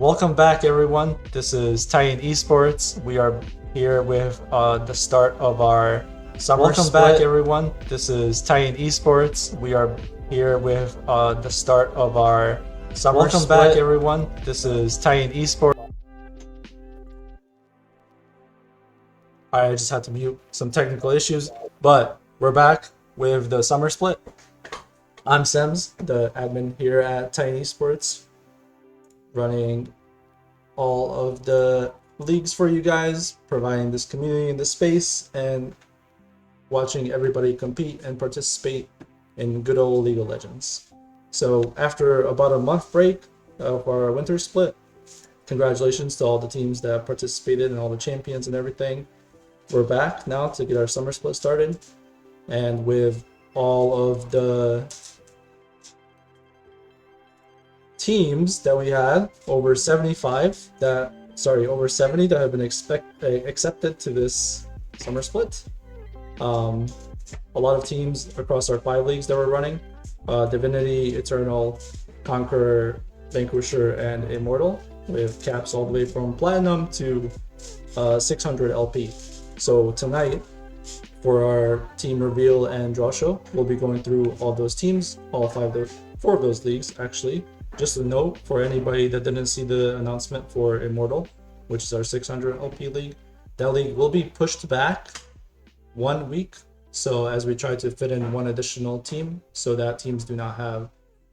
Welcome back, everyone. This is Titan Esports. We are here with the start of our summer Welcome split. back, everyone. This is Titan Esports. We are here with the start of our summer Welcome split. back, everyone. This is Titan Esports. I just had to mute some technical issues, but we're back with the summer split. I'm Sems, the admin here at Titan Esports, running all of the leagues for you guys, providing this community and this space, and watching everybody compete and participate in good old League of Legends. So after about a month break of our winter split, congratulations to all the teams that participated and all the champions and everything. We're back now to get our summer split started, and with all of the teams that we had, over 70 that have been accepted to this summer split. A lot of teams across our 5 leagues that we're running: Divinity, Eternal, Conqueror, Vanquisher, and Immortal, with caps all the way from Platinum to 600 LP. So tonight, for our team reveal and draw show, we'll be going through all those teams, all 4 of those leagues actually. Just a note for anybody that didn't see the announcement for Immortal, which is our 600 LP league, that league will be pushed back 1 week. So as we try to fit in one additional team, so that teams do not have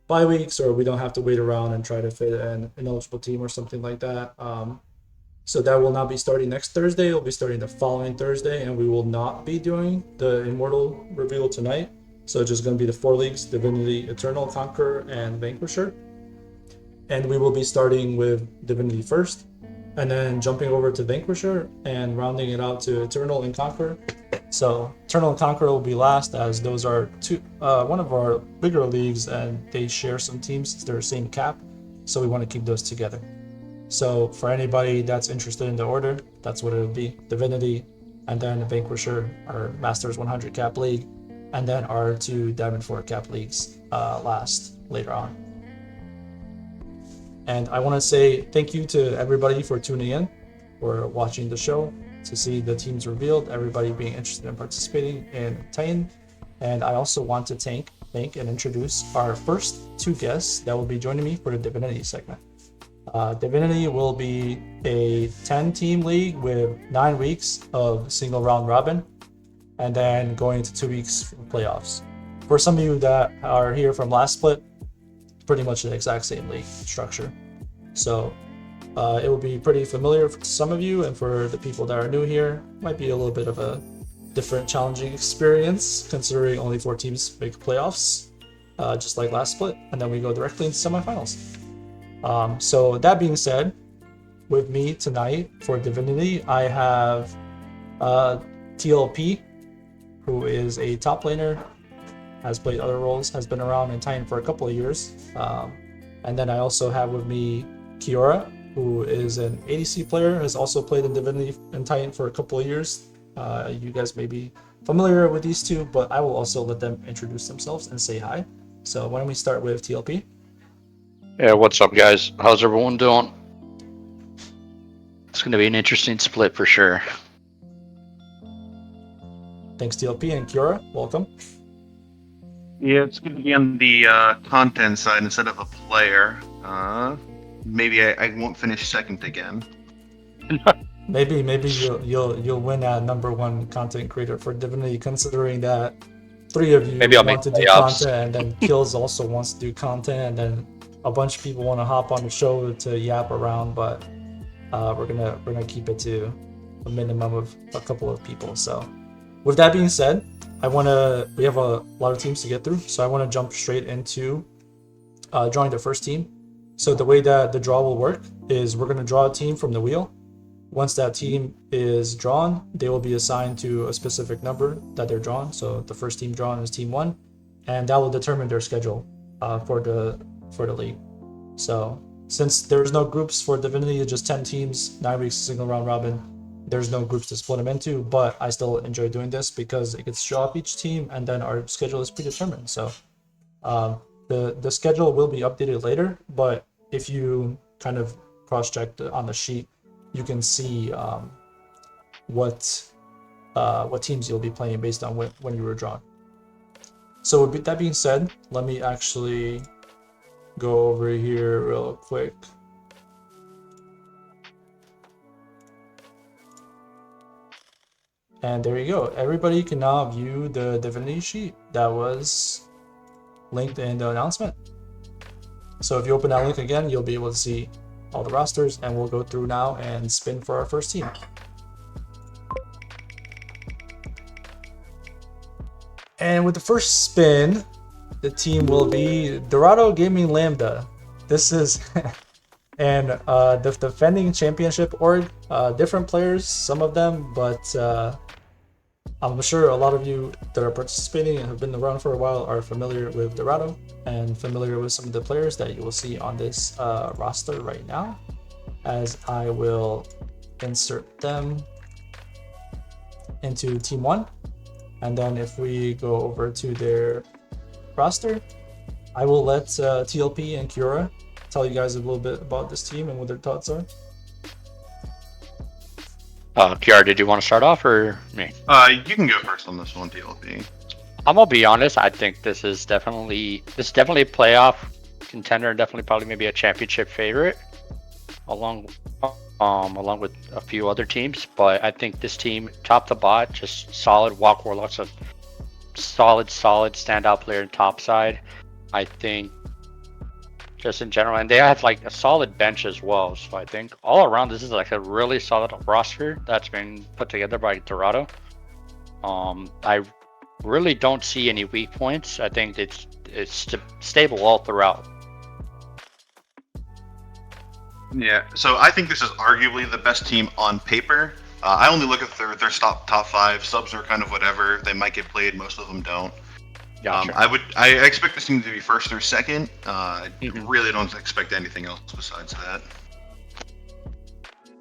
bye weeks, or we don't have to wait around and try to fit an ineligible team or something like that. So that will not be starting next Thursday. It'll be starting the following Thursday, and we will not be doing the Immortal reveal tonight. So it's just going to be the 4 leagues: Divinity, Eternal, Conqueror, and Vanquisher. And we will be starting with Divinity first, and then jumping over to Vanquisher and rounding it out to Eternal and Conqueror. So Eternal and Conqueror will be last, as those are one of our bigger leagues, and they share some teams. They're the same cap, so we want to keep those together. So for anybody that's interested in the order, that's what it would be: Divinity, and then Vanquisher, our Masters 100 cap league, and then our 2 Diamond 4 cap leagues last later on. And I want to say thank you to everybody for tuning in, for watching the show, to see the teams revealed, everybody being interested in participating in Titan. And I also want to thank and introduce our first 2 guests that will be joining me for the Divinity segment. Divinity will be a 10-team league with 9 weeks of single round robin, and then going to 2 weeks for playoffs. For some of you that are here from last split, pretty much the exact same league structure. So it will be pretty familiar to some of you, and for the people that are new here, might be a little bit of a different, challenging experience, considering only 4 teams make playoffs, just like last split, and then we go directly into semifinals. So that being said, with me tonight for Divinity, I have TLP, who is a top laner, has played other roles, has been around in Titan for a couple of years. And then I also have with me Kiora, who is an ADC player, has also played in Divinity and Titan for a couple of years. You guys may be familiar with these two, but I will also let them introduce themselves and say hi. So why don't we start with TLP? Yeah, what's up, guys? How's everyone doing? It's going to be an interesting split for sure. Thanks, TLP. And Kiora, welcome. Yeah, it's going to be on the content side instead of a player. Maybe I won't finish second again. Maybe you'll win at #1 content creator for Divinity, considering that 3 of you want to do content, and then Kills also wants to do content, and then a bunch of people want to hop on the show to yap around, but we're gonna keep it to a minimum of a couple of people. So with that being said, we have a lot of teams to get through, so I want to jump straight into drawing the first team. So the way that the draw will work is we're going to draw a team from the wheel. Once that team is drawn, they will be assigned to a specific number that they're drawn. So the first team drawn is team 1, and that will determine their schedule for the league. So since there's no groups for Divinity, it's just 10 teams, 9 weeks, single round robin. There's no groups to split them into, but I still enjoy doing this because it gets to show off each team, and then our schedule is predetermined. So the schedule will be updated later, but if you kind of cross-check on the sheet, you can see what teams you'll be playing based on when you were drawn. So with that being said, let me actually go over here real quick. And there you go. Everybody can now view the Divinity sheet that was linked in the announcement. So if you open that link again, you'll be able to see all the rosters, and we'll go through now and spin for our first team. And with the first spin, the team will be Dorado Gaming Lambda. This is and the defending championship org, different players, some of them, but I'm sure a lot of you that are participating and have been around for a while are familiar with Dorado and familiar with some of the players that you will see on this roster right now, as I will insert them into Team 1. And then if we go over to their roster, I will let TLP and Kiora tell you guys a little bit about this team and what their thoughts are. Kiara, did you want to start off or me? You can go first on this one, TLP. I'm gonna be honest. I think this is definitely a playoff contender, and definitely probably maybe a championship favorite, along with a few other teams. But I think this team, top to bot, just solid. Walk Warlock's a solid standout player in top side. I think just in general, and they have like a solid bench as well. So I think all around this is like a really solid roster that's been put together by Dorado. I really don't see any weak points. I think it's stable all throughout. Yeah, so I think this is arguably the best team on paper. I only look at their top 5. Subs are kind of whatever. They might get played. Most of them don't. Gotcha. I expect this team to be first or second. Really don't expect anything else besides that.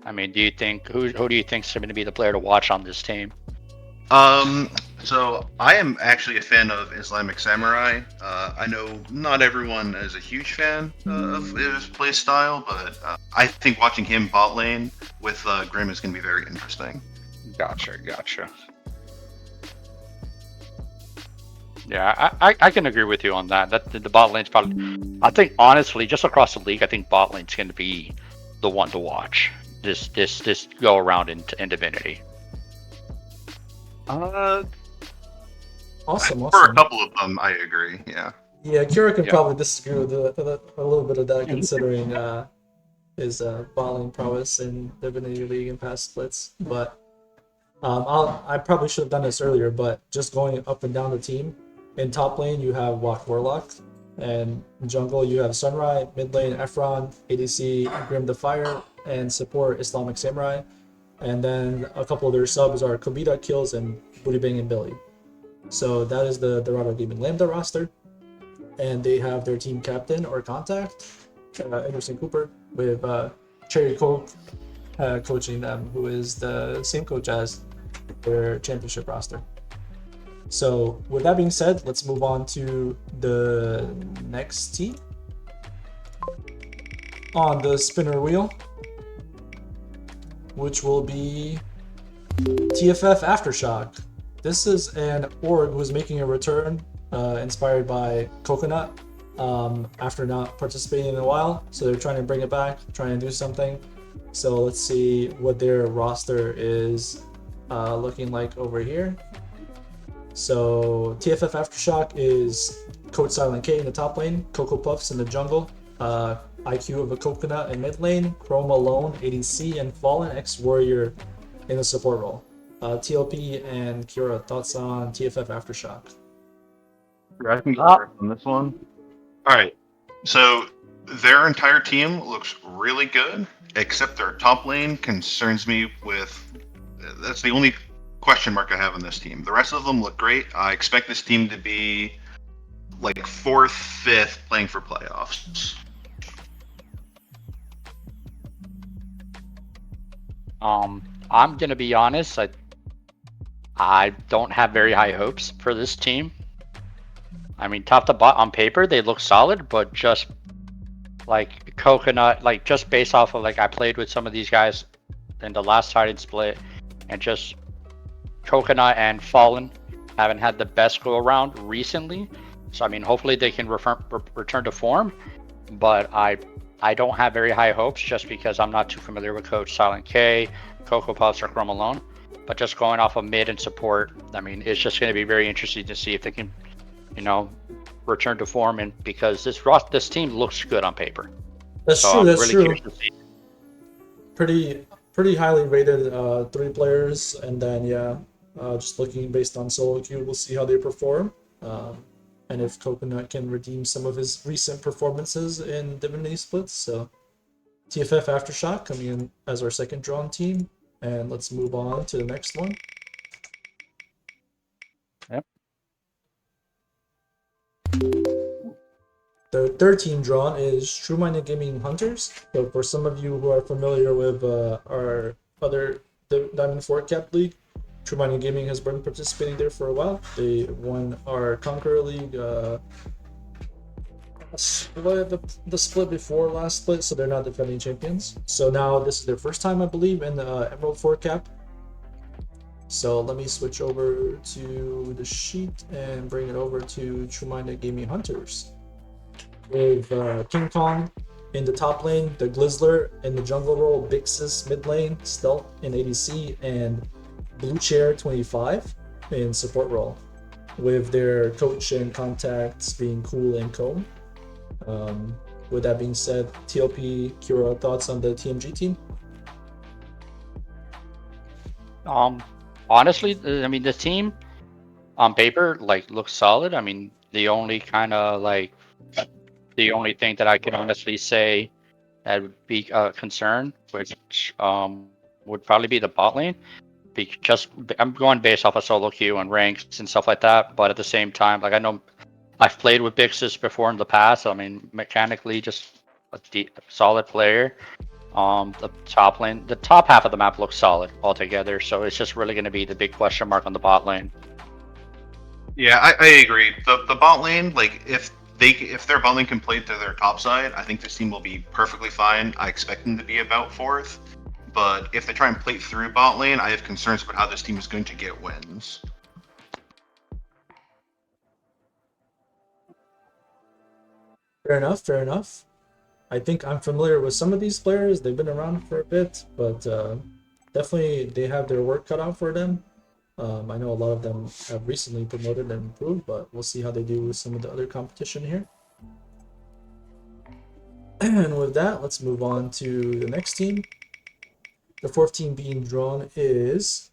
I mean, who do you think is going to be the player to watch on this team? So I am actually a fan of Islamic Samurai. I know not everyone is a huge fan of his play style, but I think watching him bot lane with Grim is going to be very interesting. Gotcha. Yeah, I can agree with you on that. That the bot lane's probably, I think honestly, just across the league, I think bot lane's going to be the one to watch this go around in Divinity. Awesome. For a couple of them, I agree. Yeah. Yeah, Kira can probably disagree with a little bit of that, considering his balling prowess in Divinity League and past splits. But I probably should have done this earlier, but just going up and down the team. In top lane, you have Walk Warlock, and in jungle, you have Sunrise. Mid lane, Ephron, ADC, Grim the Fire, and support Islamic Samurai. And then a couple of their subs are Kobita, Kills, and Booty Bang and Billy. So that is the Dorado Gaming Lambda roster. And they have their team captain or contact, Anderson Cooper, with Cherry Coke coaching them, who is the same coach as their championship roster. So with that being said, let's move on to the next team on the spinner wheel, which will be TFF Aftershock. This is an org who's making a return, inspired by Coconut, after not participating in a while. So they're trying to bring it back, trying to do something. So let's see what their roster is looking like over here. So TFF Aftershock is Coach Silent K in the top lane, Cocoa Puffs in the jungle, IQ of a Coconut in mid lane, Chrome Alone, ADC, and Fallen X-Warrior in the support role. TLP and Kira, thoughts on TFF Aftershock? I can go first on this one. All right. So their entire team looks really good, except their top lane concerns me with. That's the only question mark I have on this team. The rest of them look great. I expect this team to be like 4th, 5th, playing for playoffs. I'm gonna be honest. I don't have very high hopes for this team. I mean, top to bottom on paper, they look solid, but just like Coconut, like just based off of like I played with some of these guys in the last sided split, and just Coconut and Fallen haven't had the best go around recently. So I mean, hopefully they can return to form, but I don't have very high hopes just because I'm not too familiar with Coach Silent K, Cocoa Puffs, or Chrome Alone. But just going off of mid and support, I mean, it's just going to be very interesting to see if they can, you know, return to form. And because this team looks good on paper, That's so true. I'm That's really true. curious to see. Pretty highly rated 3 players, and then yeah, just looking based on solo queue, we'll see how they perform. And if Coconut can redeem some of his recent performances in Divinity splits. So TFF Aftershock coming in as our second drawn team, and let's move on to the next one. Yep. The third team drawn is True Minded Gaming Hunters. So for some of you who are familiar with our other Diamond 4 Cap League, True Minded Gaming has been participating there for a while. They won our Conqueror League the split before last split, so they're not defending champions. So now this is their first time, I believe, in the Emerald 4 Cap. So let me switch over to the sheet and bring it over to True Minded Gaming Hunters. With King Kong in the top lane, the Glizzler in the jungle role, Bixis mid lane, Stealth in ADC, and Blue Chair 25 in support role, with their coach and contacts being Cool and Comb. With that being said, TLP, Kira, thoughts on the TMG team? Honestly, I mean, the team on paper like looks solid. I mean, the only thing that I can honestly say that would be a concern, which would probably be the bot lane. I'm going based off of solo queue and ranks and stuff like that. But at the same time, like I know I've played with Bixis before in the past. I mean, mechanically, just a solid player. The top lane, the top half of the map looks solid altogether. So it's just really going to be the big question mark on the bot lane. Yeah, I agree. The bot lane, like if their bot lane can play to their top side, I think this team will be perfectly fine. I expect them to be about fourth. But if they try and plate through bot lane, I have concerns about how this team is going to get wins. Fair enough, fair enough. I think I'm familiar with some of these players. They've been around for a bit, but definitely they have their work cut out for them. I know a lot of them have recently promoted and improved, but we'll see how they do with some of the other competition here. And with that, let's move on to the next team. The fourth team being drawn is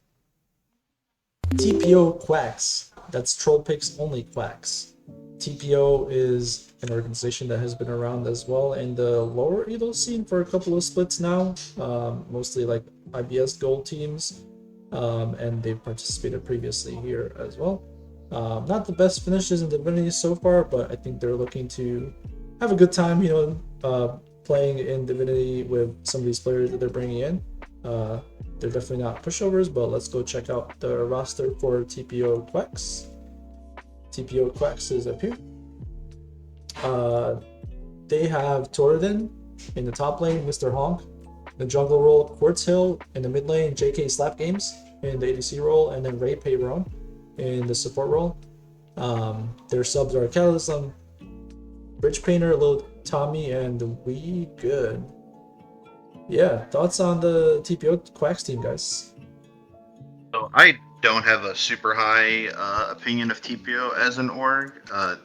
TPO Quacks. That's Troll Picks Only Quacks. TPO is an organization that has been around as well in the lower Elo scene for a couple of splits now, mostly like IBS Gold teams, and they've participated previously here as well. Not the best finishes in Divinity so far, but I think they're looking to have a good time, playing in Divinity with some of these players that they're bringing in. They're definitely not pushovers, but let's go check out the roster for TPO Quacks. TPO Quacks is up here. They have Toradin in the top lane, Mr. Honk. The jungle role, Quartz Hill. In the mid lane, JK Slap Games in the ADC role, and then Ray Payron in the support role. Their subs are Cataclysm, Bridge Painter, Lil Tommy, and We Good. Yeah, thoughts on the TPO Quacks team, guys? So I don't have a super high opinion of TPO as an org.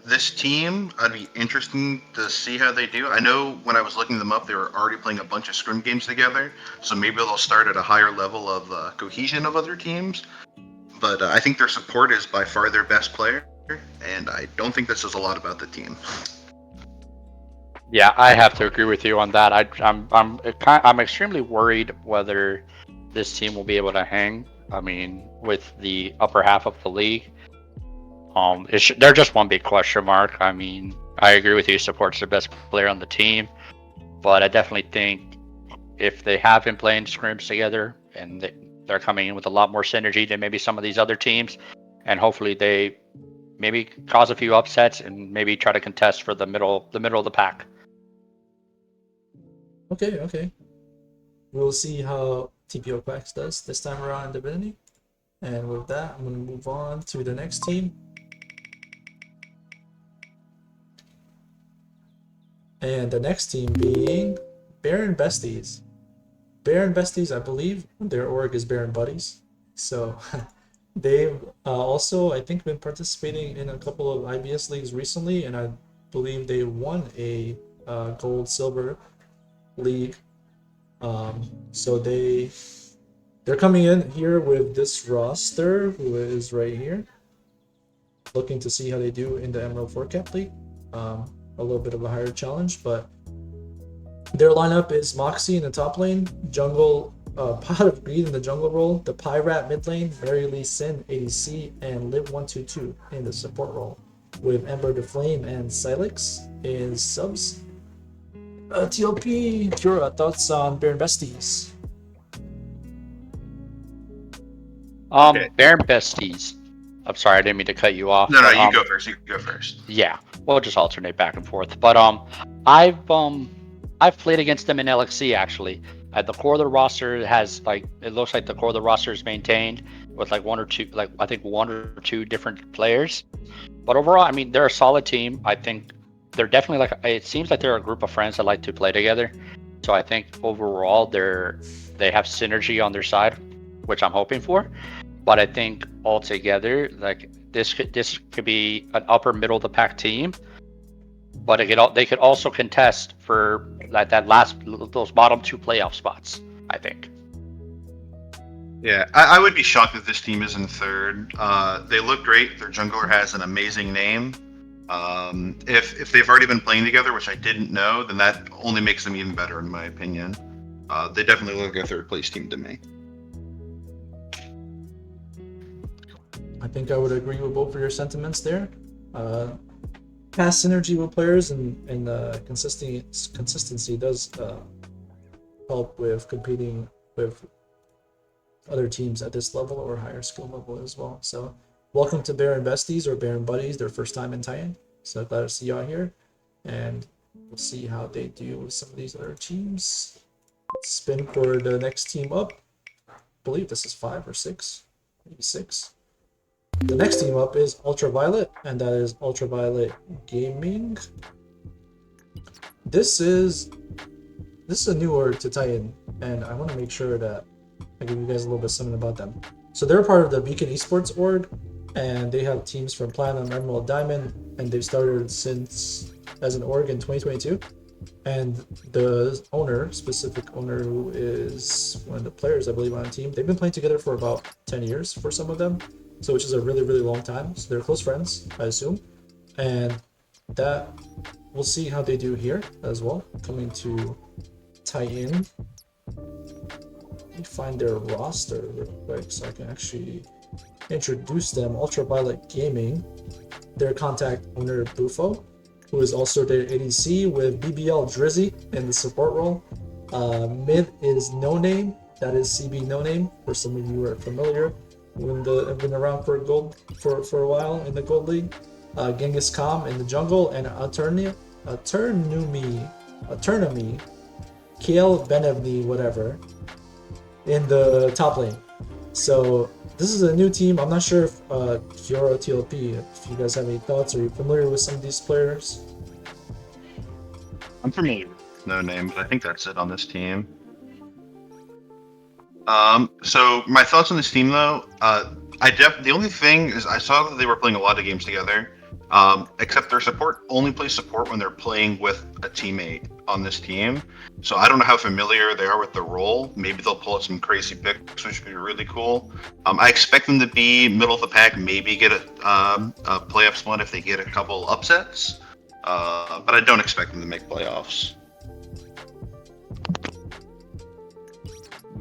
This team, I'd be interesting to see how they do. I know when I was looking them up, they were already playing a bunch of scrim games together, so maybe they'll start at a higher level of cohesion of other teams. But I think their support is by far their best player, and I don't think this says a lot about the team. Yeah, I have to agree with you on that. I'm extremely worried whether this team will be able to hang. I mean, with the upper half of the league, they're just one big question mark. I mean, I agree with you. Support's the best player on the team, but I definitely think if they have been playing scrims together and they're coming in with a lot more synergy than maybe some of these other teams, and hopefully they maybe cause a few upsets and maybe try to contest for the middle of the pack. Okay. We'll see how TPO Quacks does this time around in Divinity. And with that, I'm going to move on to the next team. And the next team being Baron Besties. Baron Besties, I believe their org is Baron Buddies. So they've also, I think, been participating in a couple of IBS leagues recently, and I believe they won a gold silver league. So they're coming in here with this roster, who is right here, looking to see how they do in the Emerald 4 Cap League. A little bit of a higher challenge, but their lineup is Moxie in the top lane, Jungle, Pot of Greed in the jungle role, the Pyrat mid lane, Mary Lee Sin ADC, and Liv122 in the support role, with Ember the Flame and Silex in subs. TLP, Pura, thoughts on Baron Besties? Baron Besties. I'm sorry, I didn't mean to cut you off. No, but, you go first. You go first. Yeah, we'll just alternate back and forth. But I've played against them in LXC actually. The core of the roster has it looks like the core of the roster is maintained with like one or two different players. But overall, I mean, they're a solid team. I think they're definitely it seems like they're a group of friends that like to play together. So I think overall they have synergy on their side, which I'm hoping for. But I think altogether, this could be an upper middle of the pack team. But they could also contest for those bottom two playoff spots, I think. Yeah, I would be shocked if this team isn't third. They look great. Their jungler has an amazing name. If they've already been playing together, which I didn't know, then that only makes them even better, in my opinion. They definitely look like a third place team to me. I think I would agree with both of your sentiments there. Past synergy with players and consistency does help with competing with other teams at this level or higher skill level as well. So welcome to Baron Besties or Baron Buddies, their first time in Titan. So glad to see y'all here, and we'll see how they do with some of these other teams. Let's spin for the next team up. I believe this is 5 or 6, maybe 6. The next team up is Ultraviolet, and that is Ultraviolet Gaming. This is a new org to Titan, and I want to make sure that I give you guys a little bit something about them. So they're part of the Beacon Esports org, and they have teams from Platinum, Emerald, Diamond, and they've started since as an org in 2022. And the specific owner, who is one of the players, I believe, on the team, they've been playing together for about 10 years for some of them. So which is a really, really long time. So they're close friends, I assume. And that, we'll see how they do here as well. Coming to Titan. Let me find their roster real quick so I can actually introduce them. Ultraviolet Gaming. Their contact owner, Bufo, who is also their ADC with BBL Drizzy in the support role. Mid is No Name. That is CB No Name, for some of you who are familiar. Have been around for a while in the Gold League. Genghis Khan in the jungle, and Aternumi, Kiel Benevni, whatever, in the top lane. So this is a new team. I'm not sure if Fiora TLP, if you guys have any thoughts. Are you familiar with some of these players? I'm familiar with No Name, but I think that's it on this team. So my thoughts on this team, though, the only thing is I saw that they were playing a lot of games together, except their support only plays support when they're playing with a teammate on this team. So I don't know how familiar they are with the role. Maybe they'll pull out some crazy picks, which would be really cool. I expect them to be middle of the pack, maybe get a playoff split if they get a couple upsets, but I don't expect them to make playoffs.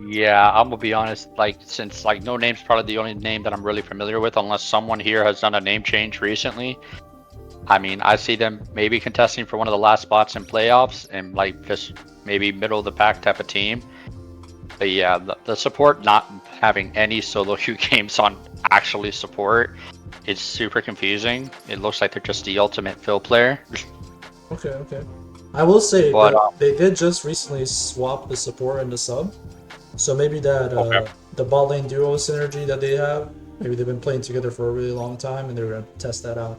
Yeah, I'm gonna be honest. Since No Name's probably the only name that I'm really familiar with, unless someone here has done a name change recently. I mean, I see them maybe contesting for one of the last spots in playoffs and just maybe middle of the pack type of team. But yeah, the support not having any solo queue games on actually support is super confusing. It looks like they're just the ultimate fill player. Okay. I will say But they did just recently swap the support and the sub, so maybe that okay. the bot lane duo synergy that they have, maybe they've been playing together for a really long time and they're gonna test that out.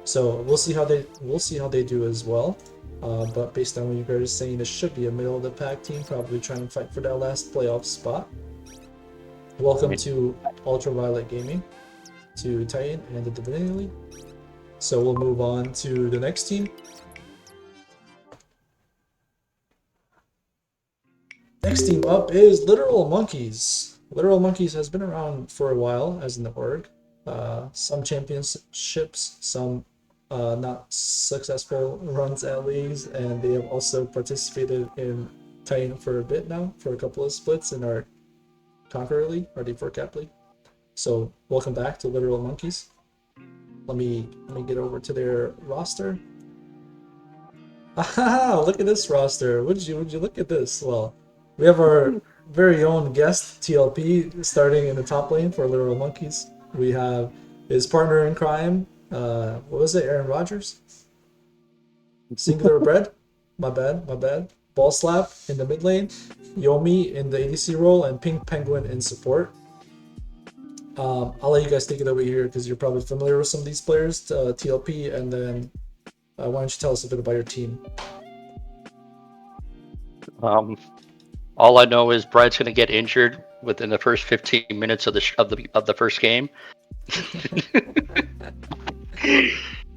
So we'll see how they do as well. But based on what you guys are saying, this should be a middle of the pack team, probably trying to fight for that last playoff spot. I Welcome mean, to Ultraviolet Gaming, to Titan and the Divinity League. So we'll move on to the next team. Next team up is Literal Monkeys. Literal Monkeys has been around for a while as an org. Some championships, some not successful runs at leagues, and they have also participated in Titan for a bit now, for a couple of splits in our Conqueror League, our D4 Cap League. So welcome back to Literal Monkeys. Let me get over to their roster. Ah, look at this roster. Would you look at this? Well, we have our very own guest TLP starting in the top lane for Literal Monkeys. We have his partner in crime. What was it? Aaron Rodgers. Singular Bread. My bad. My bad. Ball Slap in the mid lane. Yomi in the ADC role and Pink Penguin in support. I'll let you guys take it over here because you're probably familiar with some of these players, TLP, and then why don't you tell us a bit about your team? All I know is Brad's gonna get injured within the first 15 minutes of the first game.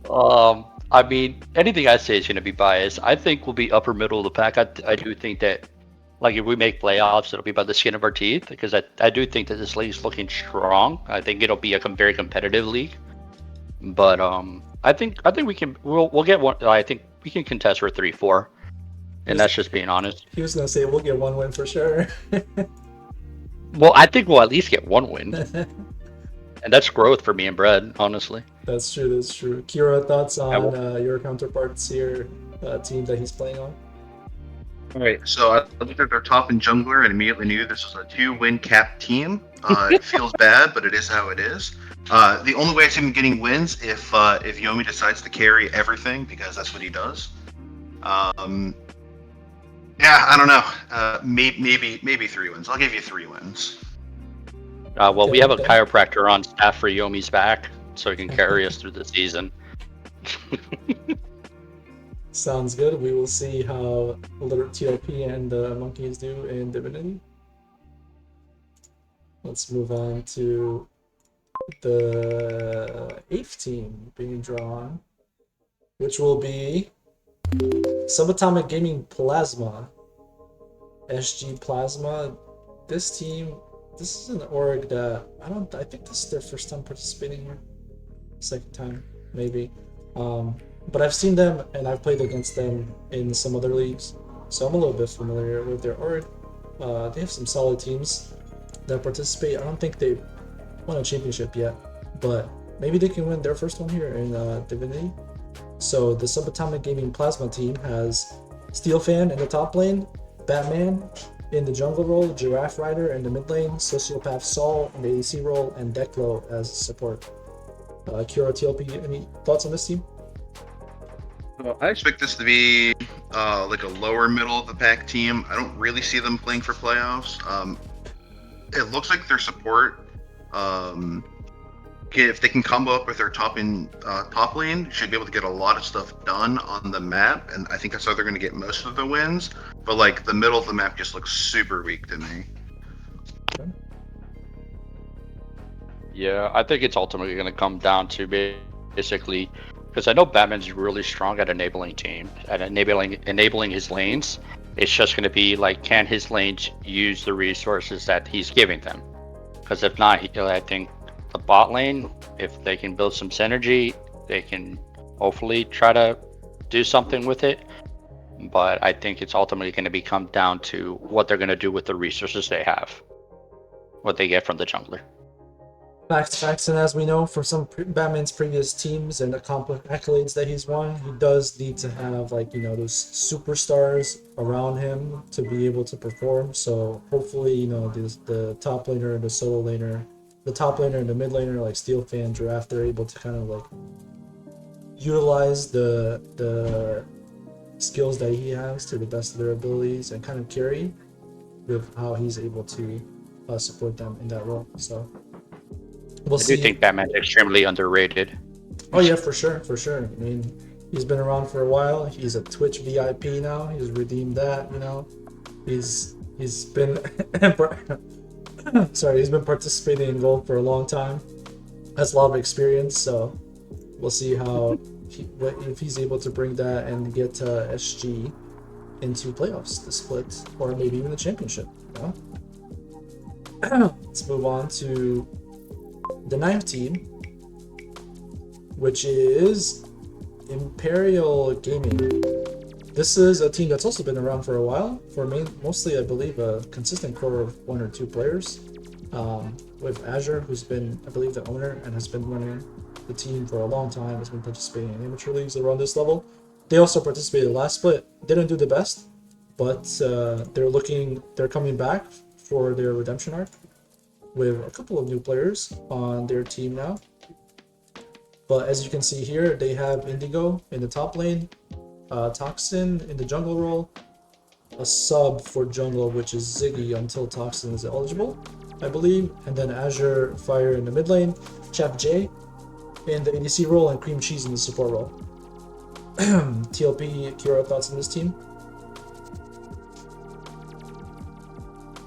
I mean, anything I say is gonna be biased. I think we'll be upper middle of the pack. I do think that, like, if we make playoffs, it'll be by the skin of our teeth because I do think that this league's looking strong. I think it'll be a very competitive league. But I think we'll get one. I think we can contest for 3-4, and that's just being honest. He was gonna say we'll get one win for sure. Well, I think we'll at least get one win, and that's growth for me and Brad, honestly. That's true. That's true. Kira, thoughts on your counterparts here, team that he's playing on? All right, so I looked at their top and jungler and immediately knew this was a 2-win cap team. It feels bad, but it is how it is. The only way I see him getting wins if Yomi decides to carry everything because that's what he does. Yeah, I don't know. Maybe 3 wins. I'll give you 3 wins. Well, we have a Okay. chiropractor on staff for Yomi's back, so he can carry us through the season. Sounds good. We will see how little TLP and the monkeys do in Divinity. Let's move on to the 8th team being drawn, which will be Subatomic Gaming Plasma. SG Plasma. This team, this is an org that I think this is their first time participating here. Second time, maybe. But I've seen them and I've played against them in some other leagues, so I'm a little bit familiar with their org. They have some solid teams that participate. I don't think they won a championship yet, but maybe they can win their first one here in Divinity. So the Subatomic Gaming Plasma team has Steelfan in the top lane, Batman in the jungle role, Giraffe Rider in the mid lane, Sociopath Saul in the ADC role, and Deklo as support. Kira, TLP, any thoughts on this team? I expect this to be like a lower middle of the pack team. I don't really see them playing for playoffs. It looks like their support, if they can combo up with their top lane, should be able to get a lot of stuff done on the map, and I think that's how they're going to get most of the wins. But like the middle of the map just looks super weak to me. Yeah, I think it's ultimately going to come down to basically, because I know Batman's really strong at enabling teams, at enabling his lanes. It's just going to be like, can his lanes use the resources that he's giving them? Because if not, I think the bot lane, if they can build some synergy, they can hopefully try to do something with it. But I think it's ultimately going to come down to what they're going to do with the resources they have, what they get from the jungler. Facts, and as we know from some Batman's previous teams and accolades that he's won, he does need to have, like, those superstars around him to be able to perform. So hopefully, the top laner and the solo laner, the top laner and the mid laner, like Steelfan, Giraffe, they're able to kind of like utilize the skills that he has to the best of their abilities and kind of carry with how he's able to support them in that role. So we'll I do see. think Batman's extremely underrated. Oh yeah, for sure, for sure. I mean, he's been around for a while. He's a Twitch VIP now. He's redeemed that. You know, he's been sorry, he's been participating in gold for a long time. Has a lot of experience. So we'll see how if he's able to bring that and get SG into playoffs, the split, or maybe even the championship. You know? Let's move on to the 9th team, which is Imperial Gaming. This is a team that's also been around for a while, for mostly, I believe, a consistent core of 1 or 2 players. With Azure, who's been, I believe, the owner and has been running the team for a long time, has been participating in amateur leagues around this level. They also participated last split. Didn't do the best, but they're coming back for their redemption arc with a couple of new players on their team now. But as you can see here, they have Indigo in the top lane, Toxin in the jungle role, a sub for jungle, which is Ziggy until Toxin is eligible, I believe, and then Azure Fire in the mid lane, Chef J in the ADC role, and Cream Cheese in the support role. TLP, Kira, thoughts on this team?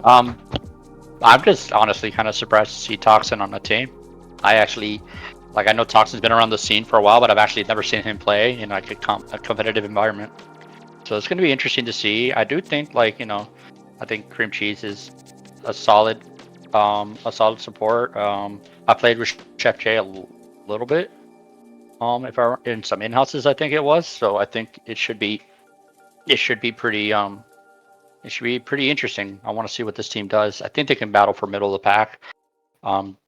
I'm just honestly kind of surprised to see Toxin on the team. I actually, I know Toxin's been around the scene for a while, but I've actually never seen him play in like a competitive environment. So it's going to be interesting to see. I do think I think Cream Cheese is a solid support. I played with Chef J a little bit. If I in some in-houses, I think it was. So I think it should be pretty it should be pretty interesting. I want to see what this team does. I think they can battle for middle of the pack.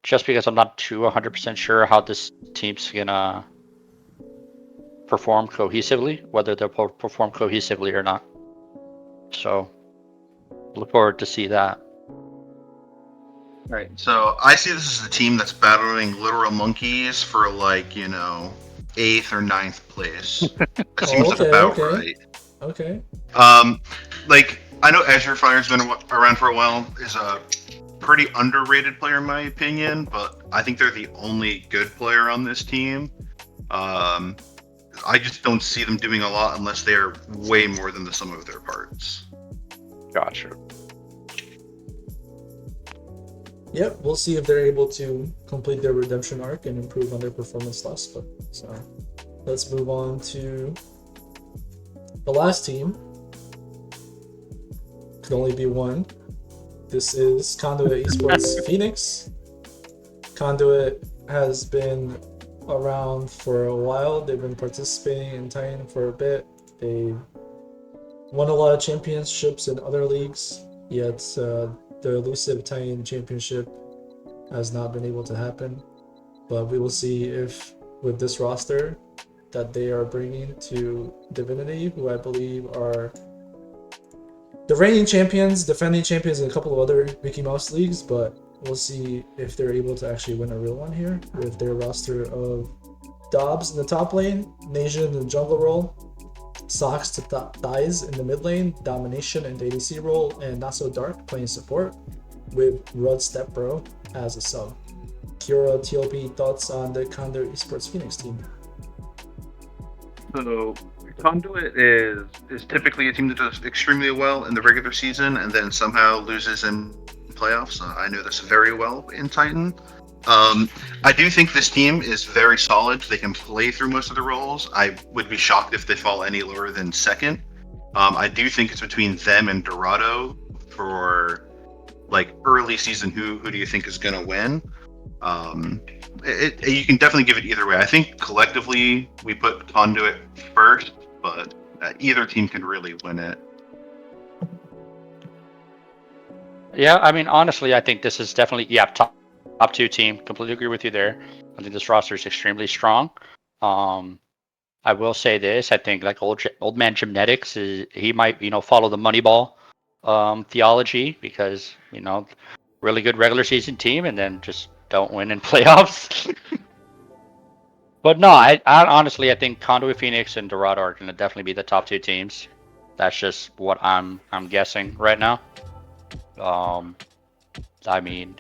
Just because I'm not too 100% sure how this team's gonna perform cohesively, whether they'll perform cohesively or not. So look forward to see that. Right. So I see this as a team that's battling literal monkeys for 8th or 9th place. That seems about right. Okay. I know Azure Fire's been around for a while. Is a pretty underrated player in my opinion, but I think they're the only good player on this team. I just don't see them doing a lot unless they're way more than the sum of their parts. Gotcha. Yep, we'll see if they're able to complete their redemption arc and improve on their performance last split. So let's move on to the last team. Could only be one. This is Conduit Esports Phoenix. Conduit has been around for a while. They've been participating in Titan for a bit. They won a lot of championships in other leagues, yet the elusive Titan championship has not been able to happen. But we will see if with this roster that they are bringing to Divinity, who I believe are the reigning champions, defending champions in a couple of other Mickey Mouse leagues, but we'll see if they're able to actually win a real one here with their roster of Dobbs in the top lane, Nation in the jungle role, Socks to Thighs in the mid lane, Domination in the ADC role, and Not So Dark playing support with Rud Stepbro as a sub. Kira, TLP, thoughts on the Conduit Esports Phoenix team? So Conduit is typically a team that does extremely well in the regular season and then somehow loses in playoffs. I know this very well in Titan. I do think this team is very solid. They can play through most of the roles. I would be shocked if they fall any lower than second. I do think it's between them and Dorado for early season. Who do you think is going to win? You can definitely give it either way. I think collectively we put Conduit first, but either team can really win it. Yeah, I mean, honestly, I think this is definitely top 2 team. Completely agree with you there. I think this roster is extremely strong. I will say this: I think old man Gymnetics he might follow the Moneyball theology because really good regular season team and then just don't win in playoffs. But no, I honestly I think Conduit Phoenix and Dorado are going to definitely be the top 2 teams. That's just what I'm guessing right now. I mean,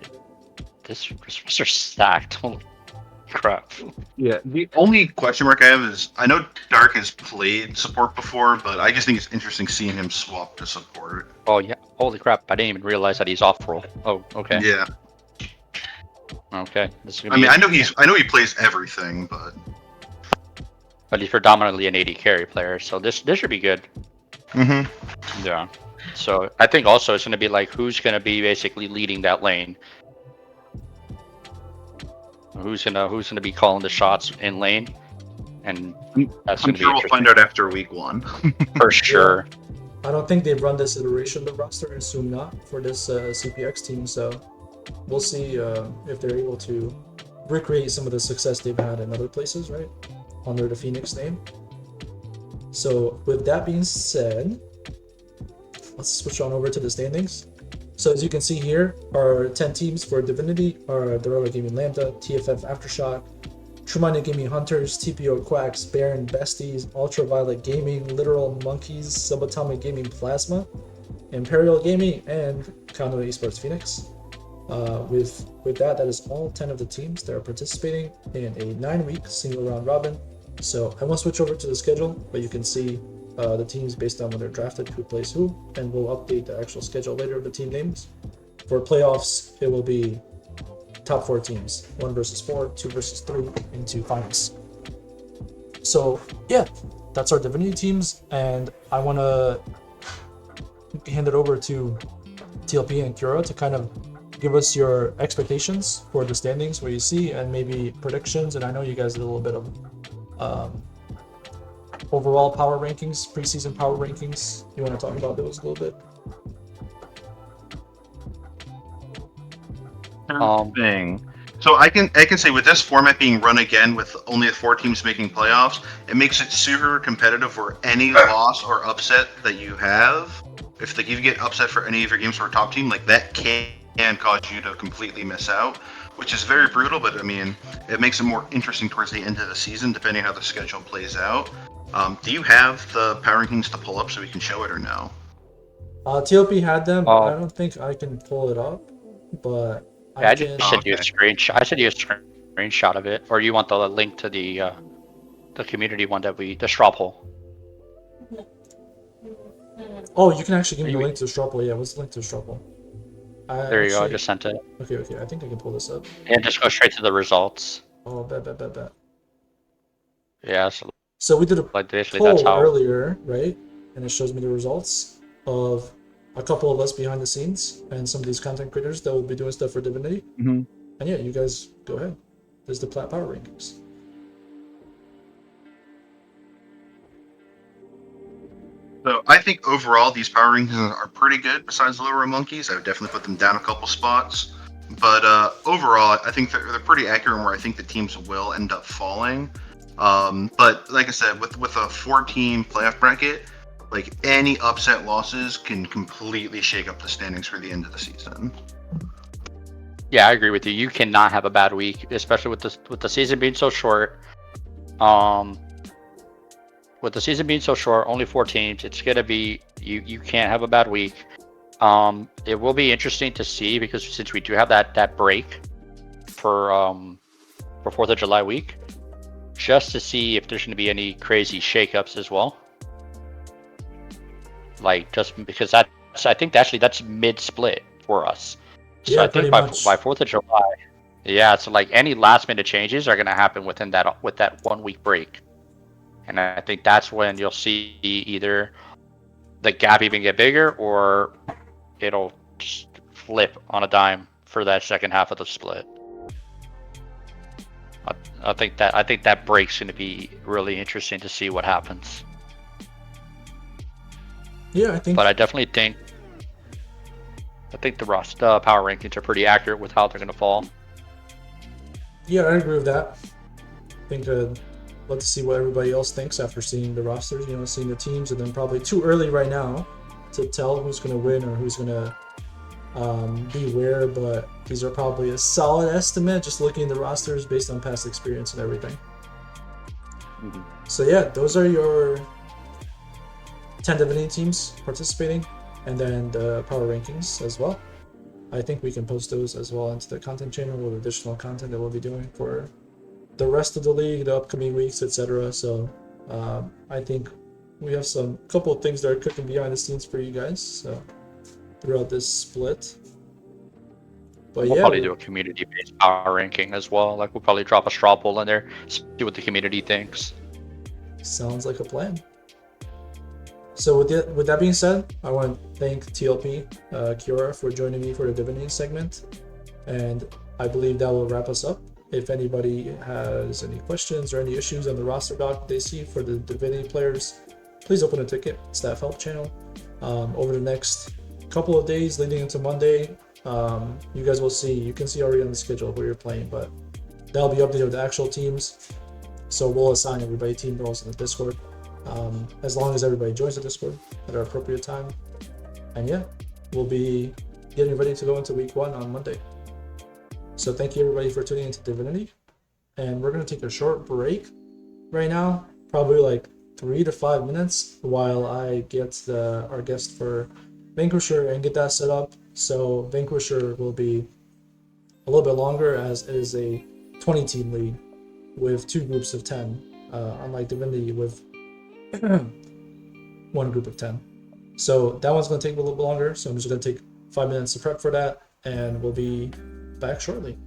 this roster stacked. Holy crap! Yeah, the only question mark I have is I know Dark has played support before, but I just think it's interesting seeing him swap to support. Oh yeah, holy crap! I didn't even realize that he's off roll. Oh, okay, Yeah, okay. This is gonna I be mean, interesting. I know he plays everything, but But he's predominantly an AD carry player, so this should be good. Yeah. So I think also it's gonna be like who's gonna be basically leading that lane. Who's gonna be calling the shots in lane, and that's I'm gonna be sure we'll interesting find out after week 1. for sure. I don't think they've run this iteration of the roster, and assume not, for this CPX team, so we'll see if they're able to recreate some of the success they've had in other places, right? Under the Phoenix name. So with that being said, let's switch on over to the standings. So as you can see here, our 10 teams for Divinity are Dorado Gaming Lambda, TFF Aftershock, Trumania Gaming Hunters, TPO Quacks, Baron Besties, Ultraviolet Gaming, Literal Monkeys, Subatomic Gaming Plasma, Imperial Gaming, and Conduit Esports Phoenix. With that is all 10 of the teams that are participating in a 9-week single round robin. So I won't switch over to the schedule, but you can see the teams based on when they're drafted, who plays who, and we'll update the actual schedule later of the team names. For playoffs, it will be top 4 teams, 1 versus 4, 2 versus 3, into finals. So yeah, that's our Divinity teams, and I want to hand it over to TLP and Kura to kind of give us your expectations for the standings, where you see, and maybe predictions. And I know you guys did a little bit of overall power rankings, preseason power rankings. You want to talk about those a little bit? Thing. So I can say with this format being run again with only the 4 teams making playoffs, it makes it super competitive where any loss or upset that you have, if you get upset for any of your games for a top team, like that can cause you to completely miss out, which is very brutal, but I mean, it makes it more interesting towards the end of the season, depending how the schedule plays out. Do you have the power rankings to pull up so we can show it or no? TLP had them, but I don't think I can pull it up. But Yeah, I I can. just sent you a screenshot. I sent you a screenshot of it, or you want the link to the community one that the straw poll. Oh, you can actually give me the link to the straw poll. Yeah, what's the link to the straw poll? There you go. I just sent it. Okay. I think I can pull this up. And just go straight to the results. Oh, bet. Yeah. So we did a Like basically poll that's how. earlier, right? And it shows me the results of a couple of us behind the scenes and some of these content creators that will be doing stuff for Divinity. Mm-hmm. And yeah, you guys go ahead. There's the Plat Power Rankings. So I think overall these power rankings are pretty good. Besides the lower monkeys, I would definitely put them down a couple spots. But overall, I think they're pretty accurate where I think the teams will end up falling. But like I said, with a 4-team playoff bracket, like any upset losses can completely shake up the standings for the end of the season. Yeah, I agree with you. You cannot have a bad week, especially with the season being so short. With the season being so short, only 4 teams, it's gonna be you can't have a bad week. It will be interesting to see, because since we do have that break for 4th of July week, just to see if there's gonna be any crazy shakeups as well. Like, just because I think that's mid-split for us. So Yeah, I think by 4th of July, yeah. So like any last-minute changes are gonna happen with that 1 week break, and I think that's when you'll see either the gap even get bigger, or it'll just flip on a dime for that second half of the split. I think that break's gonna be really interesting to see what happens. Yeah, I think. But I definitely think the power rankings are pretty accurate with how they're going to fall. Yeah, I agree with that. I think let's see what everybody else thinks after seeing the rosters, seeing the teams, and then probably too early right now to tell who's going to win or who's going to be where, but these are probably a solid estimate, just looking at the rosters based on past experience and everything. Mhm. So yeah, those are your 10 Divinity teams participating, and then the power rankings as well. I think we can post those as well into the content channel with additional content that we'll be doing for the rest of the league, the upcoming weeks, etc. So I think we have some couple of things that are cooking behind the scenes for you guys. So throughout this split. But And we'll yeah, probably do a community-based power ranking as well. Like we'll probably drop a straw poll in there, see what the community thinks. sounds like a plan. So with that being said, I want to thank TLP Kiora for joining me for the divinity segment, and I believe that will wrap us up. If anybody has any questions or any issues on the roster doc they see for the divinity players, please open a ticket, staff help channel. Over the next couple of days leading into Monday, you guys will see, you can see already on the schedule where you're playing, but that'll be updated with the actual teams. So we'll assign everybody team roles in the Discord, as long as everybody joins the Discord at our appropriate time. And yeah, we'll be getting ready to go into week 1 on Monday. So thank you everybody for tuning into Divinity, and we're gonna take a short break right now, probably like 3 to 5 minutes, while I get our guest for Vanquisher and get that set up. So Vanquisher will be a little bit longer, as it is a 20 team league with 2 groups of 10, unlike Divinity with 1 group of 10. So that one's going to take a little bit longer. So I'm just going to take 5 minutes to prep for that, and we'll be back shortly.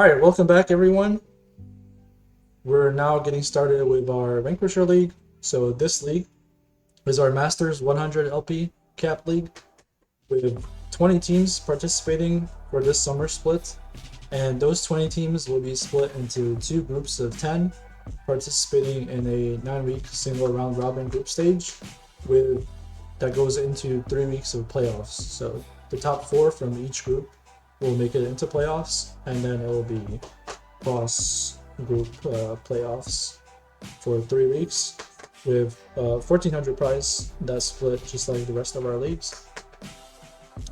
All right, welcome back, everyone. We're now getting started with our Vanquisher League. So this league is our Masters 100 LP Cap League with 20 teams participating for this summer split. And those 20 teams will be split into 2 groups of 10, participating in a 9-week single round robin group stage with that goes into 3 weeks of playoffs. So the top 4 from each group will make it into playoffs, and then it will be cross group playoffs for 3 weeks with 1,400 prize that's split just like the rest of our leagues.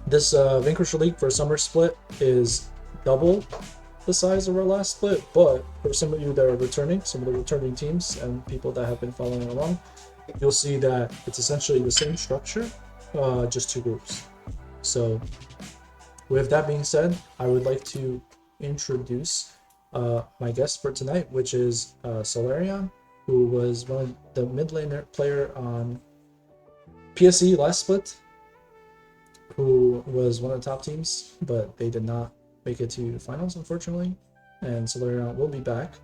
This Vanquisher League for summer split is double the size of our last split, but for some of you that are returning, some of the returning teams and people that have been following along, you'll see that it's essentially the same structure, just 2 groups. So with that being said, I would like to introduce my guest for tonight, which is Solarion, who was one of the mid laner player on PSE last split, who was one of the top teams, but they did not make it to finals, unfortunately. And Solarion will be back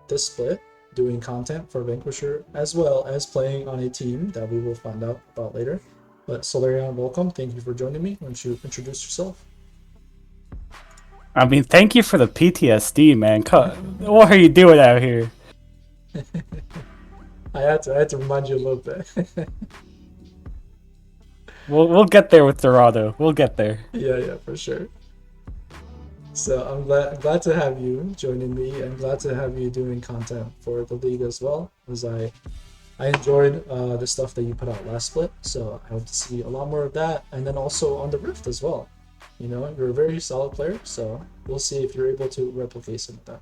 this split doing content for Vanquisher, as well as playing on a team that we will find out about later. But Solarion, welcome. Thank you for joining me. Why don't you introduce yourself? I mean, thank you for the PTSD, man. What are you doing out here? I had to remind you a little bit. We'll get there with Dorado. We'll get there. Yeah, for sure. So I'm glad to have you joining me, and glad to have you doing content for the league as well, as I enjoyed the stuff that you put out last split. So I hope to see a lot more of that, and then also on the Rift as well. You know, you're a very solid player, so we'll see if you're able to replicate some of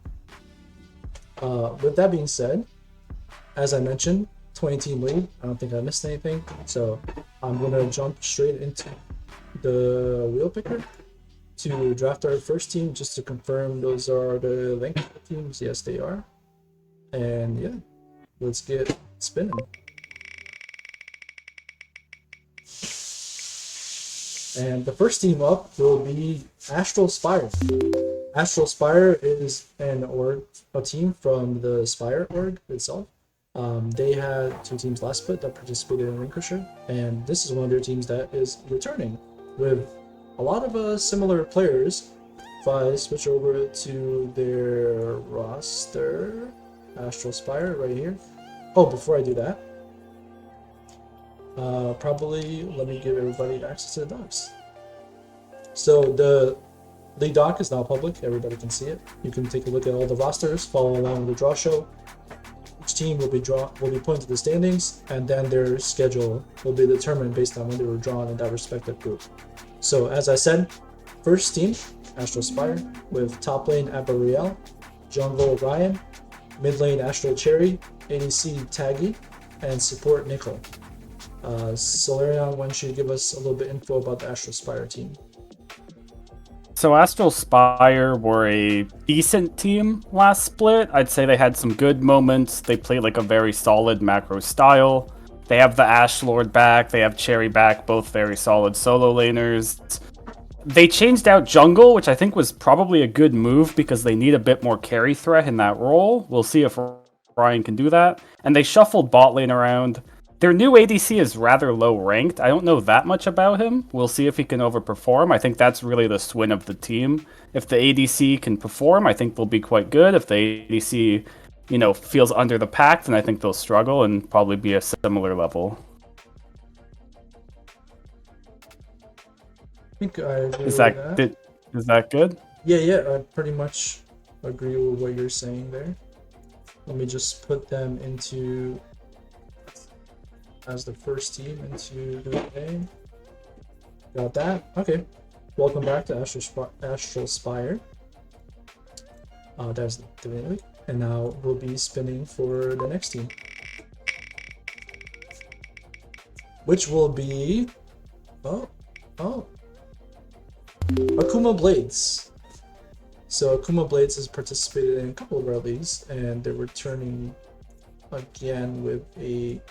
that. With that being said, as I mentioned, 20-team league. I don't think I missed anything, so I'm gonna jump straight into the wheel picker to draft our first team, just to confirm those are the Vanquisher teams. Yes, they are. And yeah, let's get spinning. And the first team up will be Astral Spire. Astral Spire is a team from the Spire org itself. They had 2 teams last split that participated in Vanquisher, and this is one of their teams that is returning with a lot of similar players. If I switch over to their roster, Astral Spire right here. Oh, before I do that, probably let me give everybody access to the docs. So the league doc is now public, everybody can see it. You can take a look at all the rosters, follow along with the draw show. Each team will be pointed to the standings, and then their schedule will be determined based on when they were drawn in that respective group. So as I said, first team, Astral Spire, with top lane Abariel, jungle Ryan, mid lane Astral Cherry, ADC Taggy, and support Nickel. Solarion, why don't you give us a little bit info about the Astral Spire team? So Astral Spire were a decent team last split. I'd say they had some good moments. They played like a very solid macro style. They have the Ash Lord back. They have Cherry back, both very solid solo laners. They changed out jungle, which I think was probably a good move because they need a bit more carry threat in that role. We'll see if Ryan can do that. And they shuffled bot lane around. Their new ADC is rather low ranked. I don't know that much about him. We'll see if he can overperform. I think that's really the swing of the team. If the ADC can perform, I think they'll be quite good. If the ADC, feels under the pack, then I think they'll struggle and probably be a similar level. I think I agree Is with that. Is that good? Yeah, I pretty much agree with what you're saying there. Let me just put them into as the first team into the game. Got that? Okay. Welcome back to Astral Spire. That's the divinity. And now we'll be spinning for the next team, which will be Akuma Blades. So Akuma Blades has participated in a couple of our leagues, and they're returning again with a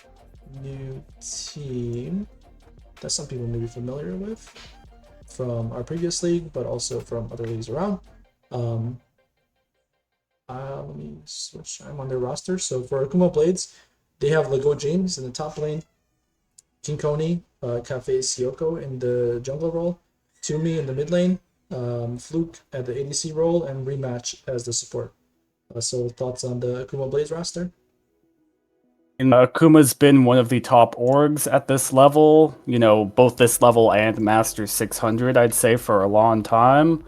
new team that some people may be familiar with from our previous league, but also from other leagues around. Let me switch. I'm on their roster. So for Akuma Blades, they have Lego James in the top lane, Kinkoni, Cafe Sioko in the jungle role, Toomey in the mid lane, Fluke at the ADC role, and Rematch as the support. So thoughts on the Akuma Blades roster? And Akuma's been one of the top orgs at this level, you know, both this level and Master 600, I'd say, for a long time.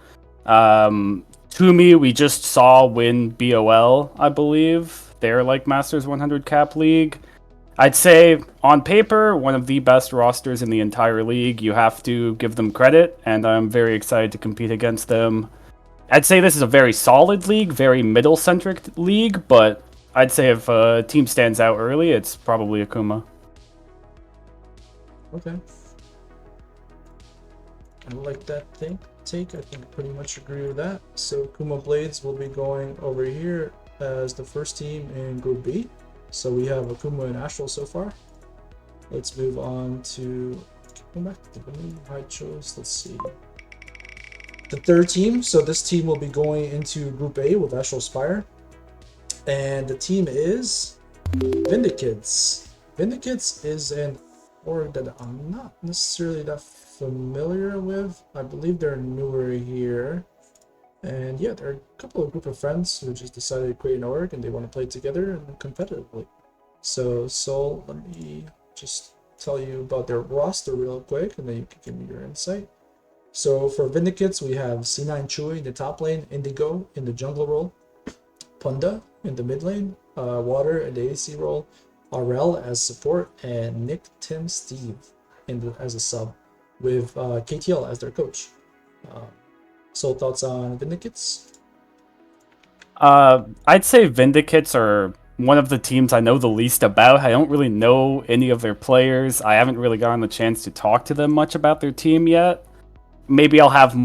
Toomey, we just saw win BOL, I believe. They're like Masters 100 cap league. I'd say, on paper, one of the best rosters in the entire league. You have to give them credit, and I'm very excited to compete against them. I'd say this is a very solid league, very middle-centric league, but I'd say if a team stands out early, it's probably Akuma. Okay. I like that take. I think I pretty much agree with that. So Akuma Blades will be going over here as the first team in Group B. So we have Akuma and Astral so far. Let's move on to go back to the menu I chose. Let's see. The third team. So this team will be going into Group A with Astral Spire. And the team is Vindicates. Vindicates is an org that I'm not necessarily that familiar with. I believe they're newer here. And yeah, they're a couple of group of friends who just decided to create an org and they want to play together and competitively. So Sol, let me just tell you about their roster real quick and then you can give me your insight. So for Vindicates, we have C9 Chui in the top lane, Indigo in the jungle role, Punda in the mid lane, Water in the ADC role, RL as support, and Nick, Tim, Steve as a sub, with KTL as their coach. So thoughts on Vindicates? I'd say Vindicates are one of the teams I know the least about. I don't really know any of their players. I haven't really gotten the chance to talk to them much about their team yet. Maybe I'll have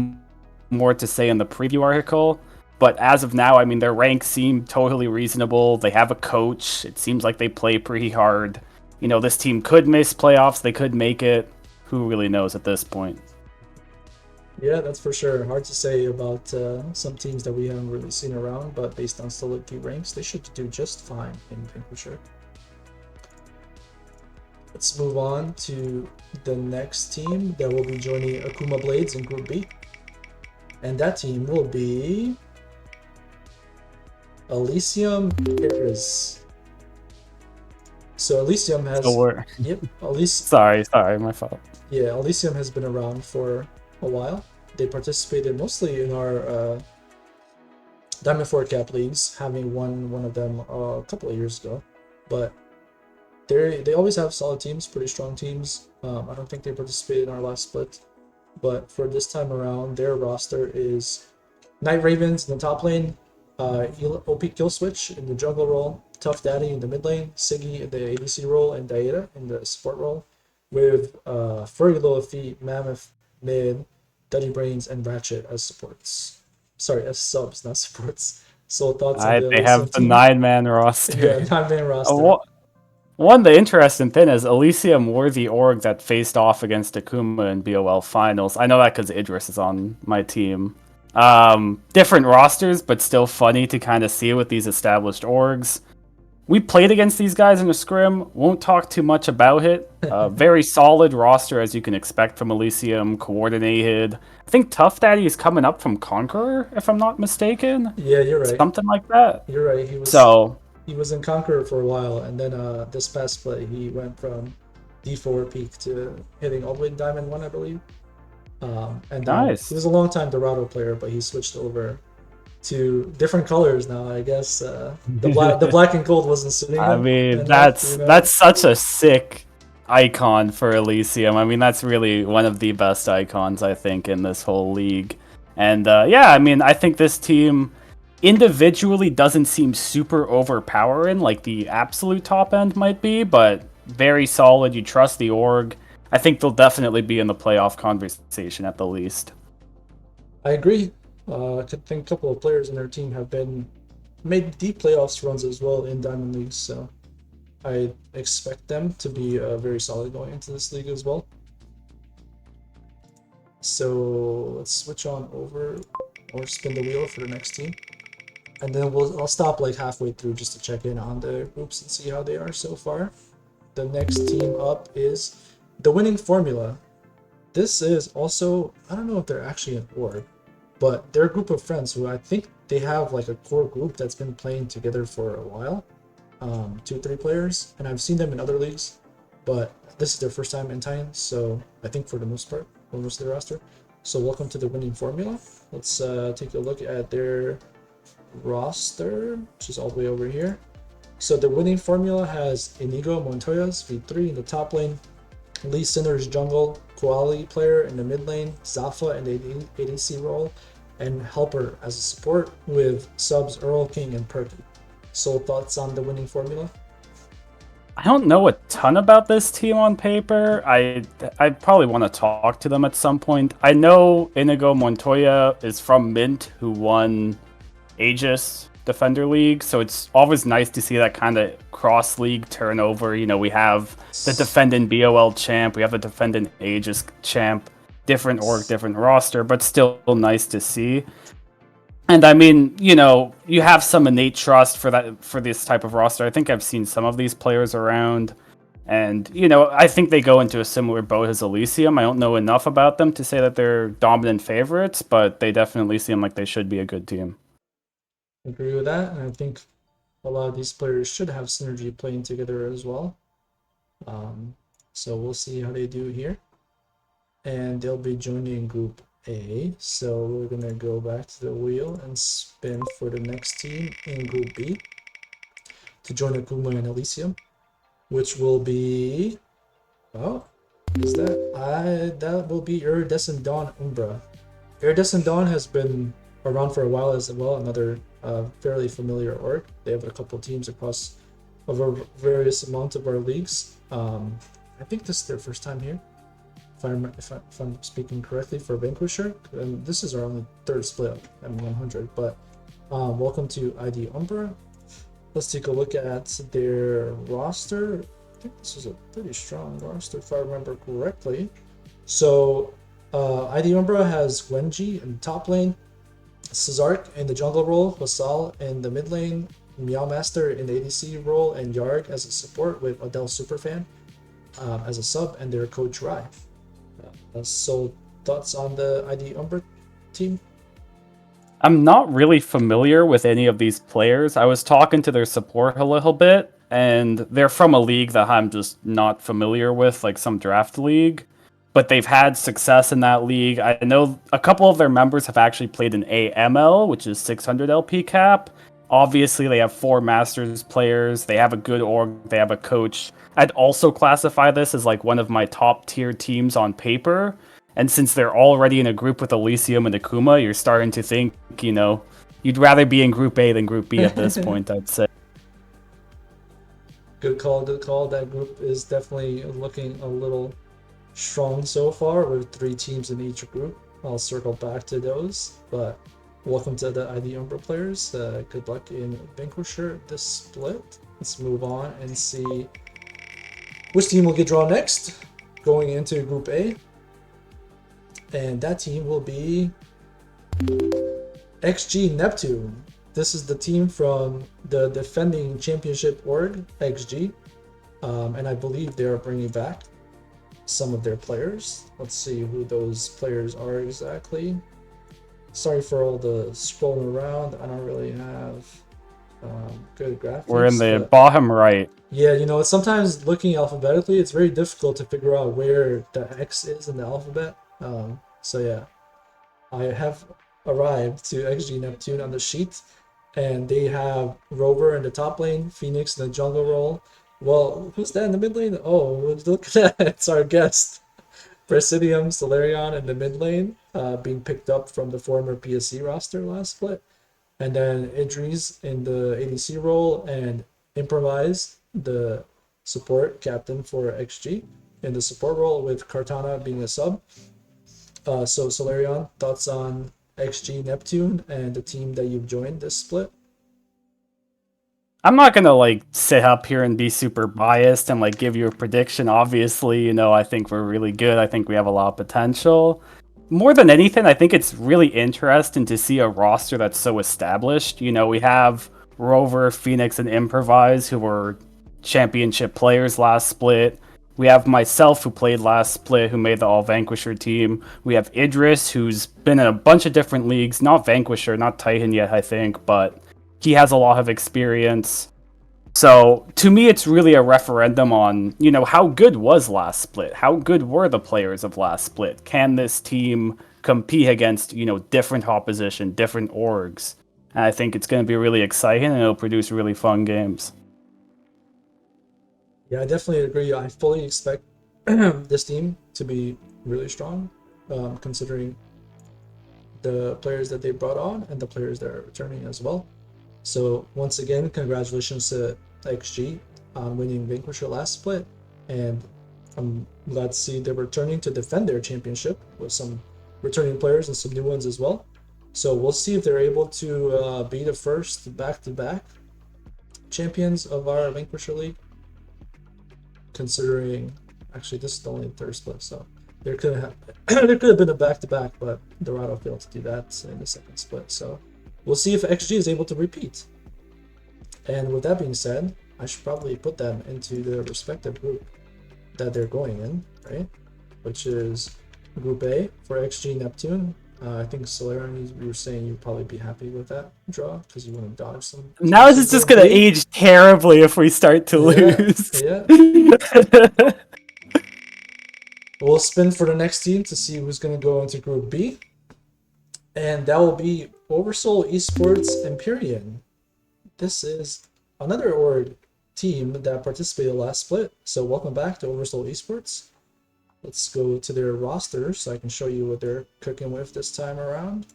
more to say in the preview article. But as of now, I mean, their ranks seem totally reasonable. They have a coach. It seems like they play pretty hard. You know, this team could miss playoffs. They could make it. Who really knows at this point? Yeah, that's for sure. Hard to say about some teams that we haven't really seen around, but based on Solid Key ranks, they should do just fine in Vanquisher. Let's move on to the next team that will be joining Akuma Blades in Group B. And that team will be Elysium Paris. So Elysium has... Yep, Sorry, my fault. Yeah, Elysium has been around for a while. They participated mostly in our Diamond 4 Cap leagues, having won one of them a couple of years ago. But they always have solid teams, pretty strong teams. I don't think they participated in our last split. But for this time around, their roster is Night Ravens in the top lane, OP Kill Switch in the jungle role, Tough Daddy in the mid lane, Siggy in the ADC role, and Daeda in the support role, with Furry Little Feet, Mammoth mid, Duddy Brains, and Ratchet as supports. Sorry, as subs, not supports. So thoughts on the They have the team? 9-man roster. Yeah, 9-man roster. One of the interesting thing is Elysium were the org that faced off against Akuma in BOL finals. I know that because Idris is on my team. Different rosters, but still funny to kind of see with these established orgs. We played against these guys in a scrim. Won't talk too much about it. Very solid roster, as you can expect from Elysium. Coordinated. I think Tough Daddy is coming up from Conqueror, if I'm not mistaken. Yeah, you're right. Something like that. You're right. He was in Conqueror for a while, and then this past split, he went from D4 peak to hitting all the way to Diamond 1, I believe. And nice. He was a long time Dorado player, but he switched over to different colors now. I guess the black and gold wasn't suiting him. I mean, that's such a sick icon for Elysium. I mean, that's really one of the best icons, I think, in this whole league. And yeah, I mean, I think this team individually doesn't seem super overpowering like the absolute top end might be, but very solid. You trust the org. I think they'll definitely be in the playoff conversation at the least. I agree. I think a couple of players in their team have made deep playoffs runs as well in Diamond Leagues, so I expect them to be very solid going into this league as well. So let's switch on over or spin the wheel for the next team. and then I'll stop like halfway through just to check in on the groups and see how they are so far. The next team up is the winning formula. This is also, I don't know if they're actually an org, but they're a group of friends who I think they have like a core group that's been playing together for a while. 2-3 players, and I've seen them in other leagues, but this is their first time in Titan, so I think for the most part, for most of the roster. So welcome to the winning formula. Let's take a look at their roster, which is all the way over here. So the winning formula has Inigo Montoya's V3 in the top lane, Lee Sinner's jungle, quality player in the mid lane, Zafa in the ADC role, and Helper as a support with subs Earl, King, and Perky. So thoughts on the winning formula? I don't know a ton about this team on paper. I probably want to talk to them at some point. I know Inigo Montoya is from Mint, who won Aegis Defender League, so it's always nice to see that kind of cross-league turnover. You know, we have the defendant BOL champ, we have the defendant Aegis champ, different org, different roster, but still nice to see. And I mean, you know, you have some innate trust for this type of roster. I think I've seen some of these players around, and you know, I think they go into a similar boat as Elysium. I don't know enough about them to say that they're dominant favorites, but they definitely seem like they should be a good team. Agree with that, and I think a lot of these players should have synergy playing together as well. So we'll see how they do here. And they'll be joining Group A. So we're gonna go back to the wheel and spin for the next team in Group B to join Akuma and Elysium, which will be, oh, is that will be Iridescent Dawn Umbra. Iridescent Dawn has been around for a while as well, another fairly familiar org. They have a couple teams across over various amount of our leagues. I think this is their first time here, if I'm speaking correctly, for Vanquisher, and this is our only third split at 100. But welcome to ID Umbra. Let's take a look at their roster. I think this is a pretty strong roster if I remember correctly. So ID Umbra has Gwenji in the top lane, Cesark in the jungle role, Vassal in the mid lane, Meow Master in the ADC role, and Yarg as a support with Adele Superfan as a sub, and their coach Rai. So thoughts on the ID Umbra team? I'm not really familiar with any of these players. I was talking to their support a little bit, and they're from a league that I'm just not familiar with, like some draft league. But they've had success in that league. I know a couple of their members have actually played an AML, which is 600 LP cap. Obviously, they have 4 Masters players. They have a good org. They have a coach. I'd also classify this as like one of my top tier teams on paper. And since they're already in a group with Elysium and Akuma, you're starting to think, you know, you'd rather be in Group A than Group B at this point, I'd say. Good call, good call. That group is definitely looking a little strong so far with 3 teams in each group. I'll circle back to those, but welcome to the ID Umbra players. Good luck in Vanquisher this split. Let's move on and see which team will get drawn next going into Group A. And that team will be XG Neptune. This is the team from the defending championship org, XG. And I believe they are bringing back some of their players. Let's see who those players are exactly. Sorry for all the scrolling around. I don't really have good graphics. We're in the bottom right. Yeah, you know, sometimes looking alphabetically, it's very difficult to figure out where the X is in the alphabet. So yeah, I have arrived to XG Neptune on the sheet, and they have Rover in the top lane, Phoenix in the jungle role. Well, who's that in the mid lane? Oh, look at that, it's our guest. Presidium Solarion in the mid lane, being picked up from the former PSC roster last split. And then Idris in the ADC role, and Improvise, the support captain for XG, in the support role with Cartana being a sub. So Solarion, thoughts on XG Neptune and the team that you've joined this split? I'm not gonna like sit up here and be super biased and like give you a prediction. Obviously, you know, I think we're really good. I think we have a lot of potential. more than anything, I think it's really interesting to see a roster that's so established. You know, we have Rover, Phoenix, and Improvise, who were championship players last split. We have myself, who played last split, who made the All Vanquisher team. We have Idris, who's been in a bunch of different leagues, not Vanquisher, not Titan yet, I think, but he has a lot of experience. So to me, it's really a referendum on, you know, how good was last split? How good were the players of last split? Can this team compete against, you know, different opposition, different orgs? And I think it's going to be really exciting and it'll produce really fun games. Yeah, I definitely agree. I fully expect this team to be really strong, considering the players that they brought on and the players that are returning as well. So once again, congratulations to XG on winning Vanquisher last split, and I'm glad to see they're returning to defend their championship with some returning players and some new ones as well. So we'll see if they're able to be the first back-to-back champions of our Vanquisher League. Considering, actually, this is the only third split, so there could have there could have been a back-to-back, but Dorado failed to do that in the second split. So we'll see if XG is able to repeat. And with that being said, I should probably put them into the respective group that they're going in, right? Which is Group A for XG Neptune. I think Solarian, you were saying you'd probably be happy with that draw because you want to dodge some. Now this is just going to age terribly if we start to lose. Yeah. We'll spin for the next team to see who's going to go into Group B. And that will be Oversoul Esports Empyrean. This is another org team that participated last split. So welcome back to Oversoul Esports. Let's go to their roster so I can show you what they're cooking with this time around.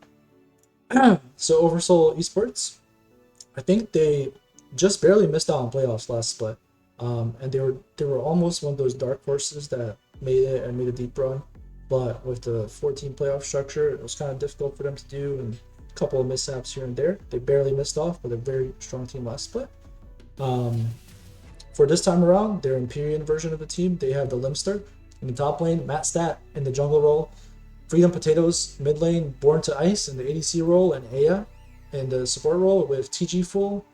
So Oversoul Esports, I think they just barely missed out on playoffs last split. And they were almost one of those dark horses that made it and made a deep run. But with the 14 playoff structure, it was kind of difficult for them to do, and a couple of mishaps here and there. They barely missed off, but a very strong team last split. For this time around, their Empyrean version of the team, they have the Limster in the top lane, Matt Stat in the jungle role, Freedom Potatoes mid lane, Born to Ice in the ADC role, and Aya in the support role with TG Full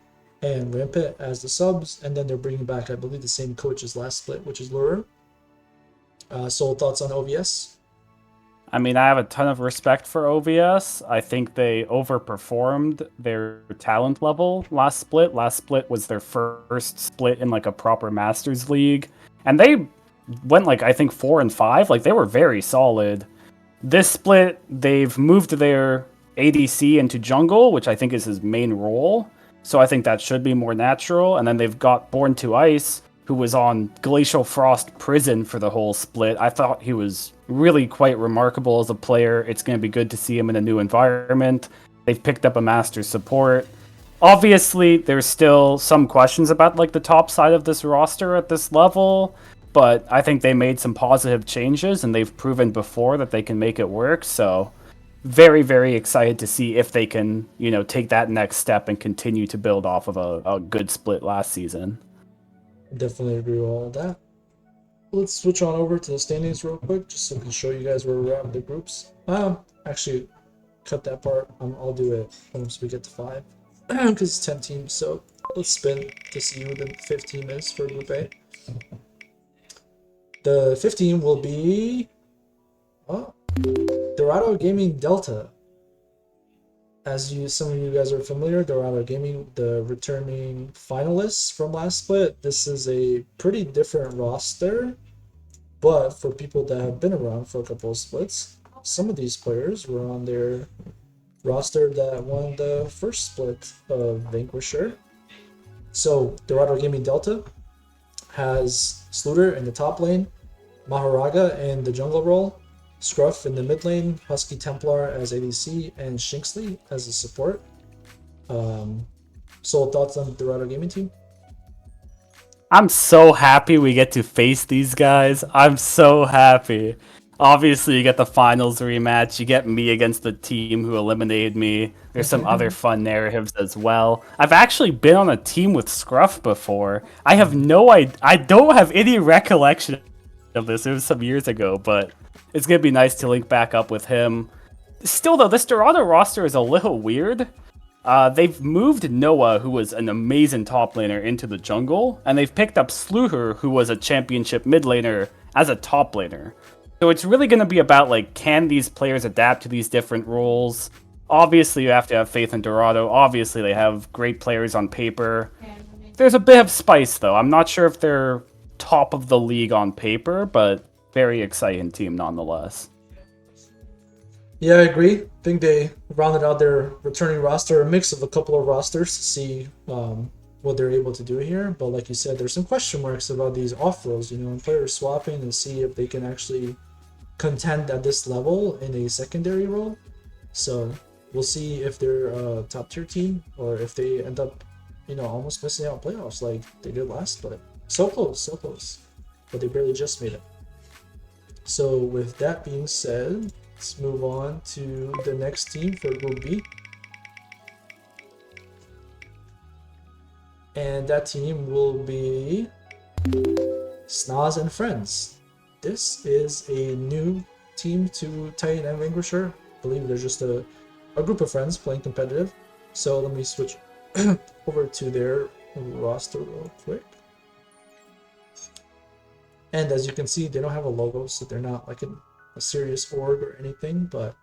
and Rampant as the subs. And then they're bringing back, I believe, the same coach as last split, which is Lurer. Soul, thoughts on OVS? I mean, I have a ton of respect for OVS. I think they overperformed their talent level last split. Last split was their first split in like a proper Masters League. And they went like, I think 4-5. Like, they were very solid. This split, they've moved their ADC into jungle, which I think is his main role. So I think that should be more natural. And then they've got Born to Ice, who was on Glacial Frost Prison for the whole split. I thought he was really quite remarkable as a player. It's going to be good to see him in a new environment. They've picked up a master support. Obviously, there's still some questions about like the top side of this roster at this level, but I think they made some positive changes and they've proven before that they can make it work. So very, very excited to see if they can, you know, take that next step and continue to build off of a good split last season. Definitely agree with all of that. Let's switch on over to the standings real quick, just so we can show you guys where we're at with the groups. Actually, cut that part. I'll do it once we get to 5, because it's 10 teams. So let's spin to see who the 5th team is for Group A. The 5th team will be Dorado Gaming Delta. As some of you guys are familiar, Dorado Gaming, the returning finalists from last split. This is a pretty different roster, but for people that have been around for a couple of splits, some of these players were on their roster that won the first split of Vanquisher. So Dorado Gaming Delta has Sluter in the top lane, Maharaga in the jungle role, Scruff in the mid lane, Husky Templar as ADC, and Shinksley as a support. Soul, thoughts on the Dorado Gaming team? I'm so happy we get to face these guys. I'm so happy. Obviously, you get the finals rematch. You get me against the team who eliminated me. There's some other fun narratives as well. I've actually been on a team with Scruff before. I have no idea. I don't have any recollection of this. It was some years ago, but it's gonna be nice to link back up with him. Still though, this Dorado roster is a little weird. They've moved Noah, who was an amazing top laner, into the jungle, and they've picked up Sluher, who was a championship mid laner, as a top laner. So it's really going to be about, like, can these players adapt to these different roles? Obviously, you have to have faith in Dorado. Obviously, they have great players on paper. There's a bit of spice, though. I'm not sure if they're top of the league on paper, but very exciting team nonetheless. Yeah, I agree. I think they rounded out their returning roster, a mix of a couple of rosters to see what they're able to do here. But like you said, there's some question marks about these off roles, and players swapping and see if they can actually contend at this level in a secondary role. So we'll see if they're a top tier team or if they end up, almost missing out playoffs like they did last split. So close. But they barely just made it. So with that being said, let's move on to the next team for Group B. And that team will be Snaz and Friends. This is a new team to Titan and Vanquisher. I believe they're just a group of friends playing competitive. So let me switch over to their roster real quick. And as you can see, they don't have a logo, so they're not like a serious org or anything, but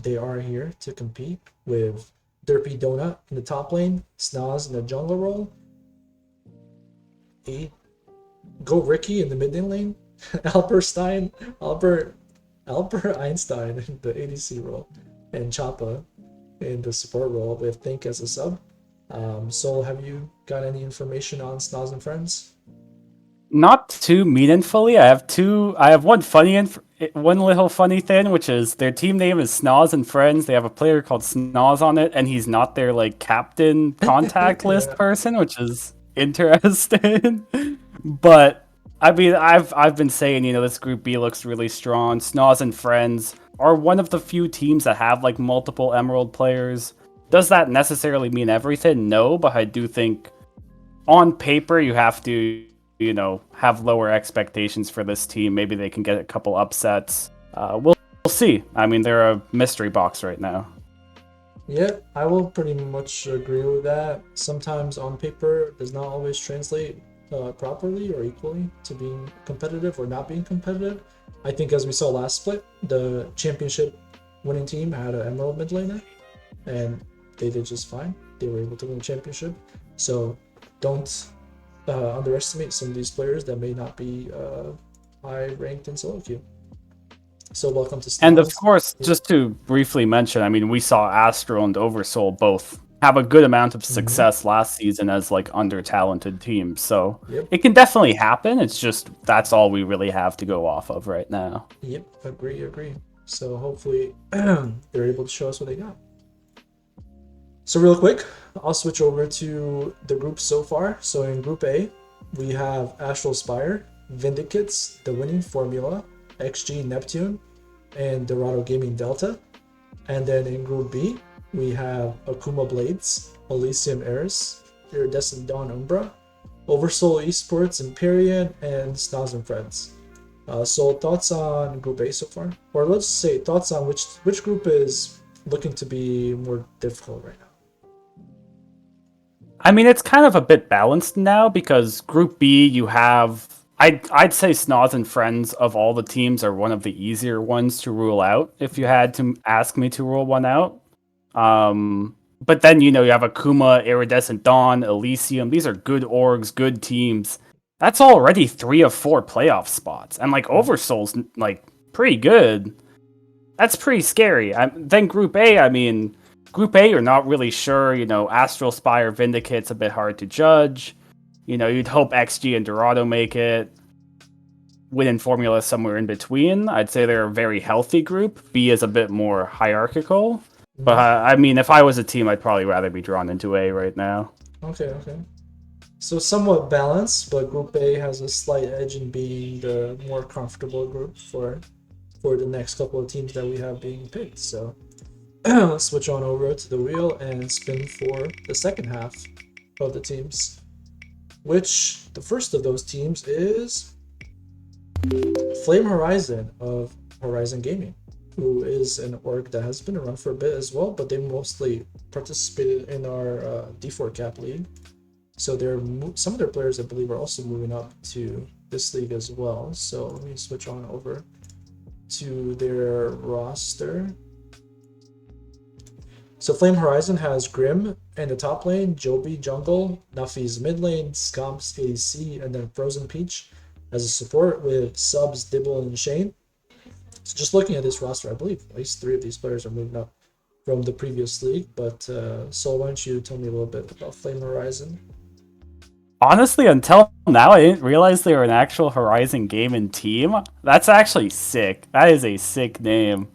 they are here to compete with Derpy Donut in the top lane, Snaz in the jungle role, Go Ricky in the mid lane, Albert Einstein in the ADC role, and Choppa in the support role with Think as a sub. Soul, have you got any information on Snaz and Friends? Not too meaningfully. I have one little funny thing, which is their team name is Snaz and Friends. They have a player called Snaz on it, and he's not their like captain contact list person, which is interesting. But I mean, I've been saying, this Group B looks really strong. Snaz and Friends are one of the few teams that have like multiple Emerald players. Does that necessarily mean everything? No, but I do think on paper you have to have lower expectations for this team. Maybe they can get a couple upsets. We'll see. I mean, they're a mystery box right now. Yeah, I will pretty much agree with that. Sometimes on paper does not always translate properly or equally to being competitive or not being competitive. I think as we saw last split, the championship winning team had an Emerald mid laner, and they did just fine. They were able to win the championship. So don't underestimate some of these players that may not be high ranked in solo queue. So welcome to Snaz. And of course, just to briefly mention, I mean, we saw Astro and Oversoul both have a good amount of success last season as like under-talented teams. So it can definitely happen. It's just that's all we really have to go off of right now. Yep, agree. So hopefully they're able to show us what they got. So real quick, I'll switch over to the group so far. So in Group A, we have Astral Spire, Vindicates, the winning formula, XG Neptune, and Dorado Gaming Delta. And then in Group B, we have Akuma Blades, Elysium Eris, Iridescent Dawn Umbra, Oversoul Esports, Empyrean, and Snaz and Friends. So thoughts on Group A so far? Or let's say thoughts on which group is looking to be more difficult right now? I mean, it's kind of a bit balanced now because Group B, you have... I'd say Snaz and Friends of all the teams are one of the easier ones to rule out, if you had to ask me to rule one out. But then, you have Akuma, Iridescent Dawn, Elysium. These are good orgs, good teams. That's already 3 of 4 playoff spots. And, like, Oversoul's, like, pretty good. That's pretty scary. Then Group A, I mean... Group A, you're not really sure. Astral Spire, Vindicate's a bit hard to judge. You'd hope XG and Dorado make it. Winning formula somewhere in between. I'd say they're a very healthy group. B is a bit more hierarchical. But, I mean, if I was a team, I'd probably rather be drawn into A right now. Okay. So somewhat balanced, but Group A has a slight edge in being the more comfortable group for the next couple of teams that we have being picked. So let's switch on over to the wheel and spin for the second half of the teams. Which the first of those teams is Flame Horizon of Horizon Gaming, who is an org that has been around for a bit as well, but they mostly participated in our D4 Cap League. So some of their players, I believe, are also moving up to this league as well. So let me switch on over to their roster. So Flame Horizon has Grim in the top lane, Joby jungle, Nuffy's mid lane, Scomps ADC, and then Frozen Peach as a support with Subs, Dibble, and Shane. So just looking at this roster, I believe at least 3 of these players are moving up from the previous league. But Sol, why don't you tell me a little bit about Flame Horizon? Honestly, until now, I didn't realize they were an actual Horizon Gaming team. That's actually sick. That is a sick name.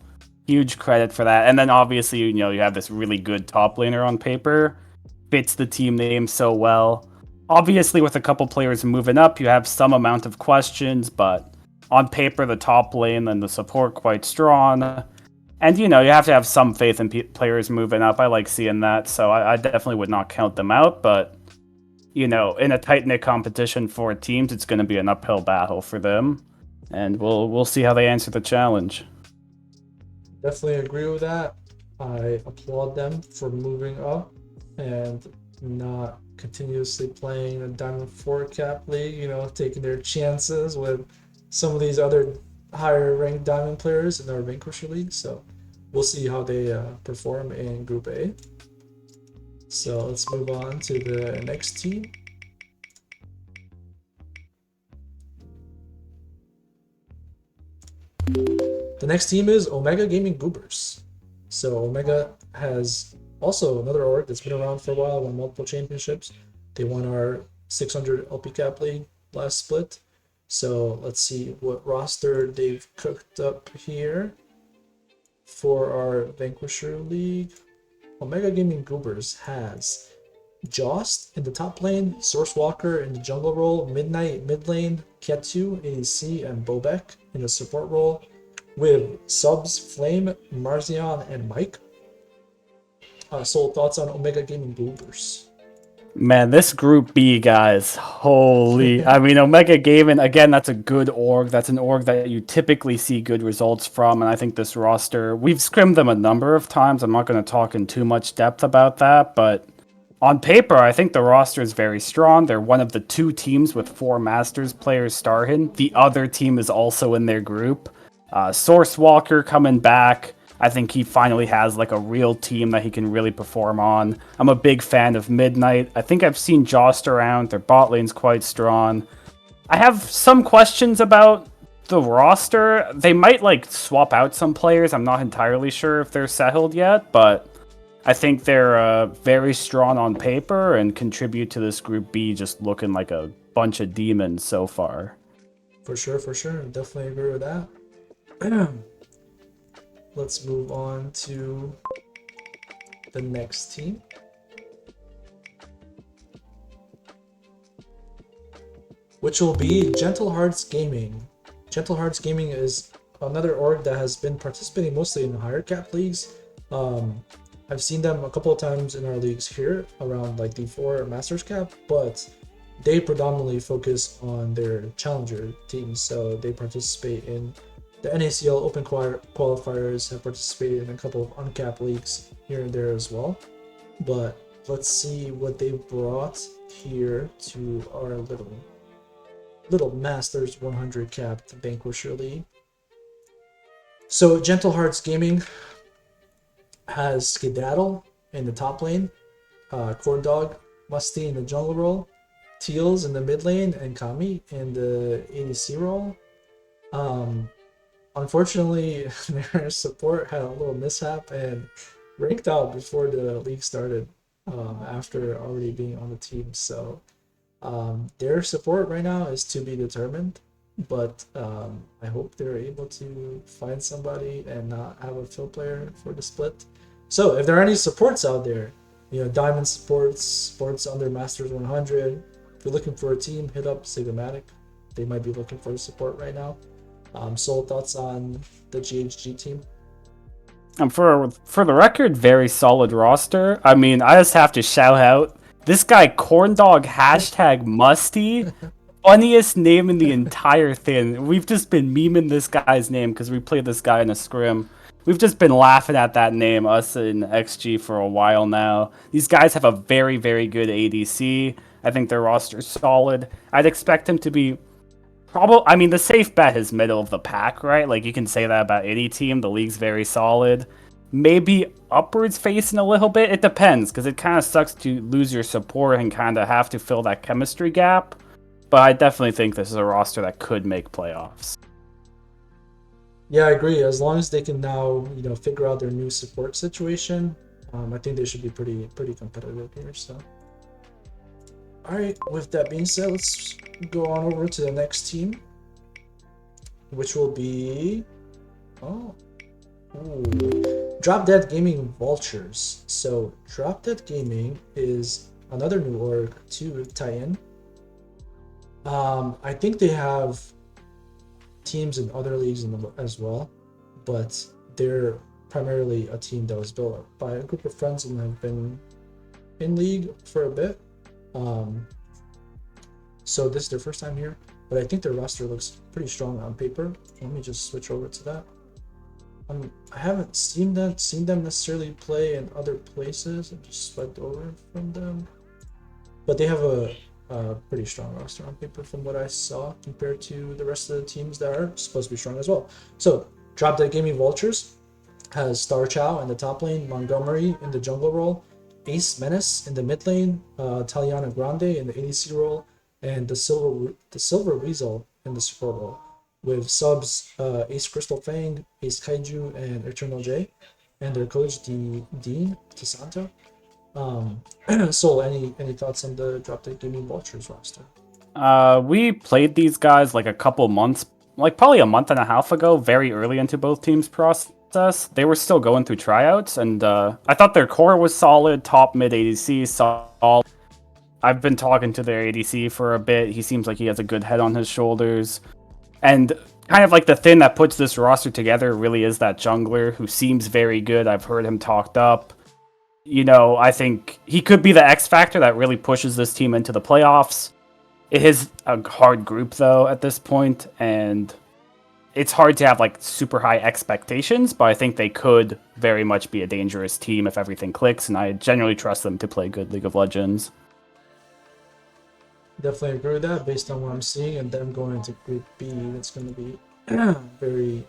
Huge credit for that. And then obviously, you have this really good top laner on paper. Fits the team name so well. Obviously, with a couple players moving up, you have some amount of questions, but on paper, the top lane and the support quite strong. And, you have to have some faith in players moving up. I like seeing that, so I definitely would not count them out, but in a tight-knit competition for teams, it's going to be an uphill battle for them, and we'll see how they answer the challenge. Definitely agree with that. I applaud them for moving up and not continuously playing a Diamond 4 Cap League, taking their chances with some of these other higher ranked Diamond players in our Vanquisher League. So we'll see how they perform in Group A. So let's move on to the next team. The next team is Omega Gaming Goobers. So Omega has also another org that's been around for a while, won multiple championships. They won our 600 LP Cap League last split. So let's see what roster they've cooked up here for our Vanquisher League. Omega Gaming Goobers has Jost in the top lane, Sourcewalker in the jungle role, Midnight mid lane, Ketu, ADC, and Bobek in the support role, with Subs, Flame, Marzion, and Mike. So thoughts on Omega Gaming Goobers? Man, this Group B, guys, holy. I mean, Omega Gaming, again, that's a good org. That's an org that you typically see good results from, and I think this roster, we've scrimmed them a number of times. I'm not going to talk in too much depth about that, but on paper, I think the roster is very strong. They're one of the 2 teams with 4 Masters players starting. The other team is also in their group. Sourcewalker coming back. I think he finally has like a real team that he can really perform on. I'm a big fan of Midnight. I think I've seen Jost around. Their bot lane's quite strong. I have some questions about the roster. They might swap out some players. I'm not entirely sure if they're settled yet, but I think they're very strong on paper and contribute to this Group B just looking like a bunch of demons so far. For sure. Definitely agree with that. Let's move on to the next team. Which will be Gentle Hearts Gaming. Gentle Hearts Gaming is another org that has been participating mostly in higher cap leagues. I've seen them a couple of times in our leagues here around D4 or Masters Cap, but they predominantly focus on their challenger teams. So they participate in the NACL Open qualifiers, have participated in a couple of uncapped leagues here and there as well. But let's see what they brought here to our little Masters 100 capped Vanquisher League. So Gentle Hearts Gaming has Skedaddle in the top lane, Corn Dog, Musty in the jungle role, Teals in the mid lane, and Kami in the ADC role. Unfortunately, their support had a little mishap and ranked out before the league started, after already being on the team. So their support right now is to be determined, but I hope they're able to find somebody and not have a fill player for the split. So if there are any supports out there, Diamond sports under Masters 100, if you're looking for a team, hit up Sigmatic. They might be looking for support right now. Soul, thoughts on the GHG team? For the record, very solid roster. I mean, I just have to shout out this guy Corndog #Musty. funniest name in the entire thing. We've just been memeing this guy's name because we played this guy in a scrim. We've just been laughing at that name, us in XG, for a while now. These guys have a very, very good ADC. I think their roster's solid. I'd expect him to be probably. I mean, the safe bet is middle of the pack, right? Like, you can say that about any team. The league's very solid. Maybe upwards facing a little bit. It depends, because it kind of sucks to lose your support and kind of have to fill that chemistry gap. But I definitely think this is a roster that could make playoffs. Yeah, I agree. As long as they can now, figure out their new support situation, I think they should be pretty competitive here. So, all right. With that being said, let's go on over to the next team, which will be Drop Dead Gaming Vultures. So, Drop Dead Gaming is another new org to tie in. I think they have teams in other leagues as well, but they're primarily a team that was built by a group of friends and have been in league for a bit. So this is their first time here, but I think their roster looks pretty strong on paper. Let me just switch over to that. I haven't seen them necessarily play in other places. I just swiped over from them, but they have a pretty strong roster on paper from what I saw compared to the rest of the teams that are supposed to be strong as well. So, Drop Dead Gaming Vultures has Star Chow in the top lane, Montgomery in the jungle role, Ace Menace in the mid lane, Taliana Grande in the ADC role, and the Silver Weasel in the support role, with subs Ace Crystal Fang, Ace Kaiju, and Eternal J, and their coach Dean Tasanto. Soul, any thoughts on the Drop Dead Gaming Vultures roster? We played these guys like a couple months, like probably a month and a half ago, very early into both teams' process. They were still going through tryouts, and I thought their core was solid, top mid ADC, solid. I've been talking to their ADC for a bit. He seems like he has a good head on his shoulders. And kind of like the thing that puts this roster together really is that jungler who seems very good. I've heard him talked up. I think he could be the X factor that really pushes this team into the playoffs. It is a hard group, though, at this point, and it's hard to have, like, super high expectations, but I think they could very much be a dangerous team if everything clicks, and I generally trust them to play good League of Legends. Definitely agree with that based on what I'm seeing, and them going into Group B. It's going to be very,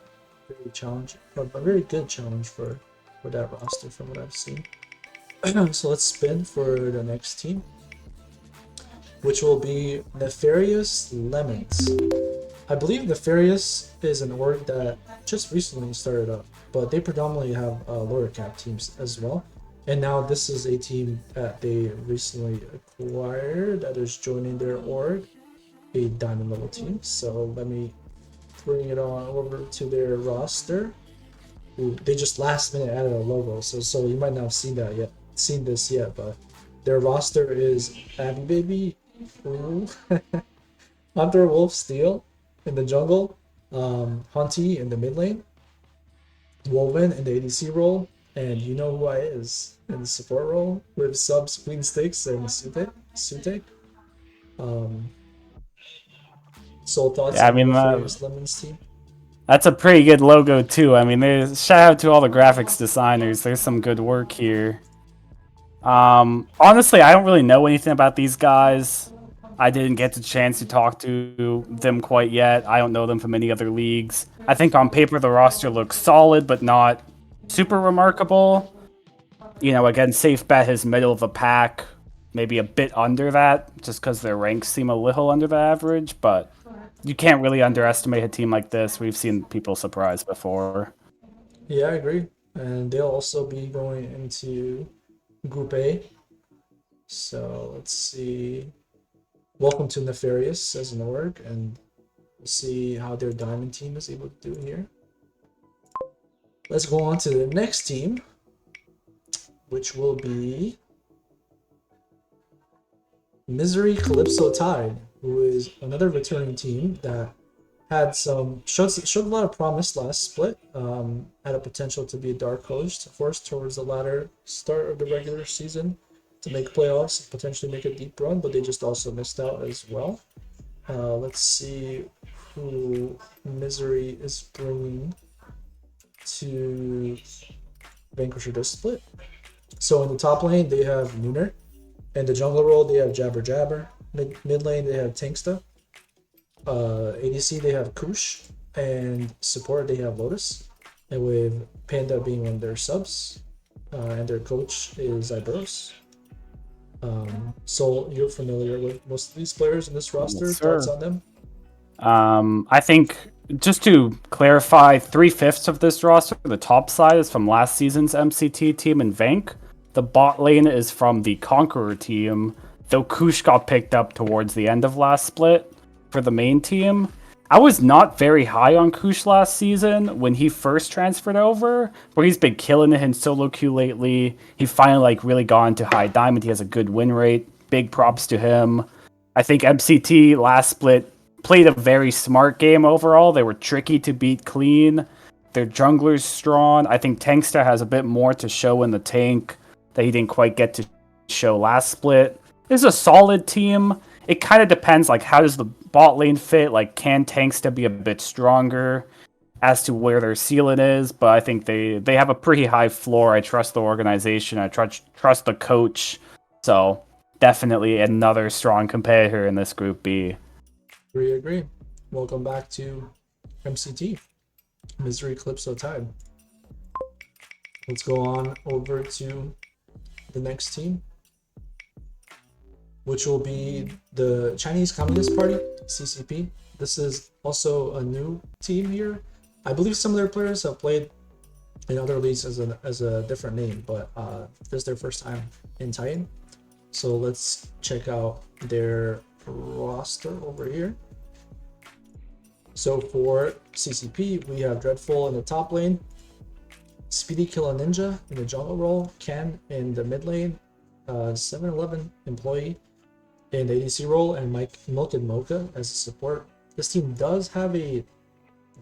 very challenging, a very good challenge for that roster from what I've seen. So let's spin for the next team, which will be Nefarious Lemons. I believe Nefarious is an org that just recently started up, but they predominantly have lower cap teams as well. And now this is a team that they recently acquired that is joining their org, a diamond level team. So let me bring it on over to their roster. Ooh, they just last minute added a logo, so you might not have seen this yet, but their roster is Abby Baby, Hunter Wolf Steel in the jungle, Hunty in the mid lane, Woven in the ADC role, and you know who I is in the support role with subs Queen Sticks and Sute. Soul thoughts Yeah, I on mean, Nefarious Lemons team? that's a pretty good logo, too. I mean, shout out to all the graphics designers. There's some good work here. Honestly, I don't really know anything about these guys. I didn't get the chance to talk to them quite yet. I don't know them from any other leagues. I think on paper the roster looks solid, but not super remarkable. Again, safe bet is middle of the pack, maybe a bit under that, just because their ranks seem a little under the average, but you can't really underestimate a team like this. We've seen people surprise before. Yeah, I agree. And they'll also be going into Group A. So let's see. Welcome to Nefarious as an org, and we'll see how their diamond team is able to do here. Let's go on to the next team, which will be Misery Calypso Tide, who is another returning team that had showed a lot of promise last split. Had a potential to be a dark horse towards the latter start of the regular season to make playoffs, potentially make a deep run, but they just also missed out as well. Let's see who Misery is bringing to Vanquisher this split. So in the top lane, they have Nooner. In the jungle role, they have Jabber Jabber. Mid lane, they have Tanksta. ADC, they have Kush. And support, they have Lotus. And with Panda being one of their subs. And their coach is Iberos. So you're familiar with most of these players in this roster. Yes, sir. Thoughts on them? I think, just to clarify, 3/5 of this roster, the top side is from last season's MCT team in Vank. The bot lane is from the Conqueror team, though Kush got picked up towards the end of last split for the main team. I was not very high on Kush last season when he first transferred over, but he's been killing it in solo queue lately. He finally really got into high diamond. He has a good win rate. Big props to him. I think MCT last split played a very smart game overall. They were tricky to beat clean. Their jungler's strong. I think Tankster has a bit more to show in the tank that he didn't quite get to show last split. This is a solid team. It kind of depends, like, how does the bot lane fit? Like, can Tankster be a bit stronger as to where their ceiling is? But I think they have a pretty high floor. I trust the organization. I trust the coach. So definitely another strong competitor in this Group B. Agree. Welcome back to MCT. Misery Calypso Tide. Let's go on over to the next team, which will be the Chinese Communist Party, CCP. This is also a new team here. I believe some of their players have played in other leagues as a different name, but this is their first time in Titan. So let's check out their roster over here. So for CCP, we have Dreadful in the top lane, Speedy Killer Ninja in the jungle role, Ken in the mid lane, 7-Eleven employee in the ADC role, and Milk and Mocha as a support. This team does have a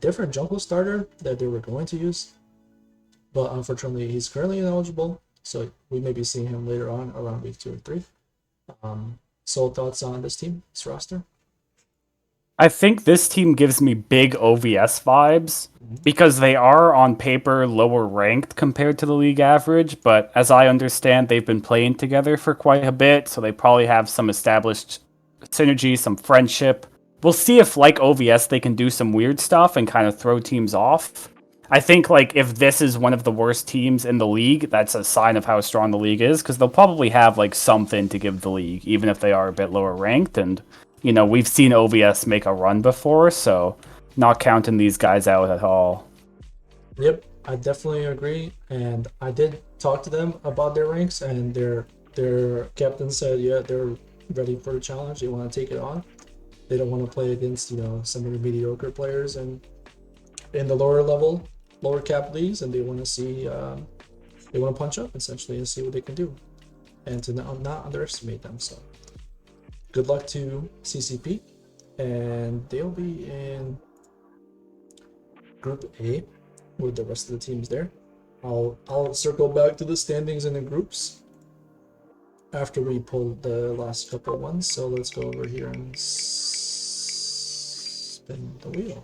different jungle starter that they were going to use, but unfortunately he's currently ineligible, so we may be seeing him later on around week 2 or 3. So thoughts on this team, this roster? I think this team gives me big OVS vibes because they are on paper lower ranked compared to the league average, but as I understand, they've been playing together for quite a bit, so they probably have some established synergy, some friendship. We'll see if, like OVS, they can do some weird stuff and kind of throw teams off. I think, like, if this is one of the worst teams in the league, that's a sign of how strong the league is, because they'll probably have, like, something to give the league, even if they are a bit lower ranked, and you know, we've seen OVS make a run before, so not counting these guys out at all. Yep, I definitely agree, and I did talk to them about their ranks, and their captain said, yeah, they're ready for the challenge. They want to take it on. They don't want to play against, you know, some of the mediocre players and in the lower cap leagues, and they want to see, they want to punch up essentially and see what they can do, and to not underestimate them. So good luck to CCP, and they'll be in Group A with the rest of the teams there. I'll circle back to the standings in the groups after we pull the last couple ones. So let's go over here and spin the wheel.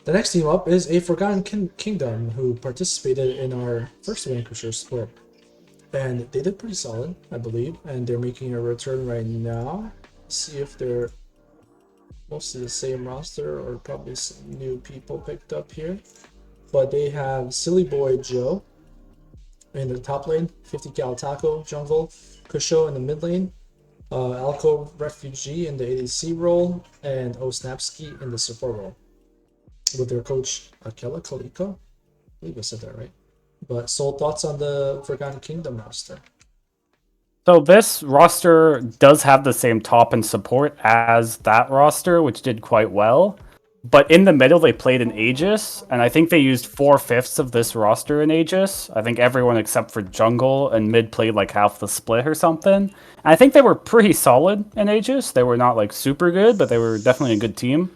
The next team up is a Forgotten Kingdom, who participated in our first Vanquisher split, and they did pretty solid, I believe, and they're making a return right now. See if they're mostly the same roster or probably some new people picked up here, but they have Silly Boy Joe in the top lane, 50 Cal Taco jungle, Kusho in the mid lane, Alco Refugee in the ADC role, and Osnapski in the support role, with their coach Akela Kaliko. I believe I said that right. But Soul, thoughts on the Forgotten Kingdom roster? So this roster does have the same top and support as that roster, which did quite well. But in the middle, they played in Aegis, and I think they used 4/5 of this roster in Aegis. I think everyone except for Jungle and Mid played like half the split or something. And I think they were pretty solid in Aegis. They were not like super good, but they were definitely a good team.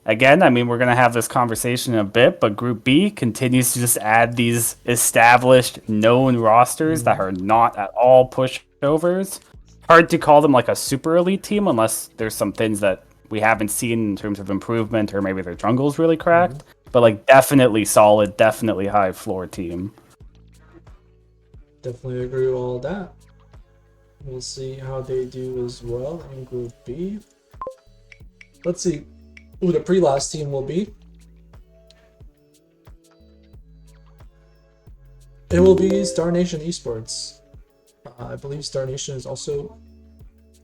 again, I mean, we're going to have this conversation in a bit, but Group B continues to just add these established, known rosters that are not at all pushovers. Hard to call them like a super elite team unless there's some things that we haven't seen in terms of improvement, or maybe their jungle's really cracked. But like, definitely solid, definitely high floor team. Definitely agree with all that. We'll see how they do as well in Group B. Let's see who the pre-last team will be. It will be Star Nation Esports. I believe Star Nation is also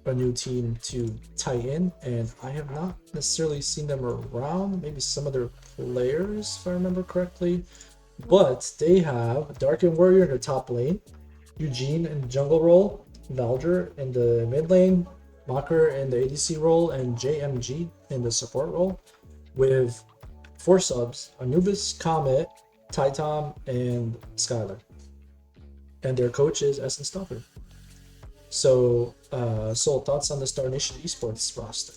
a new team to tie in, and I have not necessarily seen them around. Maybe some of their players, if I remember correctly. But they have Darken Warrior in the top lane, Eugene in the jungle role, Valger in the mid lane, Mocker in the ADC role, and JMG in the support role, with 4 subs: Anubis, Comet, Titom, and Skylar. And their coach is Essence Stalker. So, Soul, thoughts on the Star Nation Esports roster?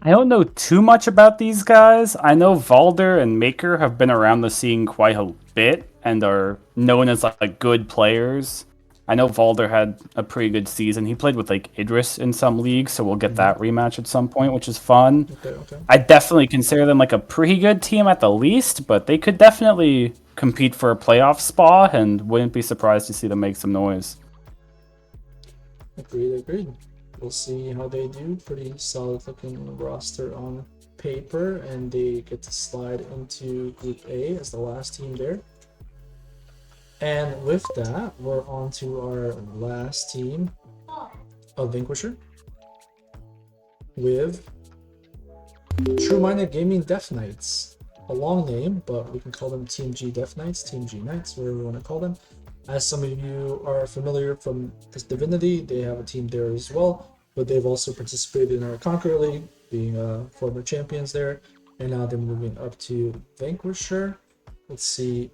I don't know too much about these guys. I know Valder and Maker have been around the scene quite a bit and are known as like good players. I know Valder had a pretty good season. He played with like Idris in some leagues, so we'll get that rematch at some point, which is fun. Okay. I definitely consider them like a pretty good team at the least, but they could definitely compete for a playoff spot, and wouldn't be surprised to see them make some noise. Agreed. We'll see how they do. Pretty solid looking roster on paper, and they get to slide into Group A as the last team there. And with that, we're on to our last team of Vanquisher with True Minded Gaming Death Knights. A long name, but we can call them Team G Death Knights, Team G Knights, whatever we want to call them. As some of you are familiar from this Divinity, they have a team there as well, but they've also participated in our Conqueror League, being former champions there, and now they're moving up to Vanquisher. Let's see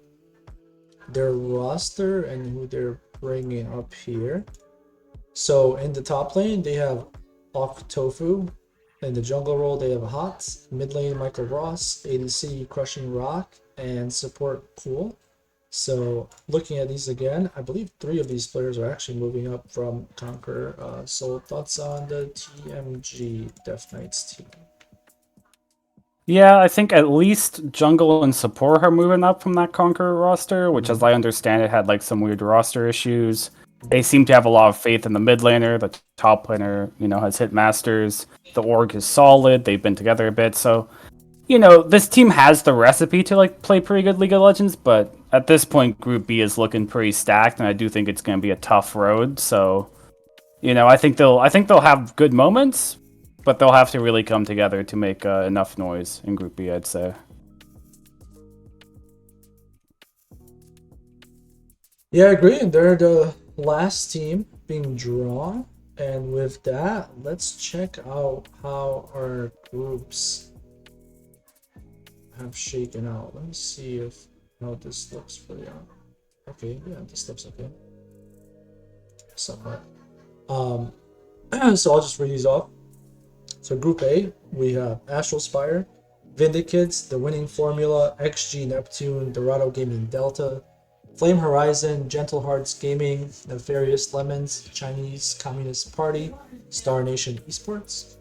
their roster and who they're bringing up here. So in the top lane, they have Octofu. In the jungle role, they have Hot. Mid lane, Michael Ross. ADC, Crushing Rock. And support, Cool. So looking at these again, I believe 3 of these players are actually moving up from Conqueror. So thoughts on the TMG Death Knights team? Yeah, I think at least jungle and support are moving up from that Conqueror roster, which, as I understand it, had like some weird roster issues. They seem to have a lot of faith in the mid laner. The top laner, has hit masters. The org is solid. They've been together a bit, so this team has the recipe to like play pretty good League of Legends. But at this point, Group B is looking pretty stacked, and I do think it's going to be a tough road. So, I think they'll have good moments, but they'll have to really come together to make enough noise in Group B, I'd say. Yeah, I agree. They're the last team being drawn. And with that, let's check out how our groups have shaken out. Let me see how this looks for you. Okay, yeah, this looks okay. Somewhat. So I'll just read these off. So Group A, we have Astral Spire, Vindicates, The Winning Formula, XG Neptune, Dorado Gaming Delta, Flame Horizon, Gentle Hearts Gaming, Nefarious Lemons, Chinese Communist Party, Star Nation Esports.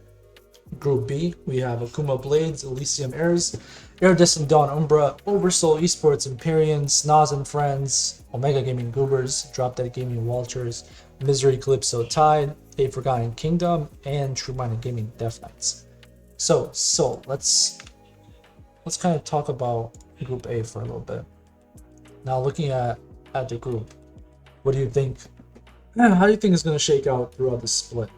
Group B, we have Akuma Blades, Elysium Airs, Iridescent Dawn Umbra, Oversoul Esports Empyrean, Snoz and Friends, Omega Gaming Goobers, Drop Dead Gaming Walters, Misery Calypso Tide, A Forgotten Kingdom, and True Minded Gaming Death Knights. So let's kind of talk about Group A for a little bit. Now looking at the group, what do you think? How do you think it's going to shake out throughout the split?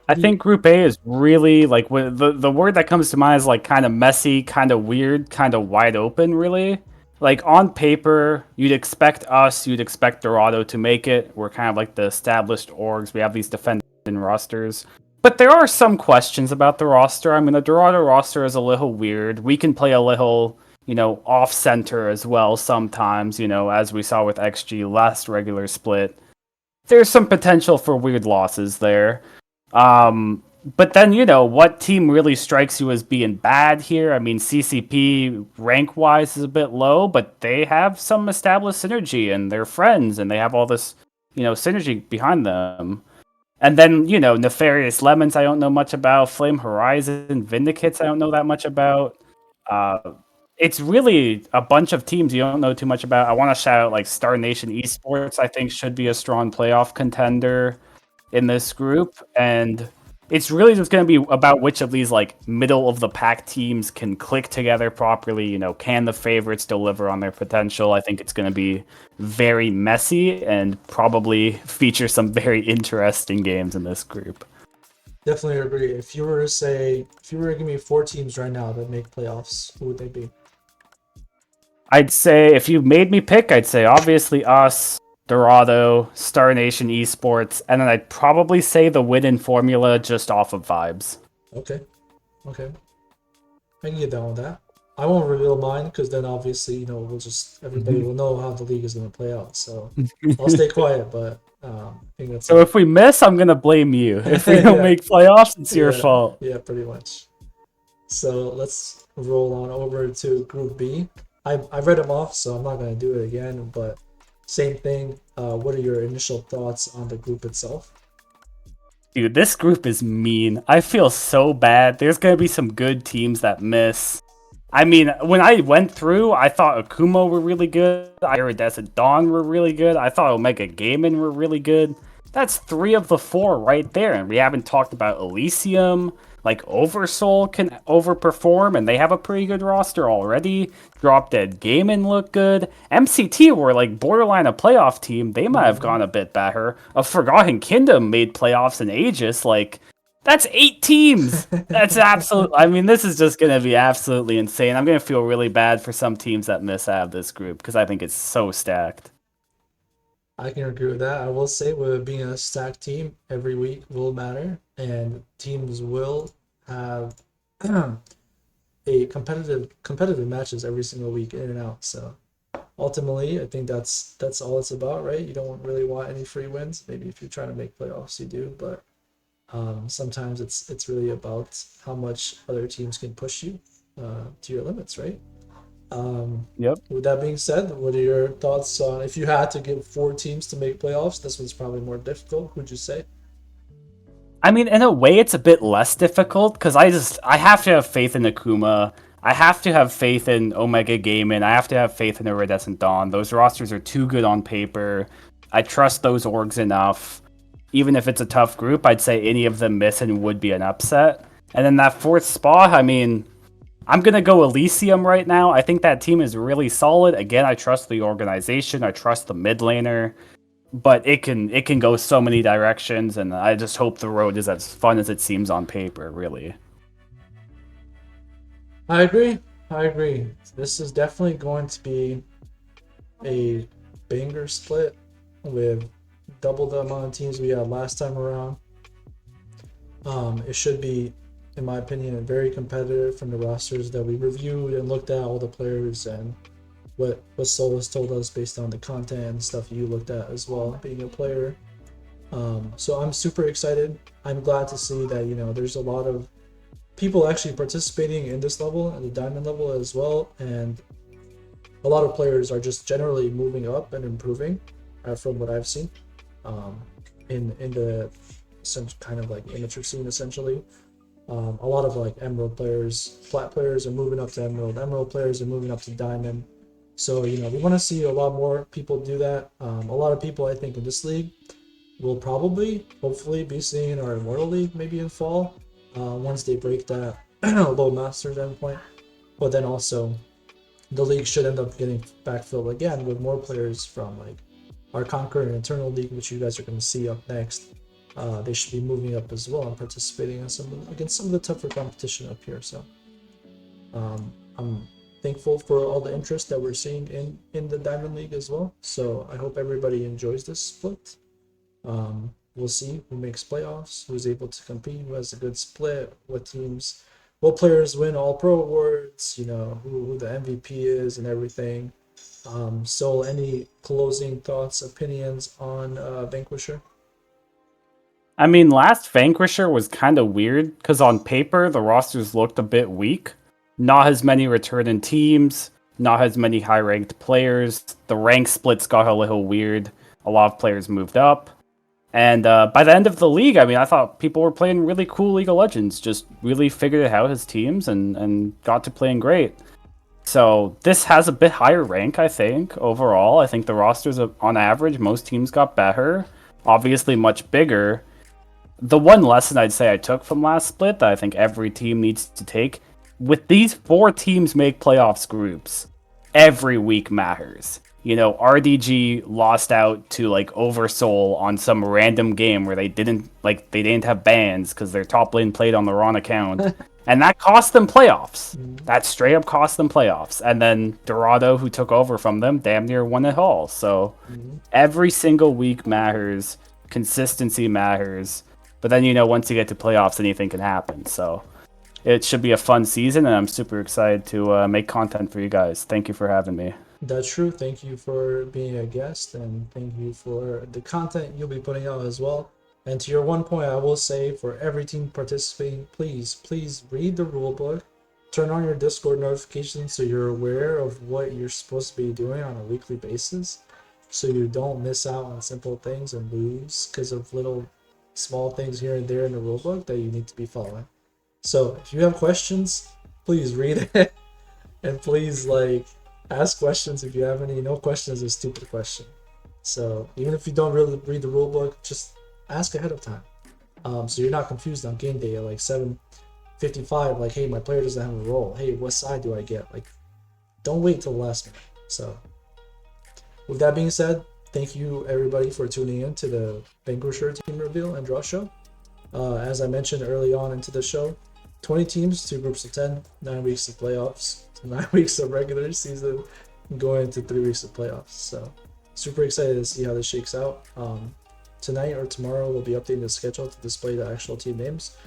I think Group A is really like the word that comes to mind is like kind of messy, kind of weird, kind of wide open, really. Like on paper, you'd expect Dorado to make it. We're kind of like the established orgs. We have these defending rosters. But there are some questions about the roster. I mean, the Dorado roster is a little weird. We can play a little, off center as well sometimes, as we saw with XG last regular split. There's some potential for weird losses there. But then, what team really strikes you as being bad here? I mean, CCP rank wise is a bit low, but they have some established synergy and they're friends and they have all this, synergy behind them. And then, Nefarious Lemons, I don't know much about. Flame Horizon, Vindicates, I don't know that much about. Uh, it's really a bunch of teams you don't know too much about. I want to shout out like Star Nation Esports, I think should be a strong playoff contender in this group. And it's really just going to be about which of these like middle of the pack teams can click together properly. Can the favorites deliver on their potential? I think it's going to be very messy and probably feature some very interesting games in this group. Definitely agree. If you were to give me 4 teams right now that make playoffs, who would they be? I'd say if you made me pick, I'd say obviously us, Dorado, Star Nation Esports, and then I'd probably say the win-in formula just off of vibes. Okay. Okay. I can get down with that. I won't reveal mine because then obviously, everybody will know how the league is going to play out. So I'll stay quiet, but I think that's So if we miss, I'm gonna blame you. If we don't Yeah. make playoffs, it's your fault. Yeah, pretty much. So let's roll on over to Group B. I read them off, so I'm not going to do it again, but same thing. What are your initial thoughts on the group itself? Dude, this group is mean. I feel so bad. There's gonna be some good teams that miss. I mean, when I went through, I thought Akumo were really good. Iridescent Dawn were really good. I thought Omega Gaming were really good. That's 3 of the 4 right there. And we haven't talked about Elysium. Like, Oversoul can overperform, and they have a pretty good roster already. Drop Dead Gaming look good. MCT were like borderline a playoff team. They might have gone a bit better. A Forgotten Kingdom made playoffs in Aegis. Like, that's 8 teams. That's absolute. I mean, this is just going to be absolutely insane. I'm going to feel really bad for some teams that miss out of this group because I think it's so stacked. I can agree with that. I will say, with being a stacked team, every week will matter, and teams will have a competitive matches every single week in and out. So ultimately, I think that's all it's about, right? You don't really want any free wins. Maybe if you're trying to make playoffs, you do, but sometimes it's really about how much other teams can push you to your limits, right? Yep. With that being said, what are your thoughts on if you had to give 4 teams to make playoffs? This one's probably more difficult. Would you say? I mean, in a way, it's a bit less difficult because I have to have faith in Akuma. I have to have faith in Omega Gaming. I have to have faith in Iridescent Dawn. Those rosters are too good on paper. I trust those orgs enough. Even if it's a tough group, I'd say any of them missing would be an upset. And then that 4th spot, I mean, I'm gonna go Elysium right now. I think that team is really solid. Again, I trust the organization. I trust the mid laner. But it can go so many directions, and I just hope the road is as fun as it seems on paper, really. I agree. I agree. This is definitely going to be a banger split with double the amount of teams we had last time around. It should be, in my opinion, very competitive from the rosters that we reviewed and looked at, all the players and what Solus told us based on the content and stuff you looked at as well, being a player. So I'm super excited. I'm glad to see that there's a lot of people actually participating in this level at the diamond level as well, and a lot of players are just generally moving up and improving from what I've seen in the kind of like amateur scene essentially. A lot of like emerald players, plat players are moving up to emerald players are moving up to diamond. So we want to see a lot more people do that. A lot of people I think in this league will probably hopefully be seeing our Immortal League maybe in fall once they break that low masters endpoint. But then also the league should end up getting backfilled again with more players from like our Conquer and Eternal League, which you guys are going to see up next. They should be moving up as well and participating in against some of the tougher competition up here. So I'm thankful for all the interest that we're seeing in the Diamond League as well. So I hope everybody enjoys this split. We'll see who makes playoffs, who's able to compete, who has a good split, what players win all pro awards, who the MVP is and everything. So any closing thoughts, opinions on Vanquisher? I mean, last Vanquisher was kind of weird because on paper the rosters looked a bit weak. Not as many returning teams, not as many high ranked players. The rank splits got a little weird. A lot of players moved up. And by the end of the league, I mean, I thought people were playing really cool League of Legends, just really figured it out as teams and got to playing great. So this has a bit higher rank, I think, overall. I think the rosters, on average, most teams got better. Obviously, much bigger. The one lesson I'd say I took from last split that I think every team needs to take, with these 4 teams make playoffs groups, every week matters. You know, RDG lost out to like Oversoul on some random game where they didn't have bans because their top lane played on the wrong account, and that cost them playoffs. That straight up cost them playoffs. And then Dorado, who took over from them, damn near won it all. So every single week matters. Consistency matters. But then, once you get to playoffs, anything can happen. So it should be a fun season, and I'm super excited to make content for you guys. Thank you for having me. That's true. Thank you for being a guest, and thank you for the content you'll be putting out as well. And to your one point, I will say for every team participating, please read the rule book, turn on your Discord notifications so you're aware of what you're supposed to be doing on a weekly basis, so you don't miss out on simple things and lose because of little small things here and there in the rule book that you need to be following. So if you have questions, please read it and please ask questions if you have any. No question is a stupid question. So even if you don't really read the rule book, just ask ahead of time. So you're not confused on game day at like 7:55. Like, hey, my player doesn't have a role. Hey, what side do I get? Like, don't wait till the last minute. So with that being said, thank you everybody for tuning in to the Vanquisher team reveal and draw show. As I mentioned early on into the show, 20 teams, 2 groups of 10, 9 weeks of playoffs, 9 weeks of regular season, going into 3 weeks of playoffs. So super excited to see how this shakes out. Tonight or tomorrow we'll be updating the schedule to display the actual team names.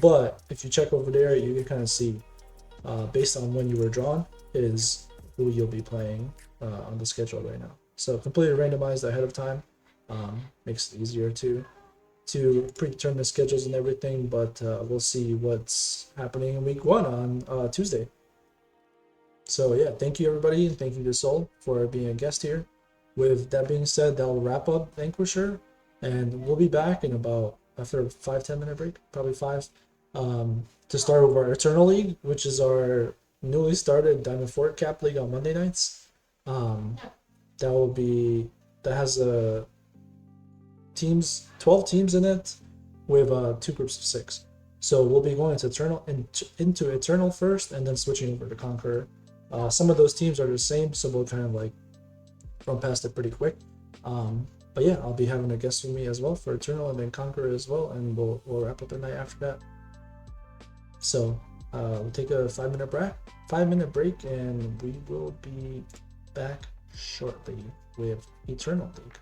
But if you check over there, you can kind of see, based on when you were drawn, is who you'll be playing on the schedule right now. So completely randomized ahead of time. Makes it easier to predetermine schedules and everything, but we'll see what's happening in week 1 on Tuesday. So yeah, thank you everybody, and thank you to Soul for being a guest here. With that being said, that'll wrap up Vanquisher, and we'll be back in about after a 5-10 minute break, probably 5, to start with our Eternal League, which is our newly started Diamond Fort Cap League on Monday nights. That has a 12 teams in it with 2 groups of 6. So we'll be going into Eternal first, and then switching over to Conqueror. Some of those teams are the same, so we'll kind of run past it pretty quick. But yeah, I'll be having a guest with me as well for Eternal, and then Conqueror as well, and we'll wrap up the night after that. So we'll take a 5-minute break, and we will be back shortly with Eternal League.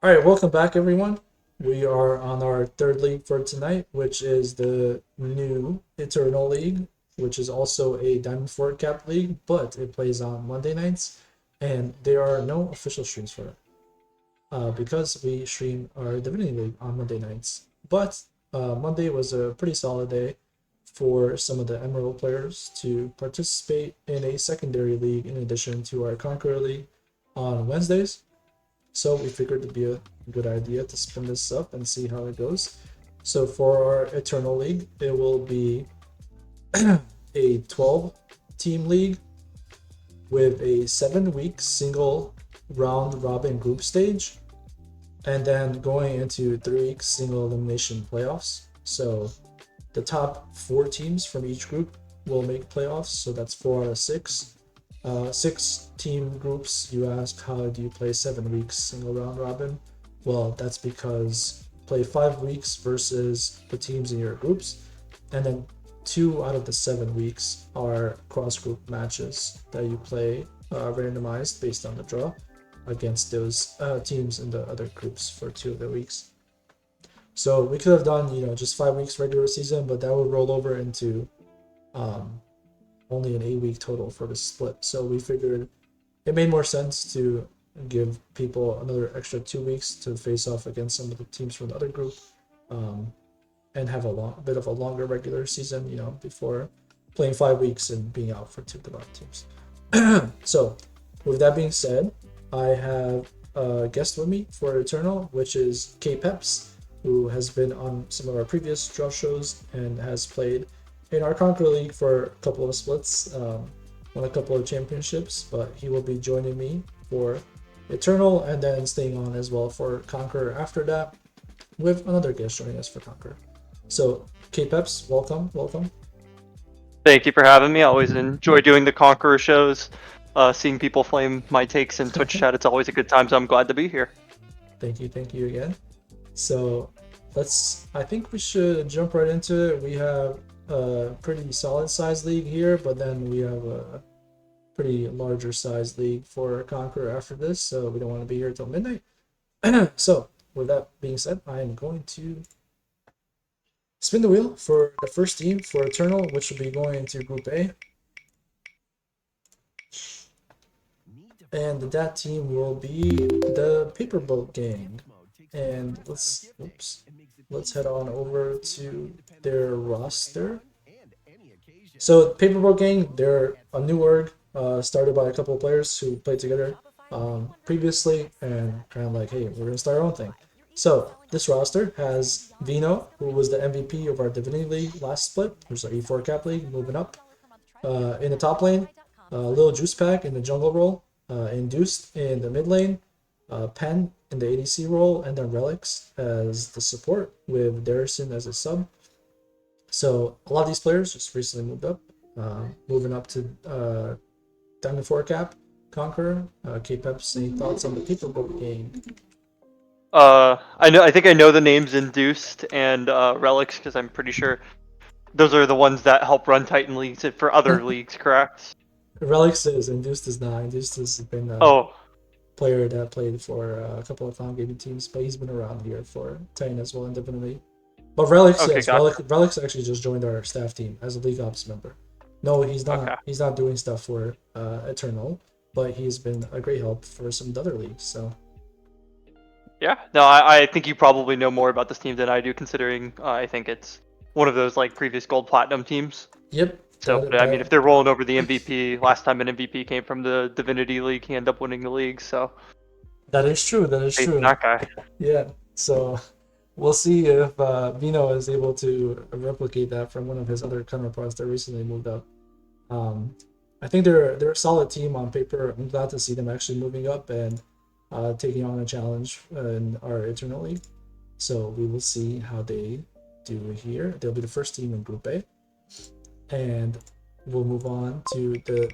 All right, welcome back, everyone. We are on our third league for tonight, which is the new Eternal League, which is also a Diamond 4 Cap league, but it plays on Monday nights, and there are no official streams for it because we stream our Divinity League on Monday nights. But Monday was a pretty solid day for some of the Emerald players to participate in a secondary league in addition to our Conqueror League on Wednesdays. So we figured it'd be a good idea to spin this up and see how it goes. So for our Eternal League, it will be a 12 team league with a 7-week single round robin group stage, and then going into 3-week single elimination playoffs. So the top 4 teams from each group will make playoffs. So that's 4 out of 6. 6 team groups. You ask, how do you play 7 weeks single round robin? Well, that's because play 5 weeks versus the teams in your groups, and then 2 out of the 7 weeks are cross group matches that you play randomized based on the draw against those teams in the other groups for 2 of the weeks. So we could have done, just 5 weeks regular season, but that would roll over into only an 8-week total for the split. So we figured it made more sense to give people another extra 2 weeks to face off against some of the teams from the other group, and have a bit of a longer regular season, before playing 5 weeks and being out for 2 of the bottom teams. So with that being said, I have a guest with me for Eternal, which is K-Peps, who has been on some of our previous draw shows and has played in our Conqueror League for a couple of splits, won a couple of championships, but he will be joining me for Eternal and then staying on as well for Conqueror after that, with another guest joining us for Conqueror. So, K-Peps, welcome. Thank you for having me. I always enjoy doing the Conqueror shows. Seeing people flame my takes in Twitch chat, it's always a good time, so I'm glad to be here. Thank you again. So, I think we should jump right into it. We have a pretty solid size league here, but then we have a pretty larger size league for Conqueror after this, so we don't want to be here till midnight. So with that being said, I am going to spin the wheel for the first team for Eternal, which will be going into Group A, and that team will be the Paperboat Gang. And let's head on over to their roster. So Paperboat Gang, they're a new org, started by a couple of players who played together previously, and kind of like, hey, we're gonna start our own thing. So this roster has Vino, who was the MVP of our Divinity League last split, who's our E4 Cap League, moving up. In the top lane, Lil Juice Pack in the jungle role, Induced in the mid lane, Pen in the ADC role, and then Relics as the support, with Darrison as a sub. So a lot of these players just recently moved up, moving up to Diamond 4 Cap, Conqueror. K-Peps, any thoughts on the Paperboat Gang? I think I know the names Induced and Relics, because I'm pretty sure those are the ones that help run Titan leagues for other leagues, correct? Relics is, Induced is not. Induced has been Oh, player that played for a couple of Clown Gaming teams, but he's been around here for Titan as well and Divinity. But Relics, okay, yes, gotcha. Relics actually just joined our staff team as a League Ops member. No, he's not. Okay. He's not doing stuff for Eternal, but he's been a great help for some other leagues. So Yeah, no, I think you probably know more about this team than I do, considering I think it's one of those like previous gold platinum teams. yep. So, but I mean, if they're rolling over the MVP, last time an MVP came from the Divinity League, he ended up winning the league. So that is true. That is faith true. in that guy. Yeah. So we'll see if Vino is able to replicate that from one of his other counterparts that recently moved up. I think they're a solid team on paper. I'm glad to see them actually moving up and taking on a challenge in our Eternal League. So we will see how they do here. They'll be the first team in Group A. And we'll move on to the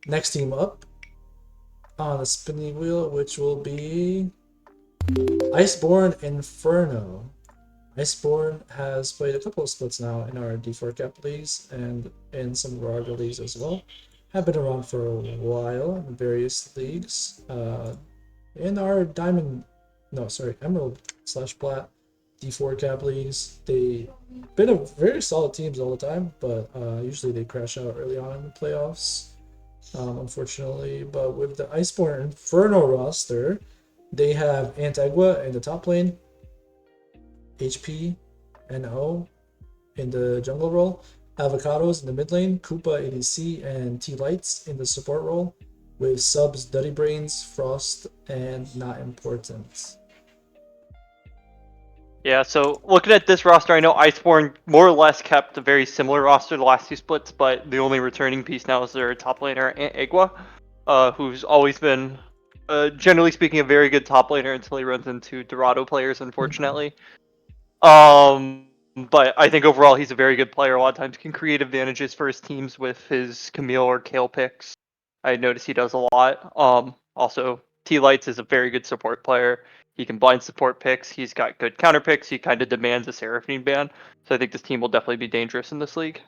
next team up on the spinning wheel, which will be Iceborne Inferno. Iceborne has played a couple of splits now in our D4 Cap leagues and in some of our other leagues as well. Have been around for a while in various leagues. in our Emerald / Plat D4 cap leagues, they been a very solid teams all the time, but usually they crash out early on in the playoffs, unfortunately. But with the Iceborne Inferno roster, they have Antigua in the top lane, HP and O in the jungle role, Avocados in the mid lane, Koopa ADC, and T Lights in the support role, with subs Duddy Brains, Frost, and Not Important. Yeah, so looking at this roster, I know Iceborne more or less kept a very similar roster the last two splits, but the only returning piece now is their top laner, Antigua, who's always been, generally speaking, a very good top laner until he runs into Dorado players, unfortunately. But I think overall he's a very good player. A lot of times can create advantages for his teams with his Camille or Kale picks. I notice he does a lot. Also, T Lights is a very good support player. He can blind support picks. He's got good counter picks. He kind of demands a Seraphine ban. So I think this team will definitely be dangerous in this league.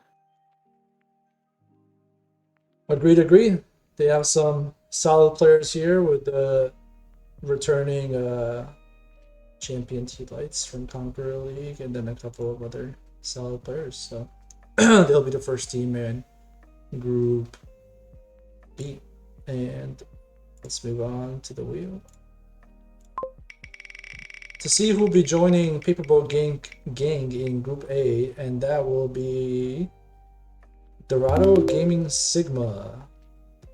Agreed. They have some solid players here with the returning champion T Lights from Conqueror League, and then a couple of other solid players. So they'll be the first team in Group B. And let's move on to the wheel to see who'll be joining Paperboat Gang in Group A, and that will be Dorado Gaming Sigma,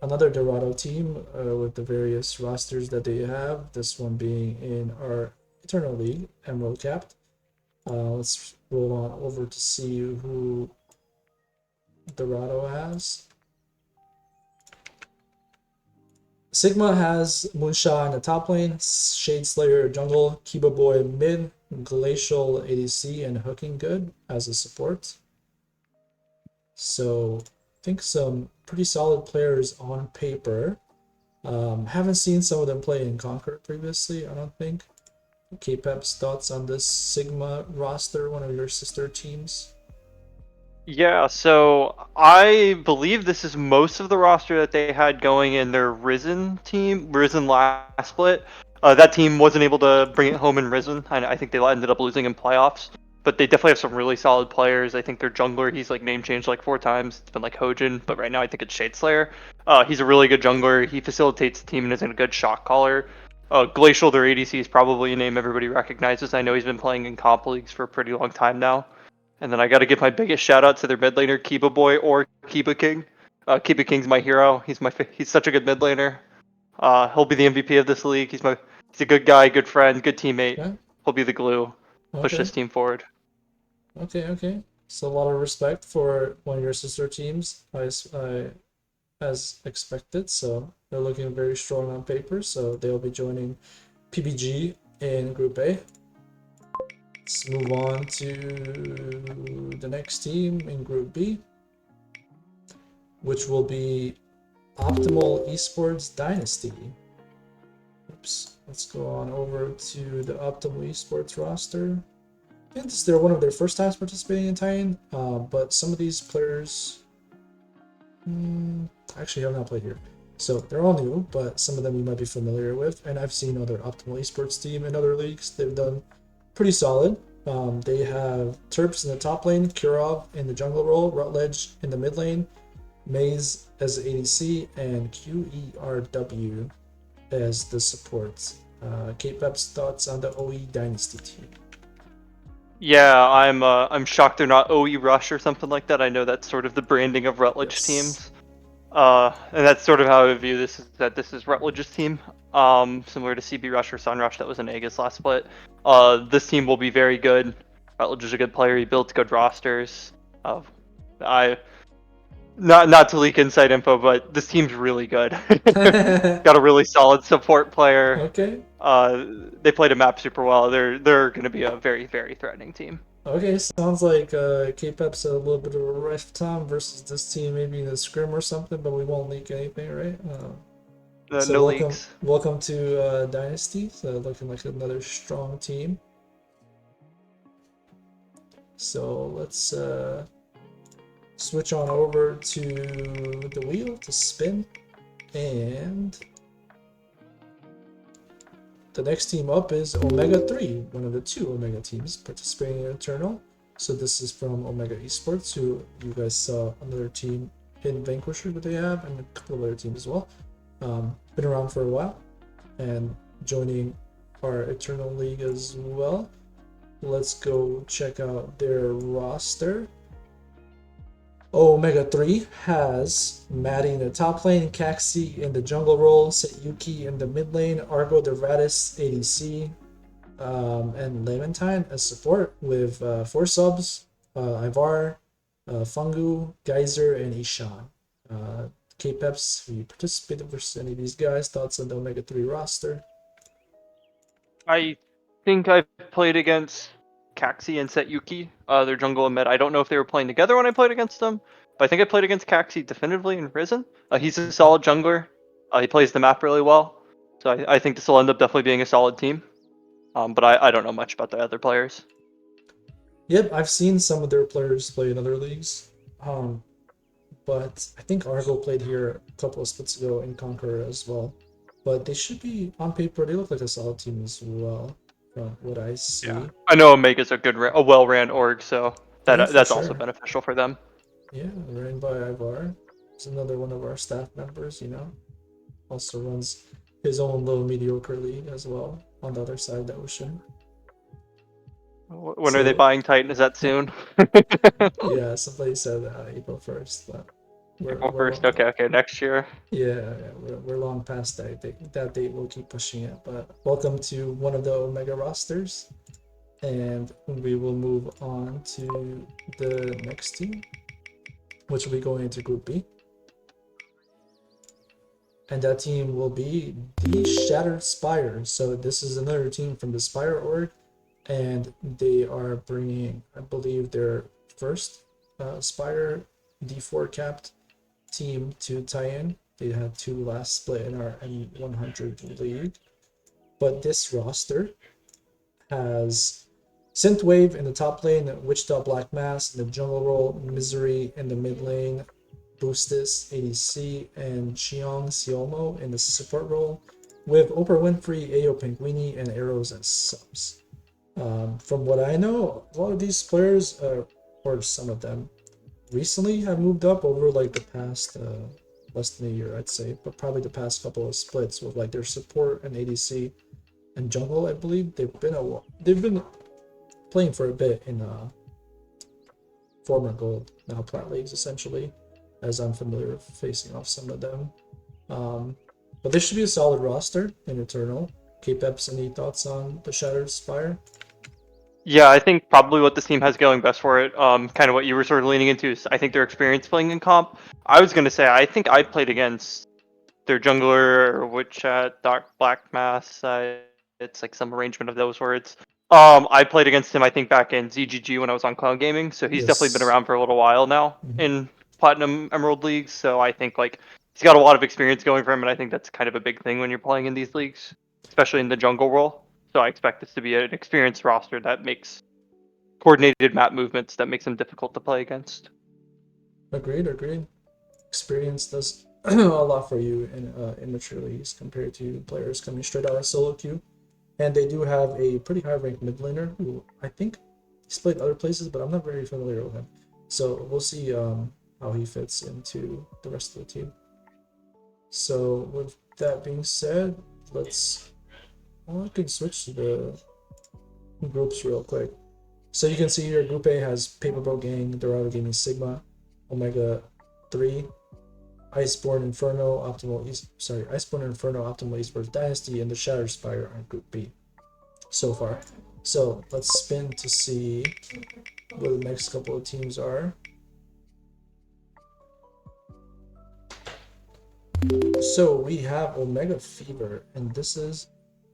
another Dorado team with the various rosters that they have. This one being in our Eternal League, Emerald Capped. Let's roll on over to see who Dorado has. Sigma has Moonshot in the top lane, Shade Slayer jungle, Kiba Boy mid, Glacial ADC, and Hooking Good as a support. So I think some pretty solid players on paper. Haven't seen some of them play in Conquer previously, I don't think. K-Pep's thoughts on this Sigma roster, one of your sister teams? Yeah, so I believe this is most of the roster that they had going in their Risen team, Risen last split. That team wasn't able to bring it home in Risen, and I think they ended up losing in playoffs. But they definitely have some really solid players. I think their jungler, he's like name changed like 4 times. It's been like Hojin, but right now I think it's Shadeslayer. He's a really good jungler. He facilitates the team and is a good shot caller. Glacial, their ADC, is probably a name everybody recognizes. I know he's been playing in comp leagues for a pretty long time now. And then I got to give my biggest shout out to their mid laner, Kiba Boy or Kiba King. Kiba King's my hero. He's such a good mid laner. He'll be the MVP of this league. He's a good guy, good friend, good teammate. Yeah. He'll be the glue. Push Okay. this team forward. Okay. So a lot of respect for one of your sister teams, as expected. So they're looking very strong on paper. So they'll be joining PBG in Group A. Let's move on to the next team in Group B, which will be Optimal Esports Dynasty. Oops. Let's go on over to the Optimal Esports roster. I think they're one of their first times participating in Titan, but some of these players actually have not played here. So they're all new, but some of them you might be familiar with. And I've seen other Optimal Esports team in other leagues. They've done pretty solid. They have Terps in the top lane, Kurov in the jungle role, Rutledge in the mid lane, Maze as ADC, and QERW as the support. K-Pep's thoughts on the OE Dynasty team? Yeah, I'm shocked they're not OE Rush or something like that. I know that's sort of the branding of Rutledge Yes. teams. And that's sort of how I view this, is that this is Rutledge's team. Similar to CB Rush or Sun Rush that was in Aegis last split. This team will be very good. Rutledge is a good player. He builds good rosters. I not to leak inside info, but this team's really good. Got a really solid support player. Okay. They played a map super well. They're going to be a very, very threatening team. Okay, sounds like K-Pep's a little bit of a rough time versus this team, maybe in a scrim or something, but we won't leak anything, right? So No welcome, leaks. welcome to Dynasty. So looking like another strong team. So let's switch on over to the wheel to spin, and the next team up is Omega 3, one of the two Omega teams participating in Eternal. So this is from Omega Esports, who you guys saw another team in Vanquisher that they have, and a couple of other teams as well. Been around for a while, and joining our Eternal League as well. Let's go check out their roster. Omega 3 has Maddie in the top lane, Kaxi in the jungle role, Sayuki in the mid lane, Argo the Radis ADC, and Levantine as support with 4 subs, Ivar, Fungu, Geyser, and Ishan. K-Peps, have you participated versus any of these guys? Thoughts on the Omega 3 roster? I think I've played against Kaxi and Setyuki, their jungle and mid. I don't know if they were playing together when I played against them, but I think I played against Kaxi definitively in Risen. He's a solid jungler. He plays the map really well, so I think this will end up definitely being a solid team. But I don't know much about the other players. Yep, I've seen some of their players play in other leagues. But I think Argo played here a couple of splits ago in Conqueror as well. But they should be, on paper, they look like a solid team as well, from what I see. Yeah, I know Omega's a well-ran org, so Yeah, for that's also sure. beneficial for them. Yeah, ran by Ivar. He's another one of our staff members, Also runs his own little mediocre league as well on the other side of the ocean. When are they So- buying Titan? Is that soon? Yeah, somebody said April 1st, but April 1st. Okay, next year. Yeah, we're long past that date. That date, we'll keep pushing it. But welcome to one of the Omega rosters, and we will move on to the next team, which will be going into Group B. And that team will be the Shattered Spire. So this is another team from the Spire org, and they are bringing, I believe, their first Spire D4 capped team to tie in. They had 2 last split in our M100 league. But this roster has Synthwave in the top lane, Wichita Black Mass in the jungle role, Misery in the mid lane, Boostis ADC, and Cheong Siomo in the support role, with Oprah Winfrey, Ayo Penguini, and Arrows as subs. From what I know, a lot of these players, or some of them, recently have moved up over like the past less than a year, I'd say, but probably the past couple of splits with like their support and ADC and jungle. I believe they've been playing for a bit in former gold, now plat leagues essentially, as I'm familiar with facing off some of them. But this should be a solid roster in Eternal. K-Peps, any thoughts on the Shattered Spire? Yeah, I think probably what this team has going best for it, kind of what you were sort of leaning into, is I think their experience playing in comp. I was gonna say I think I played against their jungler, which Dark Black Mass. It's like some arrangement of those words. I played against him, I think, back in ZGG when I was on Cloud Gaming, so he's definitely been Yes. around for a little while now Mhm. in Platinum Emerald leagues. So I think like he's got a lot of experience going for him, and I think that's kind of a big thing when you're playing in these leagues, especially in the jungle role. So I expect this to be an experienced roster that makes coordinated map movements that makes them difficult to play against. Agreed. Experience does a lot for you in immature leagues compared to players coming straight out of solo queue. And they do have a pretty high ranked mid laner who I think he's played other places, but I'm not very familiar with him. So we'll see how he fits into the rest of the team. So with that being said, I can switch to the groups real quick. So you can see here, Group A has Paperbro Gang, Dorado Gaming Sigma, Omega 3, Iceborne Inferno, Optimal Esports Dynasty, and the Shattered Spire on Group B so far. So let's spin to see what the next couple of teams are. So we have Omega Fever, and this is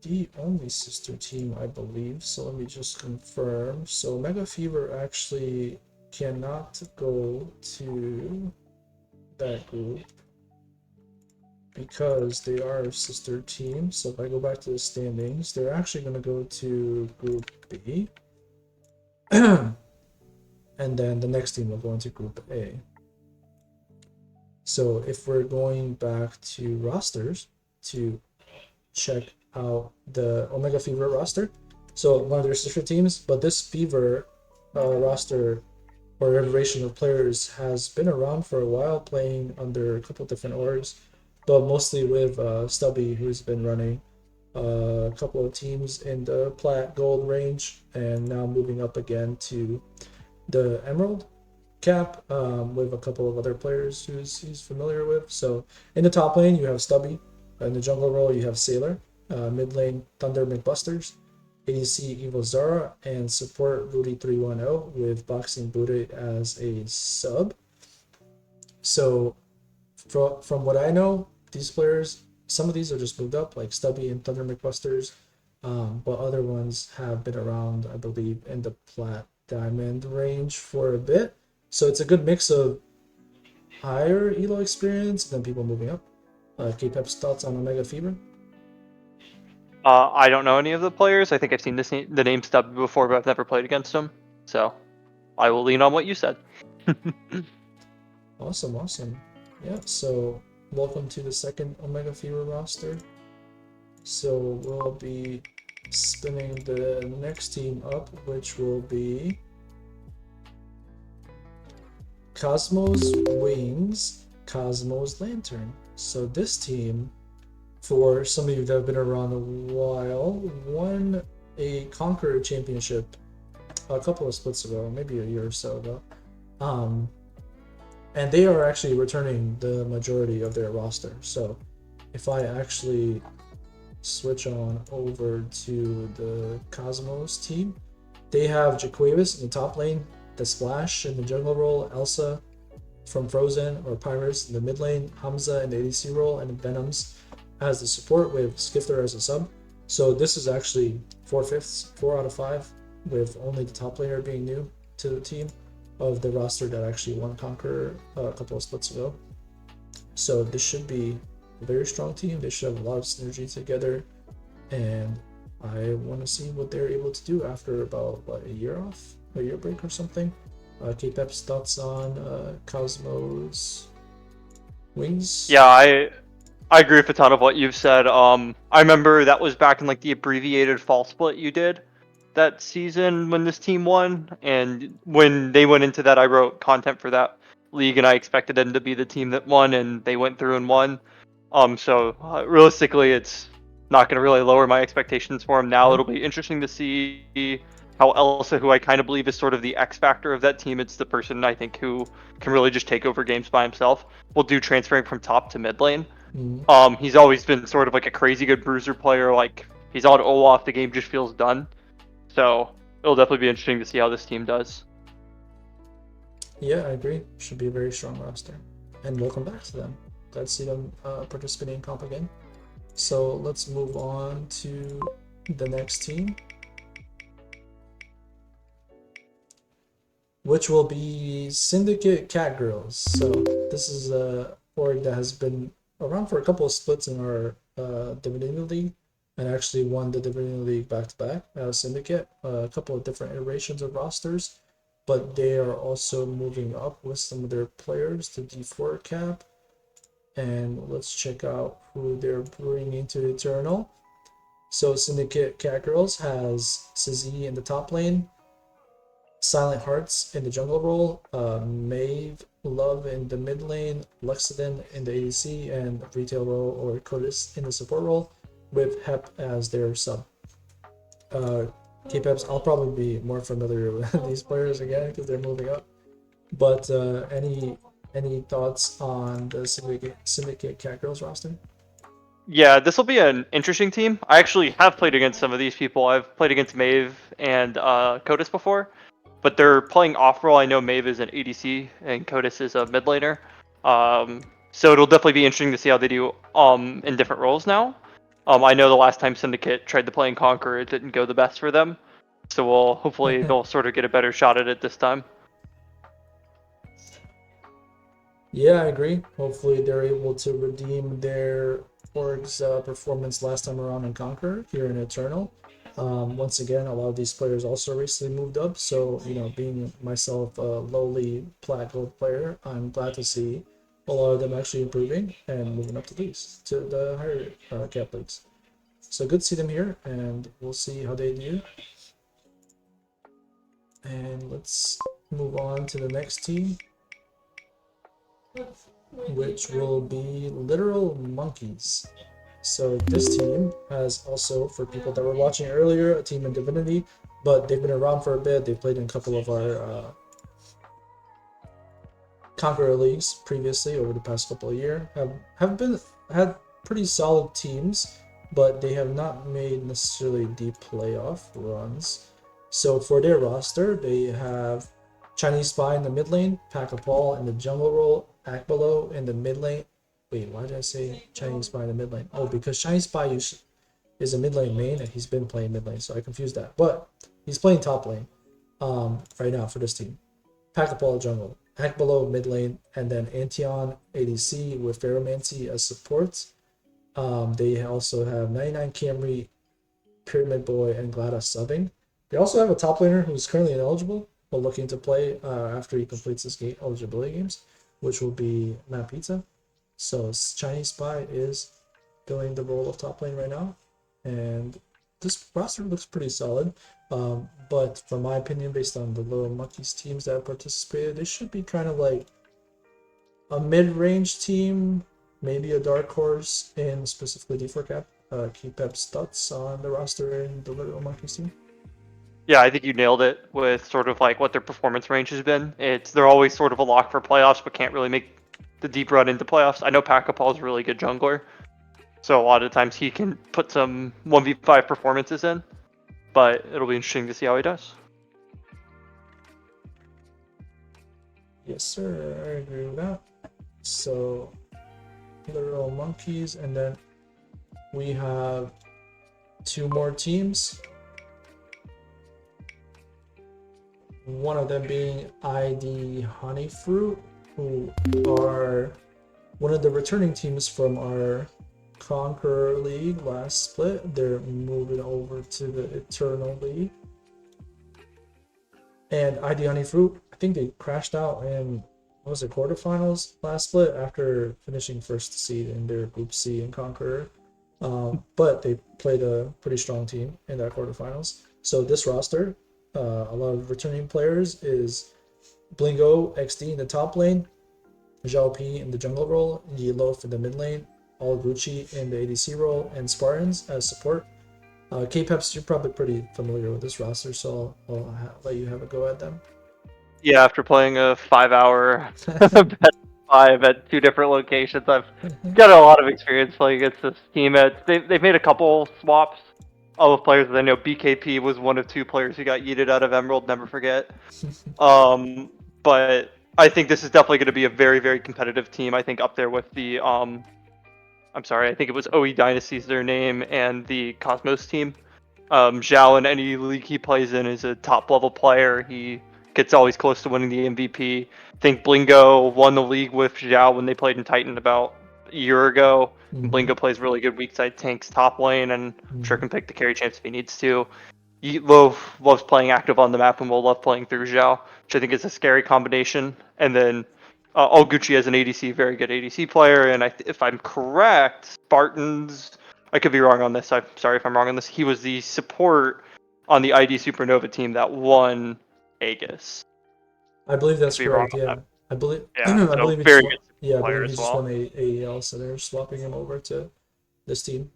the only sister team, I believe. So let me just confirm. So Omega Fever actually cannot go to that group because they are a sister team. So if I go back to the standings, they're actually going to go to Group B. And then the next team will go into Group A. So if we're going back to rosters to check how the Omega Fever roster. So one of their sister teams, but this Fever roster or iteration of players has been around for a while, playing under a couple different orgs, but mostly with Stubby, who's been running a couple of teams in the Plat Gold range, and now moving up again to the Emerald cap with a couple of other players he's familiar with. So in the top lane, you have Stubby. In the jungle role, you have Sailor. Mid lane, Thunder McBusters. ADC Evil Zara, and support Rudy 310 with Boxing Buddha as a sub. So from what I know, these players, some of these are just moved up, like Stubby and Thunder McBusters, but other ones have been around, I believe, in the Plat Diamond range for a bit. So it's a good mix of higher elo experience than people moving up. K-Pep's thoughts on Omega Fever? I don't know any of the players. I think I've seen the name Stubby before, but I've never played against them. So I will lean on what you said. Awesome. Yeah, so welcome to the second Omega Fever roster. So we'll be spinning the next team up, which will be Cosmos Wings, Cosmos Lantern. So this team, for some of you that have been around a while, won a Conqueror Championship a couple of splits ago, maybe a year or so ago. And they are actually returning the majority of their roster. So if I actually switch on over to the Cosmos team, they have Jaquavis in the top lane, the Splash in the jungle role, Elsa from Frozen or Pyrus in the mid lane, Hamza in the ADC role, and Venoms as the support with Skifter as a sub. So this is actually 4/5, 4 out of 5, with only the top laner being new to the team of the roster that actually won Conqueror a couple of splits ago. So this should be a very strong team. They should have a lot of synergy together, and I want to see what they're able to do after about a year break or something. K-Pep's thoughts on Cosmos Wings? Yeah, I agree with a ton of what you've said. I remember that was back in like the abbreviated fall split you did that season when this team won, and when they went into that, I wrote content for that league, and I expected them to be the team that won, and they went through and won. So realistically, it's not going to really lower my expectations for them now. Yeah. It'll be interesting to see how Elsa, who I kind of believe is sort of the X factor of that team, it's the person I think who can really just take over games by himself, will do transferring from top to mid lane. He's always been sort of like a crazy good bruiser player. Like he's on Olaf, the game just feels done. So it'll definitely be interesting to see how this team does. Yeah, I agree. Should be a very strong roster. And welcome back to them. Glad to see them participating in comp again. So let's move on to the next team, which will be Syndicate Catgirls. So this is a org that has been around for a couple of splits in our Divinity League, and actually won the Divinity League back to back as Syndicate. A couple of different iterations of rosters, but they are also moving up with some of their players to D4 cap. And let's check out who they're bringing to Eternal. So Syndicate Catgirls has Sizzy in the top lane, Silent Hearts in the jungle role, Maeve Love in the mid lane, Luxodon in the ADC, and Retail role or Codis in the support role, with Hep as their sub. K-Peps, I'll probably be more familiar with these players again because they're moving up. But any thoughts on the Syndicate Catgirls roster? Yeah, this will be an interesting team. I actually have played against some of these people. I've played against Maeve and Codis before, but they're playing off role. I know Maeve is an ADC and Codis is a mid laner. So it'll definitely be interesting to see how they do in different roles now. I know the last time Syndicate tried to play in Conquer, it didn't go the best for them. So hopefully they'll sort of get a better shot at it this time. Yeah, I agree. Hopefully they're able to redeem their org's performance last time around in Conquer here in Eternal. Once again, a lot of these players also recently moved up, so being myself a lowly plat gold player, I'm glad to see a lot of them actually improving and moving up to the higher cap leagues. So good to see them here, and we'll see how they do. And let's move on to the next team, which will be Literal Monkeys. So this team has also, for people that were watching earlier, a team in Divinity, but they've been around for a bit. They played in a couple of our Conqueror leagues previously over the past couple of years. Had pretty solid teams, but they have not made necessarily deep playoff runs. So for their roster, they have Chinese Spy in the mid lane, Pack-a-Paul in the jungle role, Akbalo in the mid lane. Wait, why did I say Chinese Spy in the mid lane? Oh, because Chinese Spy is a mid lane main, and he's been playing mid lane, so I confused that. But he's playing top lane right now for this team. Pack-a-Paul jungle, Akbalo mid lane, and then Antion ADC with Ferromancy as supports. They also have 99 Camry, Pyramid Boy, and Glada subbing. They also have a top laner who's currently ineligible, but looking to play after he completes his eligibility games, which will be Matt Pizza. So Chinese Spy is doing the role of top lane right now, and this roster looks pretty solid. But from my opinion, based on the Little Monkeys teams that have participated, they should be kind of like a mid-range team, maybe a dark horse in specifically D4 cap. Keep Pep's thoughts on the roster and the Little Monkeys team. Yeah, I think you nailed it with sort of like what their performance range has been. They're always sort of a lock for playoffs, but can't really make the deep run into playoffs. I know Pack-a-Paul is a really good jungler, so a lot of times he can put some 1v5 performances in, but it'll be interesting to see how he does. Yes, sir. I agree with that. So, Little Monkeys, and then we have two more teams. One of them being ID Honeyfruit, who are one of the returning teams from our Conqueror League last split. They're moving over to the Eternal League. And ID Honeyfruit, I think they crashed out in, what was it, quarterfinals last split after finishing first seed in their Group C in Conqueror. But they played a pretty strong team in that quarterfinals. So this roster, a lot of returning players is Blingo XD in the top lane, Zhao P in the jungle role, Yilof in the mid lane, All Gucci in the ADC role, and Spartans as support. K-Peps, you're probably pretty familiar with this roster, so I'll let you have a go at them. Yeah, after playing a 5-hour best 5 at 2 different locations, I've got a lot of experience playing against this team. They've made a couple swaps of players that I know. BKP was one of 2 players who got yeeted out of Emerald, never forget. But I think this is definitely going to be a very, very competitive team. I think up there with the, I'm sorry, I think it was OE Dynasty's their name, and the Cosmos team. Zhao in any league he plays in is a top level player. He gets always close to winning the MVP. I think Blingo won the league with Zhao when they played in Titan about a year ago. Blingo plays really good weak side tanks top lane, and I'm sure can pick the carry champs if he needs to. Loves playing active on the map and will love playing through Zhao, which I think is a scary combination. And then Gucci as an ADC, very good ADC player. And if I'm correct, Spartans, I could be wrong on this. I'm sorry if I'm wrong on this. He was the support on the ID Supernova team that won Aegis. I believe that's Could be wrong correct. on Yeah, that. I believe. Yeah, I so believe he very just good yeah, I player believe he as just well. won a AEL, so they're swapping him over to this team.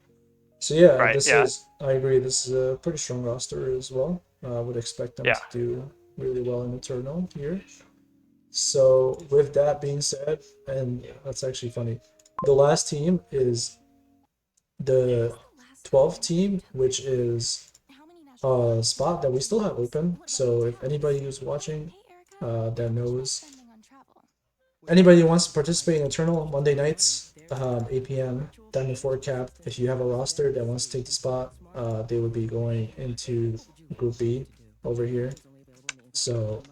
So yeah, Right, this yeah. is. I agree. This is a pretty strong roster as well. I would expect them Yeah. to do really well in Eternal here. So with that being said, and that's actually funny, the last team is the 12th team, which is a spot that we still have open. So if anybody who's watching that knows anybody who wants to participate in Eternal Monday nights, 8 p.m. Diamond 4 cap, if you have a roster that wants to take the spot, they would be going into Group B over here. So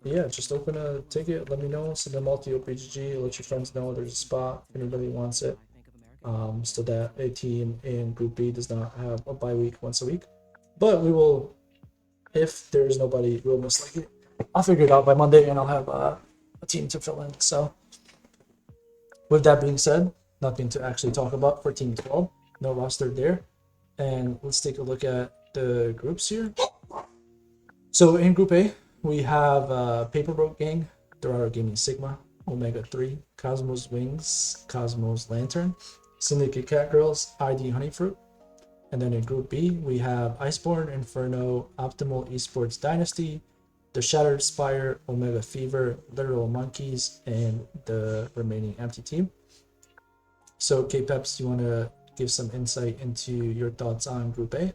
yeah, just open a ticket, let me know, send them all to OPGG, let your friends know there's a spot if anybody wants it. So that a team in Group B does not have a bye week once a week. But we will, if there's nobody, we'll most likely, I'll figure it out by Monday and I'll have a team to fill in. So with that being said, nothing to actually talk about for Team 12, no roster there. And let's take a look at the groups here. So in Group A, we have Paperboat Gang, Dorado Gaming Sigma, Omega 3, Cosmos Wings, Cosmos Lantern, Syndicate Cat Girls, ID Honeyfruit. And then in Group B, we have Iceborne, Inferno, Optimal Esports Dynasty, The Shattered Spire, Omega Fever, Literal Monkeys, and the remaining empty team. So, K-Peps, you want to give some insight into your thoughts on Group A?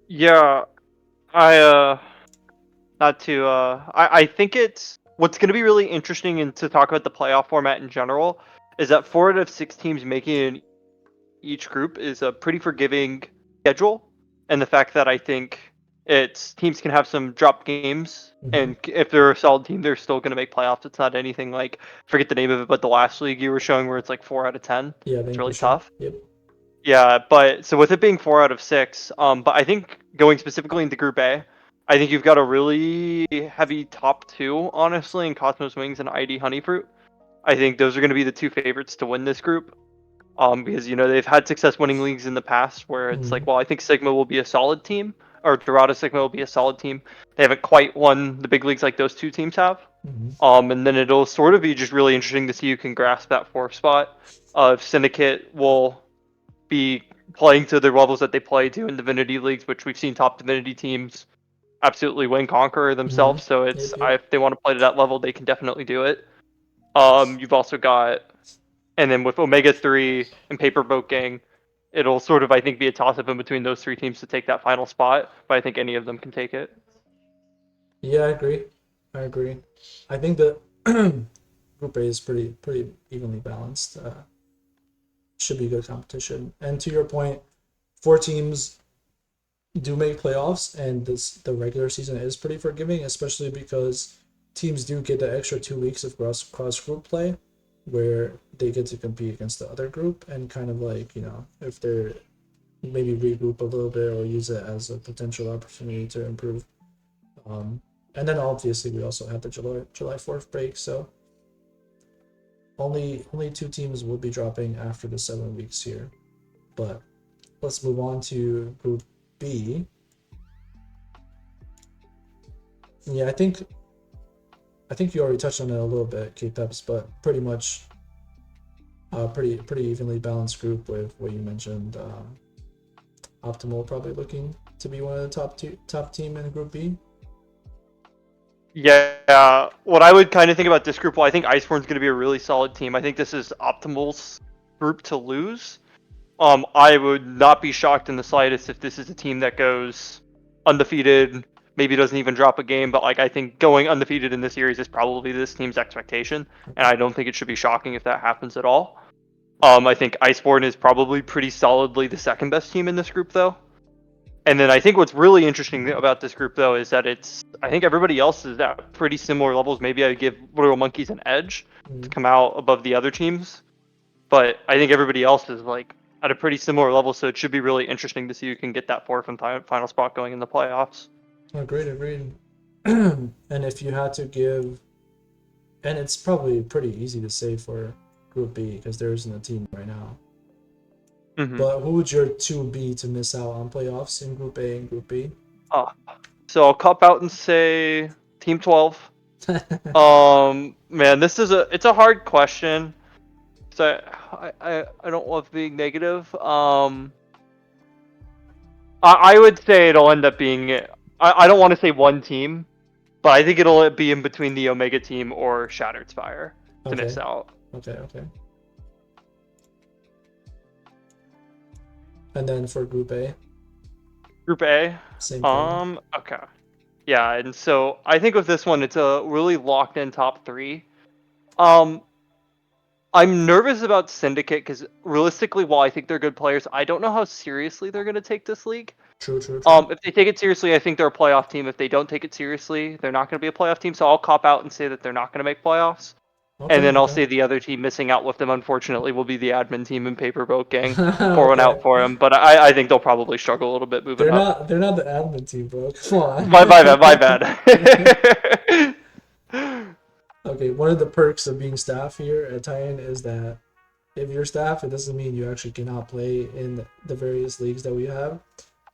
Yeah, I think it's what's going to be really interesting and to talk about the playoff format in general is that 4 out of 6 teams making it in each group is a pretty forgiving schedule, and the fact that I think it's teams can have some drop games, and if they're a solid team, they're still going to make playoffs. It's not anything like, forget the name of it, but the last league you were showing where it's like 4 out of 10. Yeah, It's really Vanquisher. tough. Yep. Yeah, but so with it being 4 out of 6, but I think going specifically into Group A, I think you've got a really heavy top 2, honestly, in Cosmos Wings and ID Honeyfruit. I think those are going to be the 2 favorites to win this group. Because they've had success winning leagues in the past where it's like, well, I think Sigma will be a solid team, or Dorado Sigma will be a solid team. They haven't quite won the big leagues like those 2 teams have. And then it'll sort of be just really interesting to see who can grasp that 4th spot. If Syndicate will be playing to the levels that they play to in Divinity leagues, which we've seen top Divinity teams absolutely win Conqueror themselves. So it's if they want to play to that level, they can definitely do it. You've also got, and then with Omega 3 and Paperboat Gang, it'll sort of, I think, be a toss-up in between those 3 teams to take that final spot, but I think any of them can take it. Yeah, I agree. I think that Group A is pretty evenly balanced. Should be good competition. And to your point, 4 teams do make playoffs, and the regular season is pretty forgiving, especially because teams do get the extra 2 weeks of cross group play, where they get to compete against the other group and kind of like if they're maybe regroup a little bit or use it as a potential opportunity to improve. And then obviously we also have the July 4th break, so only 2 teams will be dropping after the 7 weeks here. But let's move on to Group B. Yeah, I think you already touched on it a little bit, K-Peps, but pretty much pretty evenly balanced group with what you mentioned. Optimal probably looking to be one of the top team in Group B. Yeah, what I would kind of think about this group, well, I think Iceborne's going to be a really solid team. I think this is Optimal's group to lose. I would not be shocked in the slightest if this is a team that goes undefeated, maybe doesn't even drop a game, but I think going undefeated in this series is probably this team's expectation, and I don't think it should be shocking if that happens at all. I think Iceborne is probably pretty solidly the second best team in this group, though. And then I think what's really interesting about this group, though, is that I think everybody else is at pretty similar levels. Maybe I give Literal Monkeys an edge to come out above the other teams, but I think everybody else is at a pretty similar level, so it should be really interesting to see who can get that 4th and final spot going in the playoffs. Agreed. And if you had to give, and it's probably pretty easy to say for Group B because there isn't a team right now. But who would your 2 be to miss out on playoffs in Group A and Group B? So I'll cop out and say Team 12. Man, it's a hard question. So I don't love being negative. I would say it'll end up being, I don't want to say one team, but I think it'll be in between the Omega team or Shattered Spire to miss out. Okay. And then for Group A? Group A? Same thing. Okay. Yeah, and so I think with this one, it's a really locked-in top 3. I'm nervous about Syndicate because realistically, while I think they're good players, I don't know how seriously they're going to take this league. True. If they take it seriously, I think they're a playoff team. If they don't take it seriously, they're not going to be a playoff team. So I'll cop out and say that they're not going to make playoffs. And then I'll say the other team missing out with them, unfortunately, will be the admin team in Paperboat Gang. Pour one out for them. But I think they'll probably struggle a little bit moving up. They're not the admin team, bro. Come on. My bad. Okay, one of the perks of being staff here at Titan is that if you're staff, it doesn't mean you actually cannot play in the various leagues that we have.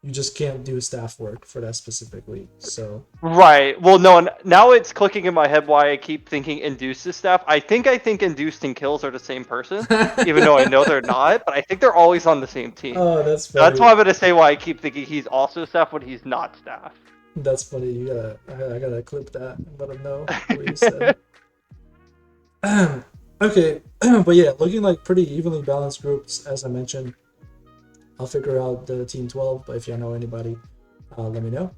You just can't do staff work for that specific league. So Right. Well, no. Now it's clicking in my head why I keep thinking induced is staff. I think induced and kills are the same person, even though I know they're not. But I think they're always on the same team. oh, that's That's funny. why I'm gonna say why I keep thinking he's also staff when he's not staff. That's funny. You gotta, I gotta clip that and let him know what you said. Okay, but yeah, looking like pretty evenly balanced groups, as I mentioned. I'll figure out the team 12, but if you know anybody, let me know.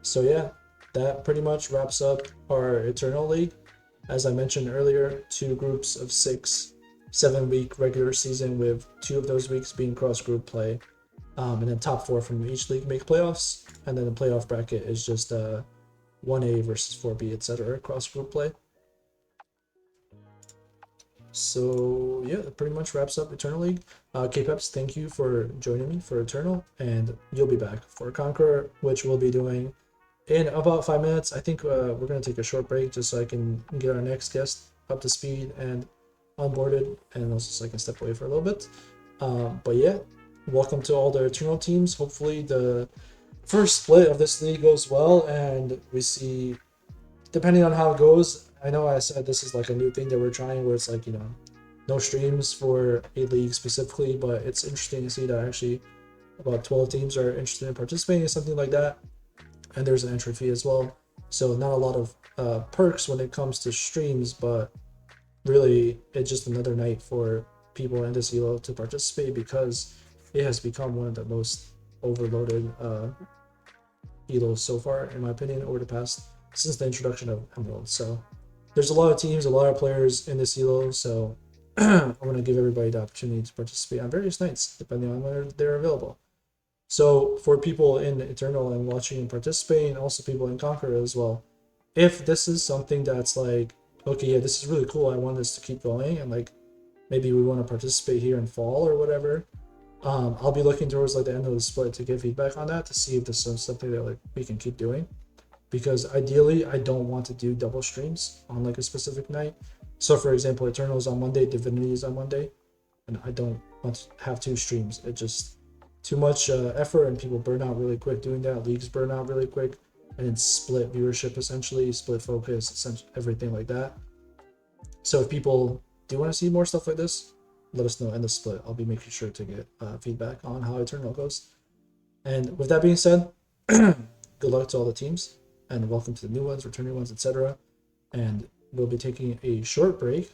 So yeah, that pretty much wraps up our Eternal League. As I mentioned earlier, 2 groups of 6, 7-week regular season with 2 of those weeks being cross group play. And then top 4 from each league make playoffs, and then the playoff bracket is just 1A versus 4B, etc. cross group play. So yeah, that pretty much wraps up Eternal League. K-Peps, thank you for joining me for Eternal, and you'll be back for Conqueror, which we'll be doing in about 5 minutes. I think we're gonna take a short break just so I can get our next guest up to speed and onboarded, and also so I can step away for a little bit. But yeah, welcome to all the Eternal teams. Hopefully the first split of this league goes well, and we see, depending on how it goes. I know I said this is like a new thing that we're trying, where it's like, no streams for a league specifically, but it's interesting to see that actually about 12 teams are interested in participating in something like that, and there's an entry fee as well. So not a lot of perks when it comes to streams, but really it's just another night for people in this elo to participate, because it has become one of the most overloaded elos so far, in my opinion, over the past, since the introduction of Emerald. So there's a lot of teams, a lot of players in this elo, so I want to give everybody the opportunity to participate on various nights depending on when they're available. So for people in Eternal and watching and participating, also people in Conqueror as well, if this is something that's like, okay, yeah, this is really cool, I want this to keep going, and like maybe we want to participate here in fall or whatever, I'll be looking towards like the end of the split to get feedback on that, to see if this is something that like we can keep doing. Because ideally, I don't want to do double streams on like a specific night. So for example, Eternal is on Monday, Divinity is on Monday, and I don't want to have 2 streams. It just too much effort, and people burn out really quick doing that. Leagues burn out really quick, and it's split viewership essentially, split focus, essentially everything like that. So if people do want to see more stuff like this, let us know in the split. I'll be making sure to get feedback on how Eternal goes. And with that being said, good luck to all the teams, and welcome to the new ones, returning ones, etc. And we'll be taking a short break,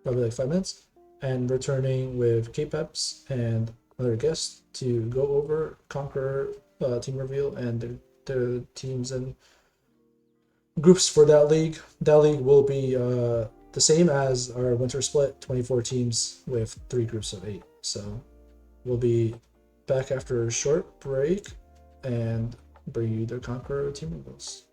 probably like 5 minutes, and returning with K-Peps and another guest to go over Conqueror team reveal and the teams and groups for that league. That league will be the same as our winter split, 24 teams with 3 groups of 8. So we'll be back after a short break and bring you the Conqueror team reveals.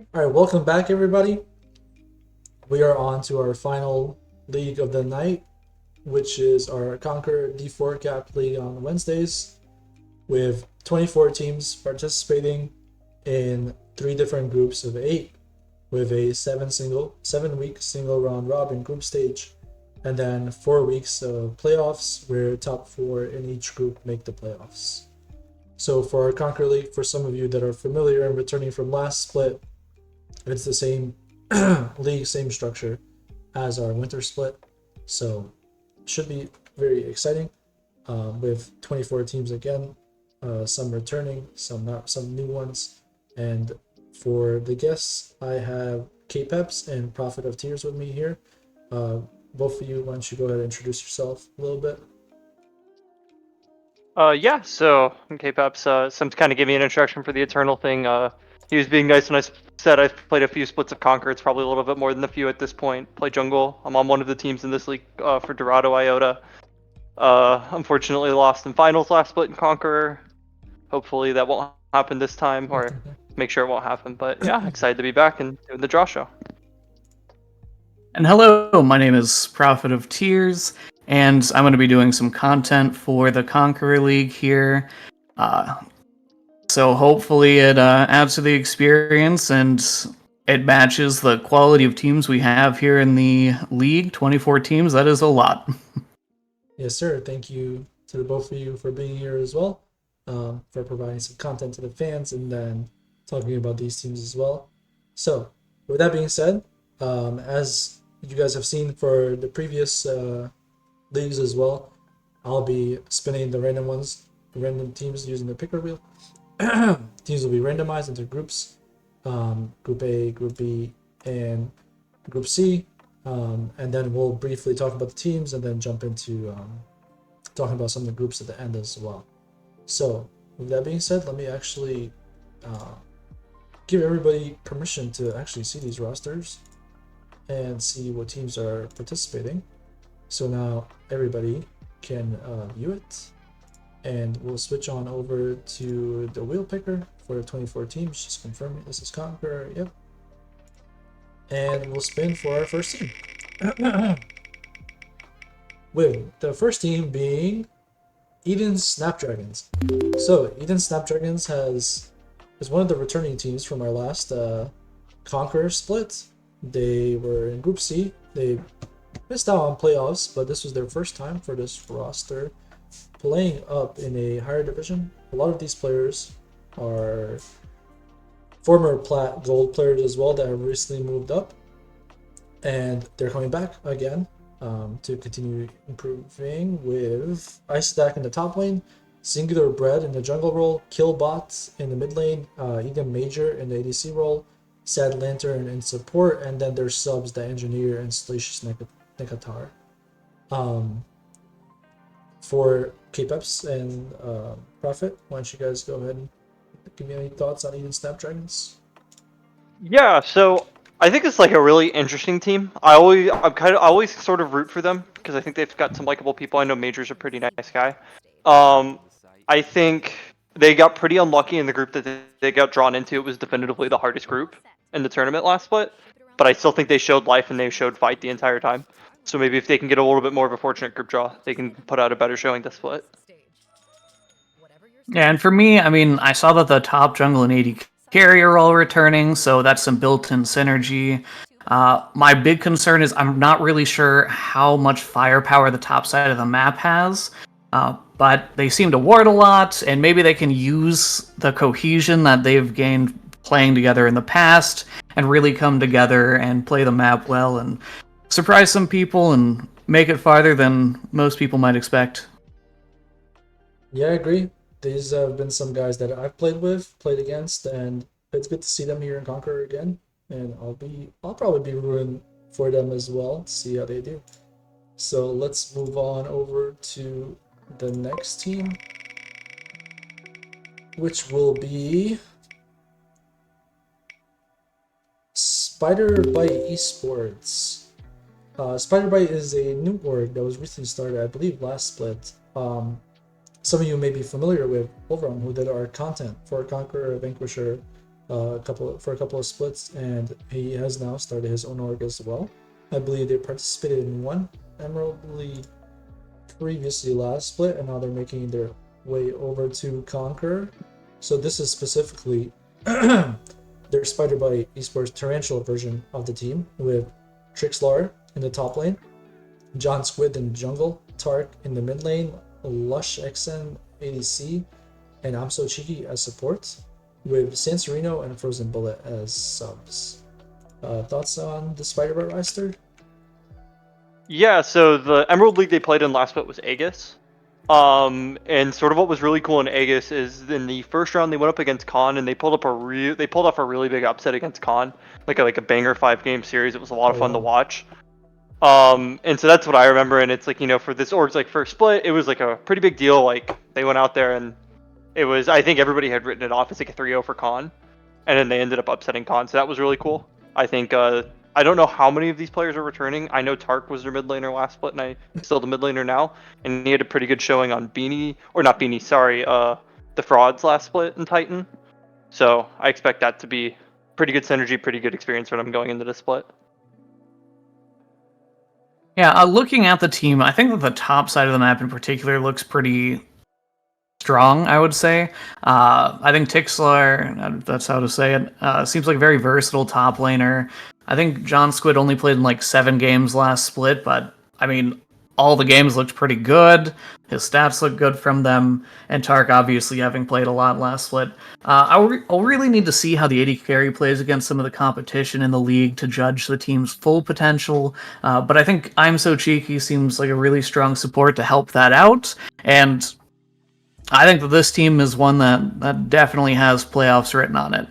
All right, welcome back, everybody. We are on to our final league of the night, which is our Conquer D4 Cap League on Wednesdays, with 24 teams participating in 3 different groups of 8, with a 7-week single round robin group stage, and then 4 weeks of playoffs where top 4 in each group make the playoffs. So for our Conquer League, for some of you that are familiar and returning from last split, it's the same league, same structure as our winter split. So should be very exciting, with 24 teams again, some returning, some not, some new ones. And for the guests, I have K-Peps and Prophet of Tears with me here. Both of you, why don't you go ahead and introduce yourself a little bit? Yeah, so K-Peps, some kind of give me an introduction for the Eternal thing. He was being nice when I said I've played a few splits of Conquer. It's probably a little bit more than a few at this point. Play jungle. I'm on one of the teams in this league for Dorado Iota. Unfortunately lost in finals last split in Conqueror. Hopefully that won't happen this time, or make sure it won't happen. But yeah, excited to be back and doing the draw show. And hello, my name is Prophet of Tears, and I'm going to be doing some content for the Conqueror League here. So hopefully it adds to the experience and it matches the quality of teams we have here in the league. 24 teams, that is a lot. Yes, sir. Thank you to the both of you for being here as well, for providing some content to the fans and then talking about these teams as well. So, with that being said, as you guys have seen for the previous leagues as well, I'll be spinning the random teams using the picker wheel. Teams will be randomized into groups, Group A, Group B, and Group C. And then we'll briefly talk about the teams and then jump into talking about some of the groups at the end as well. So, with that being said, let me actually give everybody permission to actually see these rosters and see what teams are participating. So now everybody can view it, and we'll switch on over to the wheel picker for the 24 teams. Just confirming this is Conqueror. Yep. And we'll spin for our first team. With the first team being Eden Snapdragons. So Eden Snapdragons is one of the returning teams from our last Conqueror split. They were in Group C. They missed out on playoffs, but this was their first time for this roster playing up in a higher division. A lot of these players are former Plat Gold players as well that have recently moved up, and they're coming back again to continue improving with Ice Stack in the top lane, Singular Bread in the jungle role, Killbot in the mid lane, Eden Major in the ADC role, Sad Lantern in support, and then their subs, the Engineer and Salacious Nekatar. For K-Peps and Prophet, why don't you guys go ahead and give me any thoughts on Eden Snapdragons? Yeah, so I think it's like a really interesting team. I always sort of root for them because I think they've got some likable people. I know Major's a pretty nice guy. I think they got pretty unlucky in the group that they got drawn into. It was definitively the hardest group in the tournament last split, but I still think they showed life and they showed fight the entire time. So maybe if they can get a little bit more of a fortunate group draw, they can put out a better showing this split. Yeah, and for me, I mean, I saw that the top jungle and AD carry are all returning, so that's some built-in synergy. My big concern is I'm not really sure how much firepower the top side of the map has, but they seem to ward a lot, and maybe they can use the cohesion that they've gained playing together in the past and really come together and play the map well and surprise some people and make it farther than most people might expect. Yeah, I agree. These have been some guys that I've played against, and it's good to see them here in Conqueror again. And I'll probably be rooting for them as well to see how they do. So let's move on over to the next team, which will be Spider Bite Esports. Spider Bite is a new org that was recently started, I believe, last split. Some of you may be familiar with Wolverine, who did our content for Conqueror, Vanquisher, a couple of splits, and he has now started his own org as well. I believe they participated in one Emerald League previously last split, and now they're making their way over to Conquer. So this is specifically their Spider Bite Esports Tarantula version of the team, with Trixlar in the top lane, John Squid in the jungle, Tark in the mid lane, Lush XN ADC, and I'm So Cheeky as support, with Sancerino and Frozen Bullet as subs. Thoughts on the Spider-Bite roster? Yeah, so the Emerald League they played in last split was Aegis. And sort of what was really cool in Aegis is in the first round they went up against Khan and they pulled off a really big upset against Khan, like a banger 5-game series. It was a lot of fun to watch. And so that's what I remember. And it's like, for this org's like first split, it was like a pretty big deal. Like they went out there and it was, I think everybody had written it off as like a 3-0 for Khan, and then they ended up upsetting Khan. So that was really cool. I think I don't know how many of these players are returning. I know Tark was their mid laner last split, and he's still the mid laner now, and he had a pretty good showing on the Frauds last split in Titan. So I expect that to be pretty good synergy, pretty good experience for them going into this split. Yeah, looking at the team, I think that the top side of the map in particular looks pretty strong, I would say. I think Tixlar, that's how to say it, seems like a very versatile top laner. I think John Squid only played in like 7 games last split, but I mean, all the games looked pretty good. His stats look good from them, and Tark obviously having played a lot last split. I'll really need to see how the AD carry plays against some of the competition in the league to judge the team's full potential, but I think I'm So Cheeky seems like a really strong support to help that out, and I think that this team is one that definitely has playoffs written on it.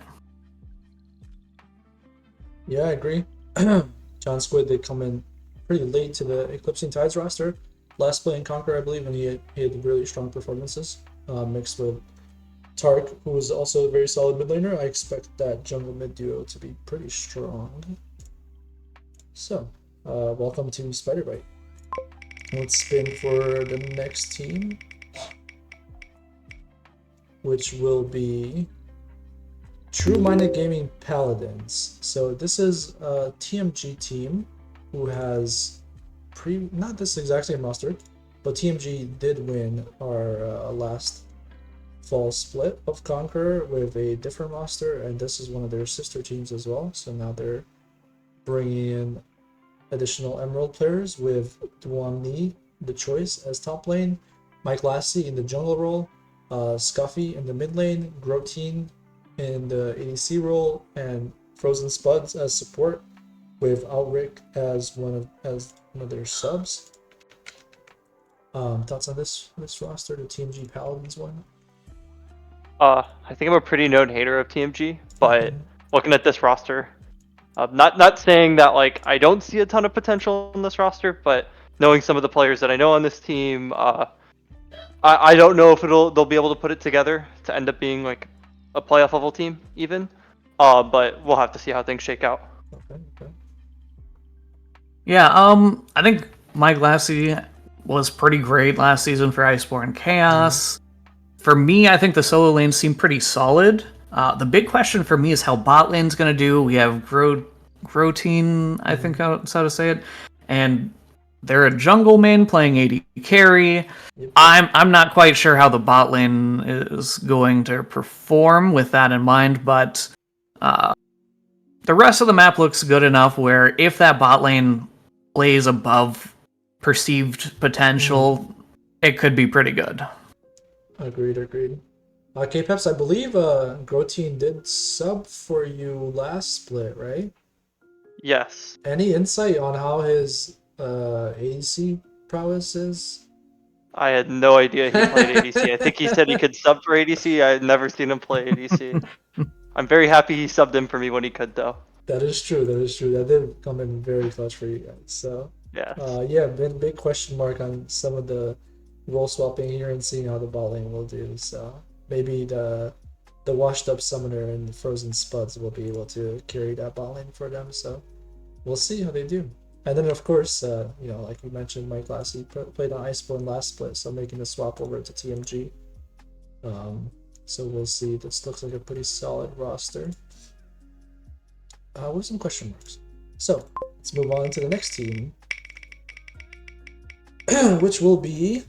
Yeah, I agree. John Squid, they come in pretty late to the Eclipsing Tides roster. Last play in Conquer, I believe, and he had really strong performances, mixed with Tark, who was also a very solid mid laner. I expect that jungle mid duo to be pretty strong. So, welcome to Spider Bite. Let's spin for the next team, which will be True Minded Gaming Paladins. So this is a TMG team who has not this exact same roster, but TMG did win our last fall split of Conquer with a different roster, and this is one of their sister teams as well. So now they're bringing in additional Emerald players with Duan Li, the choice, as top lane, Mike Lassie in the jungle role, Scuffy in the mid lane, Groteen in the ADC role, and Frozen Spuds as support, with Alric as one of their subs. Thoughts on this roster, the TMG Paladins one? I think I'm a pretty known hater of TMG, but looking at this roster, not saying that like I don't see a ton of potential in this roster, but knowing some of the players that I know on this team, I don't know if they'll be able to put it together to end up being like a playoff level team even. But we'll have to see how things shake out. Okay. Yeah, I think Mike Lassie was pretty great last season for Iceborne Chaos. For me, I think the solo lanes seem pretty solid. The big question for me is how bot lane's going to do. We have Groteen, I think that's how to say it, and they're a jungle main playing AD carry. Yep. I'm not quite sure how the bot lane is going to perform with that in mind, but the rest of the map looks good enough where if that bot lane plays above perceived potential, it could be pretty good. Agreed. K-Peps, I believe Groteen did sub for you last split, right? Yes. Any insight on how his ADC prowess is? I had no idea he played ADC. I think he said he could sub for ADC. I had never seen him play ADC. I'm very happy he subbed in for me when he could, though. That is true. That did come in very clutch for you guys. So Yeah. yeah, big question mark on some of the role swapping here and seeing how the bot lane will do. So maybe the washed up summoner and the Frozen Spuds will be able to carry that bot lane for them. So we'll see how they do. And then of course, like we mentioned, Mike Lassie played on Iceborne last split, so making the swap over to TMG. So we'll see. This looks like a pretty solid roster. with some question marks. So let's move on to the next team, which will be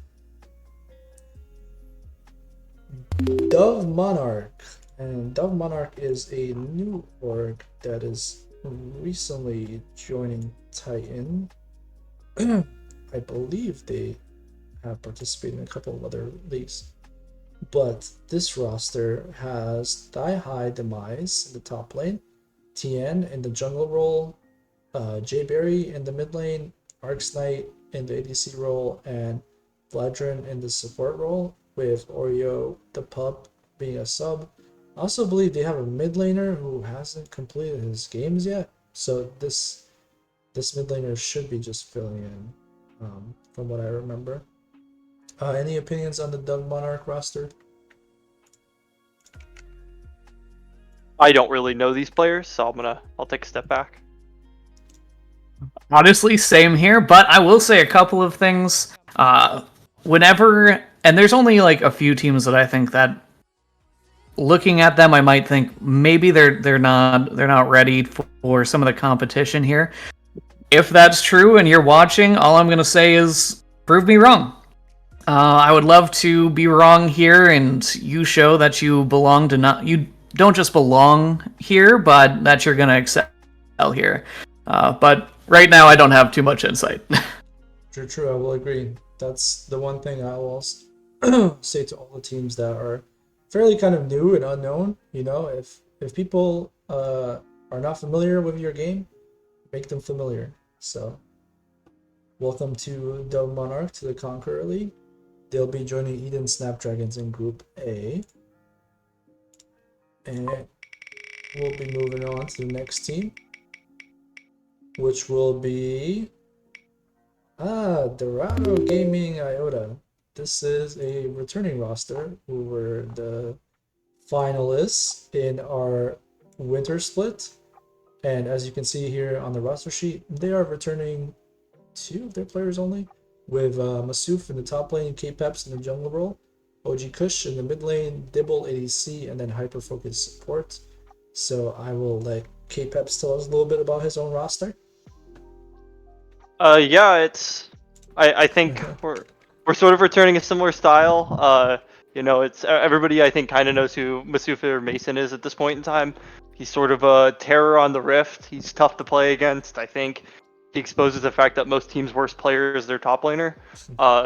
Dove Monarch. And Dove Monarch is a new org that is recently joining Titan. I believe they have participated in a couple of other leagues. But this roster has Thigh High Demise in the top lane, Tien in the jungle role, Jayberry in the mid lane, Arcs Knight in the ADC role, and Vladrin in the support role, with Oreo the pup being a sub. I also believe they have a mid laner who hasn't completed his games yet, so this mid laner should be just filling in, from what I remember. Any opinions on the Dove Monarch roster? I don't really know these players, so I'll take a step back. Honestly, same here, but I will say a couple of things. Whenever, and there's only like a few teams that I think that, looking at them, I might think maybe they're not ready for some of the competition here. If that's true and you're watching, all I'm gonna say is prove me wrong. I would love to be wrong here, and you show that you belong to not you don't just belong here, but that you're gonna excel here. But right now, I don't have too much insight. True, I will agree. That's the one thing I will say to all the teams that are fairly kind of new and unknown. You know, if people are not familiar with your game, make them familiar. So, welcome to Dove Monarch to the Conqueror League. They'll be joining Eden Snapdragons in Group A. And we'll be moving on to the next team, which will be Dorado Gaming Iota. This is a returning roster who were the finalists in our winter split. And as you can see here on the roster sheet, they are returning 2 of their players only, with Masuf in the top lane, K-Peps in the jungle role, OG Kush in the mid lane, Dibble ADC, and then Hyper Focus support. So I will let K-Peps tell us a little bit about his own roster. Yeah, I think we're sort of returning a similar style. It's everybody I think kind of knows who Masufa or Mason is at this point in time. He's sort of a terror on the Rift. He's tough to play against. I think he exposes the fact that most teams' worst player is their top laner.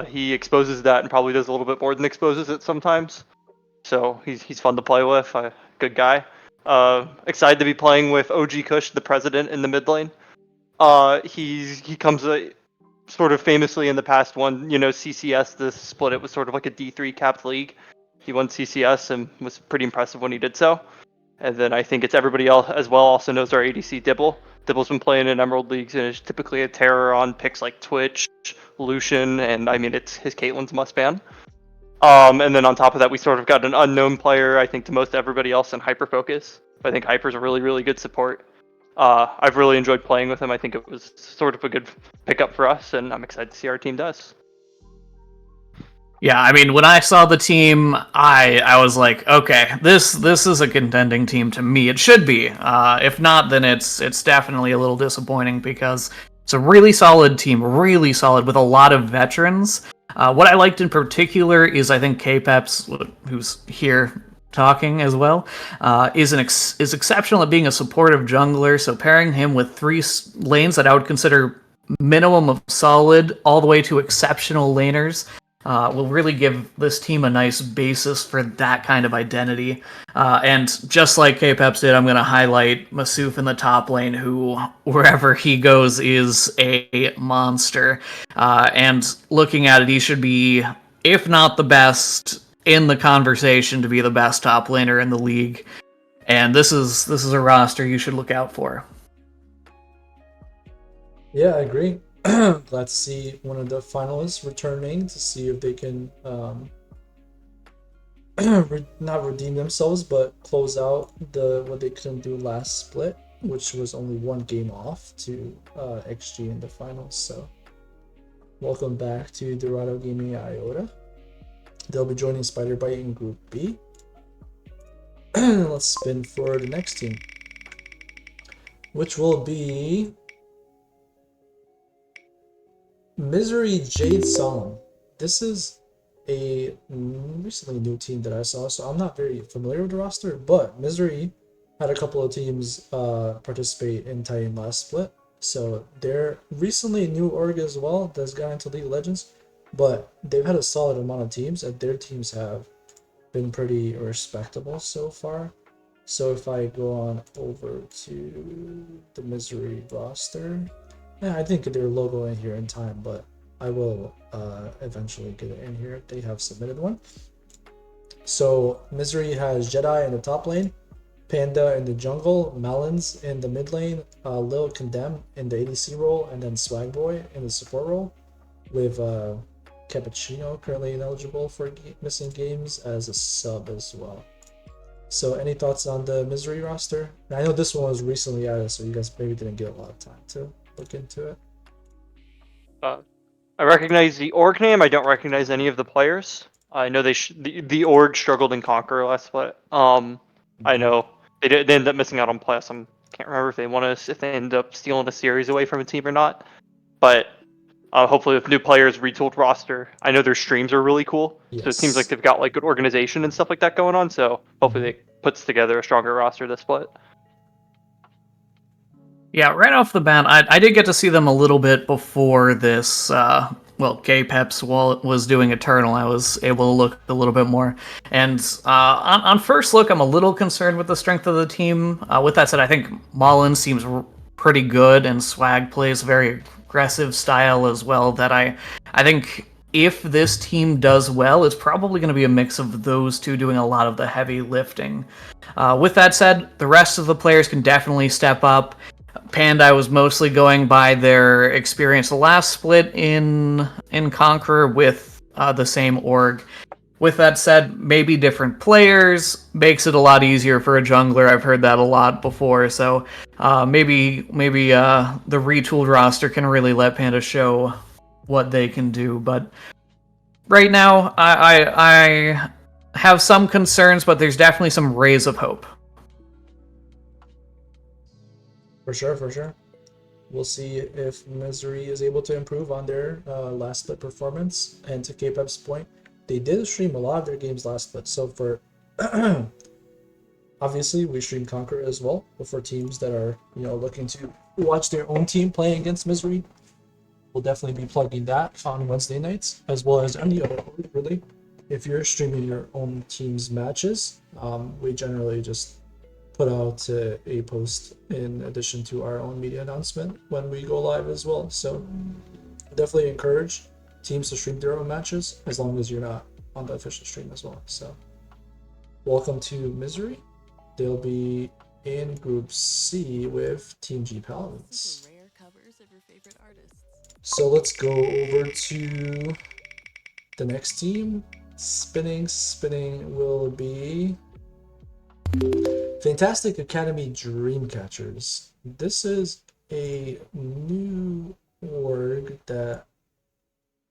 He exposes that and probably does a little bit more than exposes it sometimes. So he's fun to play with. Good guy. Excited to be playing with OG Kush, the president, in the mid lane. He comes sort of famously in the past won, CCS. The split, it was sort of like a D3 capped league. He won CCS and was pretty impressive when he did so. And then I think it's everybody else as well also knows our ADC Dibble. Dibble's been playing in Emerald Leagues and is typically a terror on picks like Twitch, Lucian, and I mean it's his Caitlyn's must ban. And then on top of that, we sort of got an unknown player, I think, to most everybody else in Hyper Focus. I think Hyper's a really, really good support. I've really enjoyed playing with him. I think it was sort of a good pickup for us, and I'm excited to see our team does. Yeah, I mean, when I saw the team, I was like, okay, this is a contending team to me. It should be. If not, then it's definitely a little disappointing because it's a really solid team, really solid with a lot of veterans. What I liked in particular is I think K-Peps, who's here talking as well, is exceptional at being a supportive jungler. So pairing him with 3 lanes that I would consider minimum of solid all the way to exceptional laners will really give this team a nice basis for that kind of identity. And just like K-Peps did, I'm going to highlight Masuf in the top lane, who, wherever he goes, is a monster. And looking at it, he should be, if not the best, in the conversation to be the best top laner in the league. And this is a roster you should look out for. Yeah, I agree. Glad to see one of the finalists returning to see if they can not redeem themselves, but close out what they couldn't do last split, which was only 1 game off to XG in the finals. So, welcome back to Dorado Gaming Iota. They'll be joining Spider Bite in Group B. Let's spin for the next team, which will be Misery Jade Solemn. This is a recently new team that I saw, so I'm not very familiar with the roster, but Misery had a couple of teams participate in Titan last split. So they're recently a new org as well that's got into League of Legends, but they've had a solid amount of teams, and their teams have been pretty respectable so far. So if I go on over to the Misery roster, yeah, I think their logo in here in time, but I will eventually get it in here if they have submitted one. So Misery has Jedi in the top lane, Panda in the jungle, Melons in the mid lane, Lil Condemn in the ADC role, and then Swagboy in the support role, with Cappuccino currently ineligible for missing games as a sub as well. So any thoughts on the Misery roster? I know this one was recently added, so you guys maybe didn't get a lot of time to look into it. I recognize the org name. I don't recognize any of the players. I know the org struggled in Conqueror last split. I know they ended up missing out on playoffs. I can't remember if they ended up stealing a series away from a team or not. But hopefully with new players, retooled roster. I know their streams are really cool. So it seems like Yes. they've got like good organization and stuff like that going on. So hopefully they puts together a stronger roster this split. Yeah, right off the bat, I did get to see them a little bit before this. K-Peps was doing Eternal. I was able to look a little bit more. And on first look, I'm a little concerned with the strength of the team. With that said, I think Mullen seems pretty good, and Swag plays a very aggressive style as well. That I think if this team does well, it's probably going to be a mix of those two doing a lot of the heavy lifting. With that said, the rest of the players can definitely step up. Panda was mostly going by their experience the last split in Conqueror with the same org. With that said, maybe different players makes it a lot easier for a jungler. I've heard that a lot before, so maybe the retooled roster can really let Panda show what they can do. But right now, I have some concerns, but there's definitely some rays of hope. For sure, for sure. We'll see if Misery is able to improve on their last split performance. And to K-Pep's point, they did stream a lot of their games last split. So for obviously we stream Conquer as well, but for teams that are looking to watch their own team playing against Misery, we'll definitely be plugging that on Wednesday nights, as well as any other really. If you're streaming your own team's matches, we generally just put out a post in addition to our own media announcement when we go live as well. So definitely encourage teams to stream their own matches as long as you're not on the official stream as well. So welcome to Misery. They'll be in Group C with Team G Paladins. So let's go over to the next team. Spinning will be Fantastic Academy Dreamcatchers. This is a new org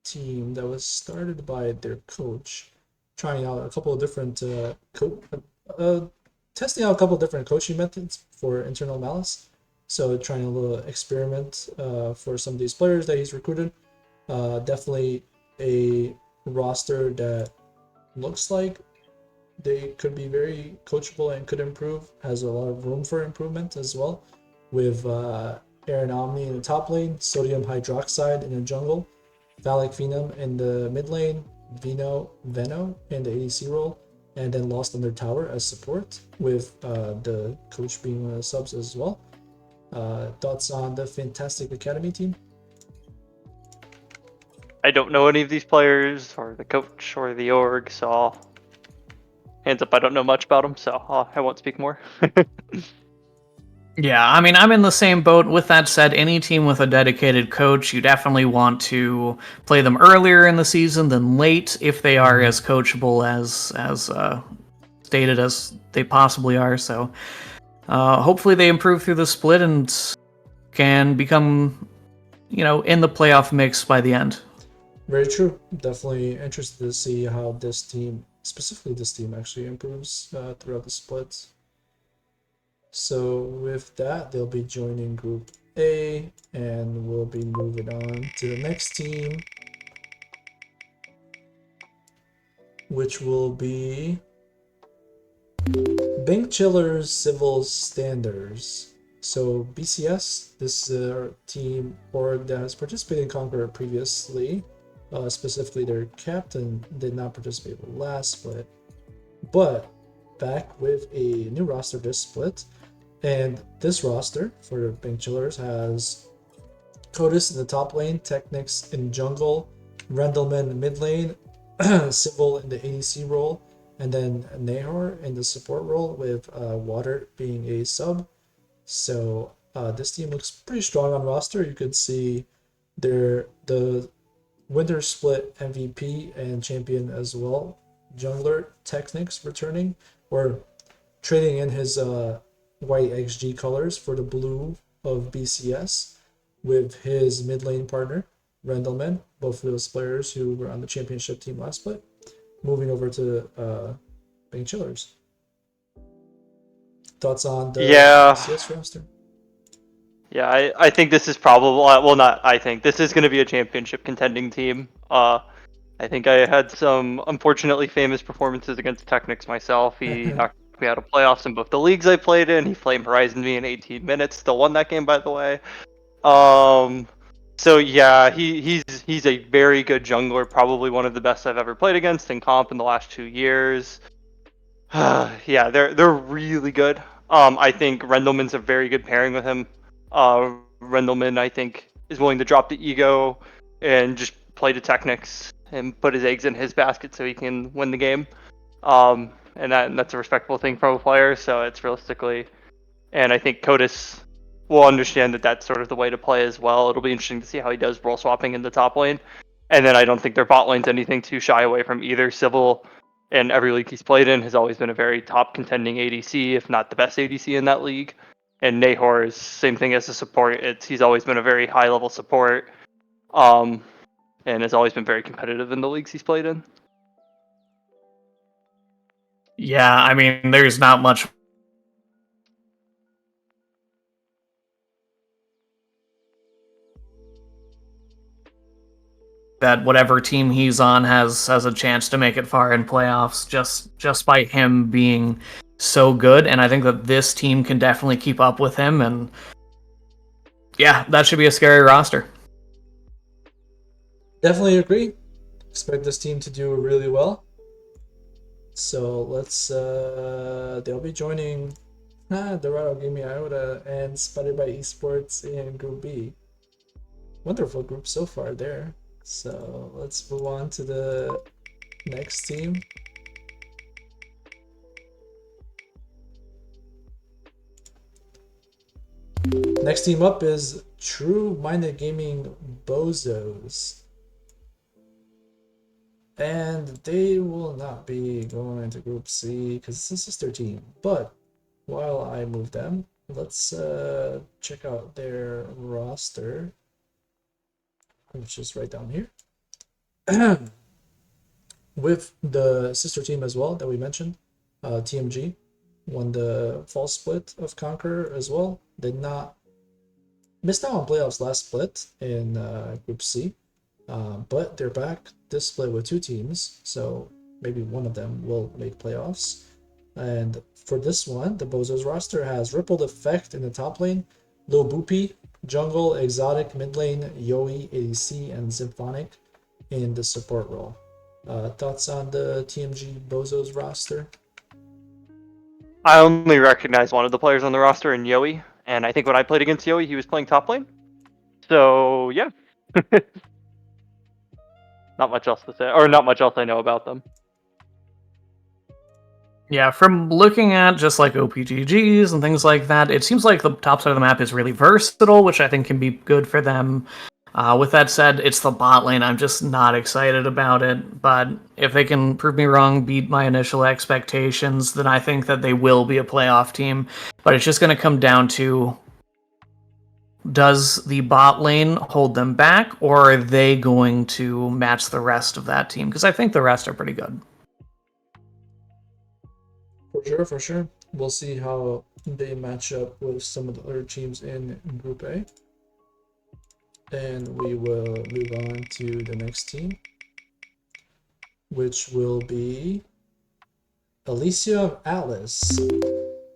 team that was started by their coach, trying out a couple of different testing out a couple of different coaching methods for internal malice. So trying a little experiment for some of these players that he's recruited. Definitely a roster that looks like they could be very coachable and could improve, has a lot of room for improvement as well, with Aaron Omni in the top lane, Sodium Hydroxide in the jungle, Phallic Phenom in the mid lane, Veno in the ADC role, and then Lost Under Tower as support, with the coach being one of the subs as well. Thoughts on the Fantastic Academy team? I don't know any of these players or the coach or the org, so hands up, I don't know much about them, so I won't speak more. Yeah, I mean, I'm in the same boat. With that said, any team with a dedicated coach, you definitely want to play them earlier in the season than late if they are as coachable as stated as they possibly are. So hopefully they improve through the split and can become, in the playoff mix by the end. Very true. Definitely interested to see how this team, specifically this team, actually improves throughout the splits. So with that, they'll be joining Group A, and we'll be moving on to the next team, which will be Bank Chillers Civil Standards. So BCS, this is a team org that has participated in Conqueror previously. Specifically, their captain did not participate last split, but back with a new roster this split. And this roster for the Bank Chillers has Codis in the top lane, Technics in jungle, Rendleman in mid lane, Civil in the ADC role, and then Nahor in the support role, with Water being a sub. So this team looks pretty strong on roster. You could see the winter split MVP and champion as well, jungler Technics returning, or trading in his white XG colors for the blue of BCS with his mid lane partner Rendleman, both of those players who were on the championship team last split, moving over to Bank Chillers. Thoughts on the BCS roster? Yeah, I think this is probably, well, not I think, this is going to be a championship contending team. I think I had some unfortunately famous performances against Technics myself. He knocked me out of playoffs in both the leagues I played in. He flame horizoned me in 18 minutes. Still won that game, by the way. So yeah, he's a very good jungler. Probably one of the best I've ever played against in comp in the last 2 years. Yeah, they're really good. I think Rendleman's a very good pairing with him. Rendleman, I think, is willing to drop the ego and just play to Technics and put his eggs in his basket so he can win the game. And that's a respectable thing from a player. So it's realistically, and I think Codis will understand that that's sort of the way to play as well. It'll be interesting to see how he does role swapping in the top lane. And then I don't think their bot lane's anything too shy away from either. Civil, in every league he's played in, has always been a very top contending ADC, if not the best ADC in that league. And Nahor is same thing as a support. He's always been a very high level support, and has always been very competitive in the leagues he's played in. Yeah, I mean, there's not much that whatever team he's on has a chance to make it far in playoffs just by him being so good. And I think that this team can definitely keep up with him. And yeah, that should be a scary roster. Definitely agree. Expect this team to do really well. So let's they'll be joining Dorado Gaming Iota and Spotted by Esports in Group B. Wonderful group so far there. So let's move on to the next team. Next team up is True Minded Gaming Bozos. And they will not be going to Group C because it's a sister team. But while I move them, let's check out their roster, which is right down here. With the sister team as well that we mentioned, TMG won the fall split of Conqueror as well. Did not missed out on playoffs last split in Group C, but they're back this split with 2 teams, so maybe one of them will make playoffs. And for this one, the Bozos roster has Rippled Effect in the top lane, Lil Boopy, Jungle, Exotic, mid lane, Yoi, ADC, and Symphonic in the support role. Thoughts on the TMG Bozos roster? I only recognize one of the players on the roster in Yoi, and I think when I played against Yoi, he was playing top lane. So yeah, not much else to say, or not much else I know about them. Yeah, from looking at just like OPGGs and things like that, it seems like the top side of the map is really versatile, which I think can be good for them. With that said, it's the bot lane. I'm just not excited about it. But if they can prove me wrong, beat my initial expectations, then I think that they will be a playoff team. But it's just going to come down to, does the bot lane hold them back, or are they going to match the rest of that team? Because I think the rest are pretty good. For sure. we'll see how they match up with some of the other teams in Group A. And we will move on to the next team, which will be Elysium Atlas.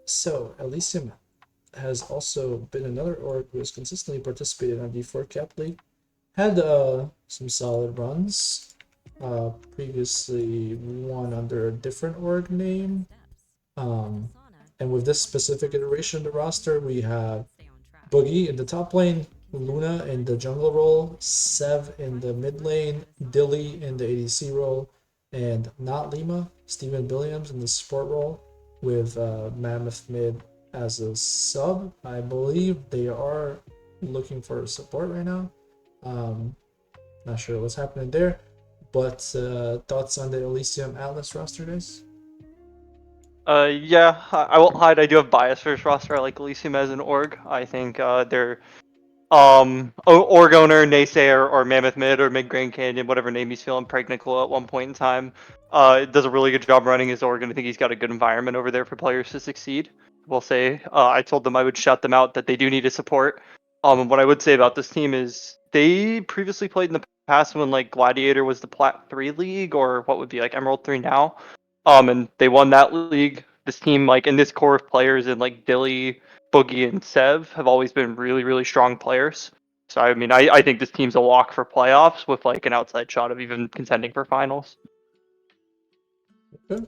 So Elysium has also been another org who has consistently participated on D4 Cap League. Had some solid runs. Previously won under a different org name. And with this specific iteration of the roster, we have Boogie in the top lane, Luna in the jungle role, Sev in the mid lane, Dilly in the ADC role, and not Lima, Steven Williams in the support role, with Mammoth Mid as a sub. I believe they are looking for support right now. Not sure what's happening there, but thoughts on the Elysium Atlas roster, guys? Yeah, I won't hide. I do have bias for this roster. I like Elysium as an org. I think they're org owner, naysayer, or Mammoth Mid, or Mid Grand Canyon, whatever name he's feeling pregnant at one point in time. Does a really good job running his org, and I think he's got a good environment over there for players to succeed. We'll say I told them I would shout them out that they do need a support. And what I would say about this team is they previously played in the past when like Gladiator was the Plat 3 league, or what would be like Emerald 3 now. And they won that league. This team, like in this core of players, and like Dilly, Boogie, and Sev have always been really, really strong players. So I mean, I think this team's a lock for playoffs with like an outside shot of even contending for finals. Okay.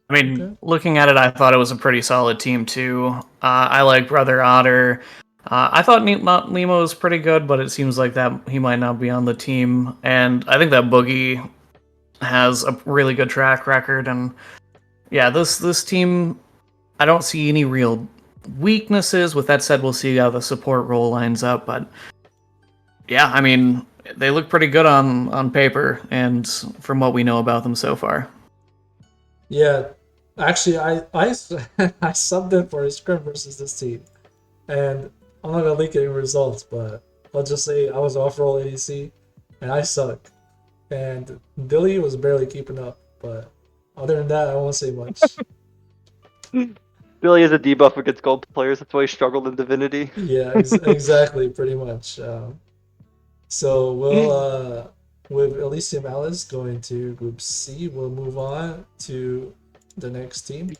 I mean, Okay. looking at it, I thought it was a pretty solid team too. I like Brother Otter. I thought Nemo was pretty good, but it seems like that he might not be on the team. And I think that Boogie has a really good track record. And yeah, this team, I don't see any real weaknesses. With that said, we'll see how the support role lines up. But yeah, I mean, they look pretty good on paper and from what we know about them so far. Yeah, actually, I subbed in for a scrim versus this team, and I'm not gonna leak any results, but I'll just say I was off roll ADC, and I suck, and Dilly was barely keeping up. But other than that, I won't say much. Billy has a debuff against gold players. That's why he struggled in Divinity. Yeah, exactly, pretty much. So we'll with Elysium Alice going to Group C, we'll move on to the next team.